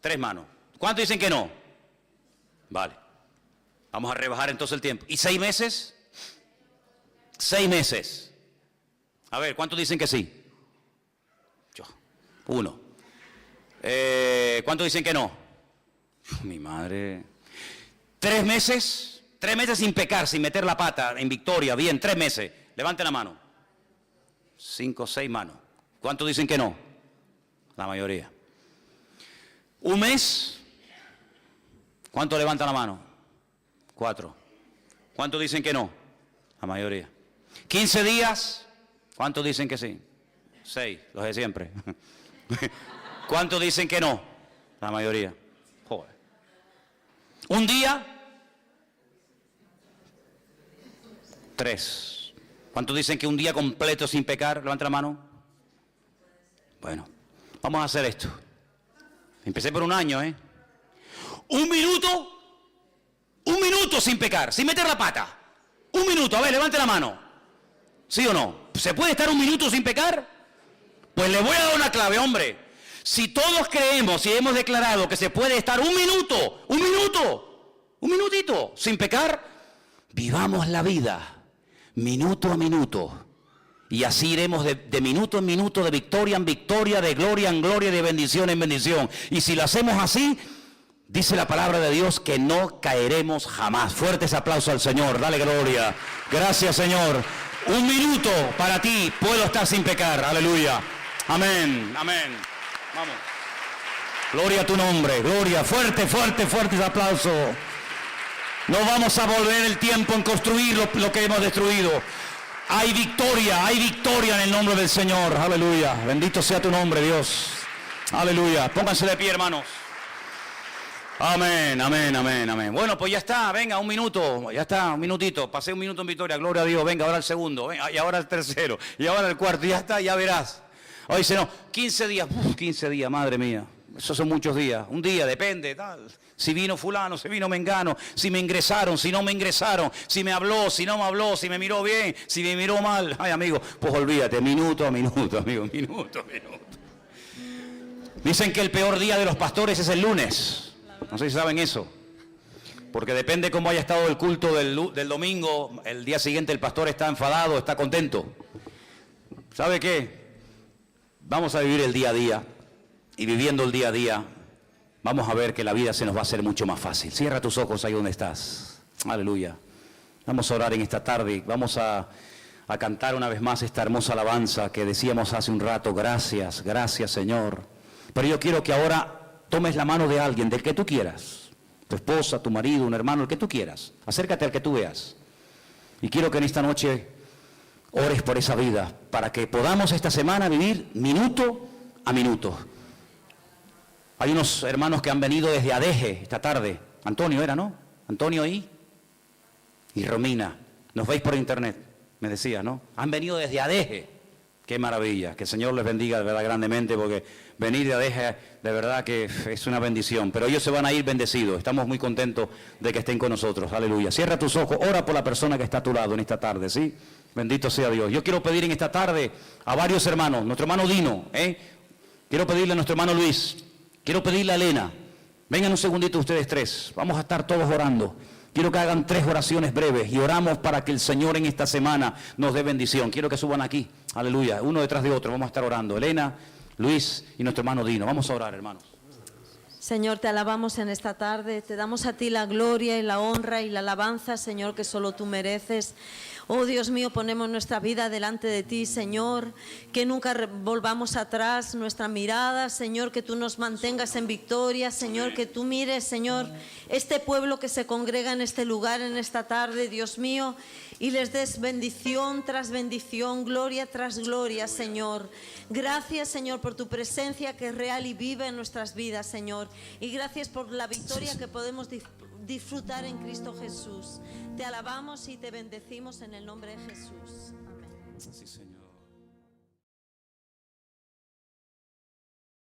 3 manos. ¿Cuántos dicen que no? Vale. Vamos a rebajar entonces el tiempo. ¿Y 6 meses? 6 meses. A ver, ¿cuántos dicen que sí? Yo. 1. ¿Cuántos dicen que no? Mi madre. 3 meses. 3 meses sin pecar, sin meter la pata, en victoria. Bien, 3 meses. Levanten la mano. 5, 6 manos. ¿Cuántos dicen que no? La mayoría. 1 mes. ¿Cuántos levantan la mano? 4. ¿Cuántos dicen que no? La mayoría. 15 días. ¿Cuántos dicen que sí? 6, los de siempre. ¿Cuántos dicen que no? La mayoría. Joder. 1 día. 3. ¿Cuántos dicen que un día completo sin pecar? Levanta la mano. Bueno, vamos a hacer esto. Empecé por un año, ¿eh? Un minuto sin pecar, sin meter la pata. Un minuto, a ver, levante la mano. ¿Sí o no? ¿Se puede estar un minuto sin pecar? Pues le voy a dar una clave, hombre. Si todos creemos y hemos declarado que se puede estar un minutito sin pecar, vivamos la vida minuto a minuto. Y así iremos de minuto en minuto, de victoria en victoria, de gloria en gloria, de bendición en bendición. Y si lo hacemos así, dice la palabra de Dios que no caeremos jamás. Fuertes aplausos al Señor, dale gloria. Gracias, Señor. Un minuto para ti, puedo estar sin pecar. Aleluya. Amén, amén. Vamos. Gloria a tu nombre, gloria. Fuerte, fuerte, fuertes aplausos. No vamos a volver el tiempo en construir lo que hemos destruido. Hay victoria en el nombre del Señor. Aleluya. Bendito sea tu nombre, Dios. Aleluya. Pónganse de pie, hermanos. Amén, amén, amén, amén. Bueno, pues ya está, venga, un minuto, ya está, un minutito. Pasé un minuto en victoria, gloria a Dios. Venga, ahora el segundo, venga, y ahora el tercero, y ahora el cuarto, ya está, ya verás. Hoy dice, no, 15 días, 15 días, madre mía. Esos son muchos días. Un día, depende, tal. Si vino fulano, si vino mengano, si me ingresaron, si no me ingresaron, si me habló, si no me habló, si me miró bien, si me miró mal. Ay, amigo, pues olvídate, minuto a minuto, amigo, minuto a minuto. Dicen que el peor día de los pastores es el lunes. No sé si saben eso. Porque depende cómo haya estado el culto del domingo, el día siguiente el pastor está enfadado, está contento. ¿Sabe qué? Vamos a vivir el día a día. Y viviendo el día a día, vamos a ver que la vida se nos va a hacer mucho más fácil. Cierra tus ojos ahí donde estás. Aleluya. Vamos a orar en esta tarde. Vamos a cantar una vez más esta hermosa alabanza que decíamos hace un rato. Gracias, gracias, Señor. Pero yo quiero que ahora tomes la mano de alguien, del que tú quieras. Tu esposa, tu marido, un hermano, el que tú quieras. Acércate al que tú veas. Y quiero que en esta noche ores por esa vida, para que podamos esta semana vivir minuto a minuto. Hay unos hermanos que han venido desde Adeje esta tarde. Antonio era, ¿no? Antonio y Romina. Nos veis por internet, me decía, ¿no? Han venido desde Adeje. Qué maravilla. Que el Señor les bendiga de verdad grandemente, porque venir de Adeje de verdad que es una bendición. Pero ellos se van a ir bendecidos. Estamos muy contentos de que estén con nosotros. Aleluya. Cierra tus ojos. Ora por la persona que está a tu lado en esta tarde, ¿sí? Bendito sea Dios. Yo quiero pedir en esta tarde a varios hermanos. Nuestro hermano Dino, Quiero pedirle a nuestro hermano Luis. Quiero pedirle a Elena, vengan un segundito ustedes tres, vamos a estar todos orando. Quiero que hagan 3 oraciones breves y oramos para que el Señor en esta semana nos dé bendición. Quiero que suban aquí, aleluya, uno detrás de otro, vamos a estar orando. Elena, Luis y nuestro hermano Dino, vamos a orar, hermanos. Señor, te alabamos en esta tarde, te damos a ti la gloria y la honra y la alabanza, Señor, que solo tú mereces. Oh Dios mío, ponemos nuestra vida delante de ti, Señor, que nunca volvamos atrás nuestra mirada, Señor, que tú nos mantengas en victoria, Señor, que tú mires, Señor, este pueblo que se congrega en este lugar en esta tarde, Dios mío, y les des bendición tras bendición, gloria tras gloria, Señor. Gracias, Señor, por tu presencia que es real y vive en nuestras vidas, Señor, y gracias por la victoria que podemos disfrutar en Cristo Jesús. Te alabamos y te bendecimos en el nombre de Jesús. Amén. Sí, Señor.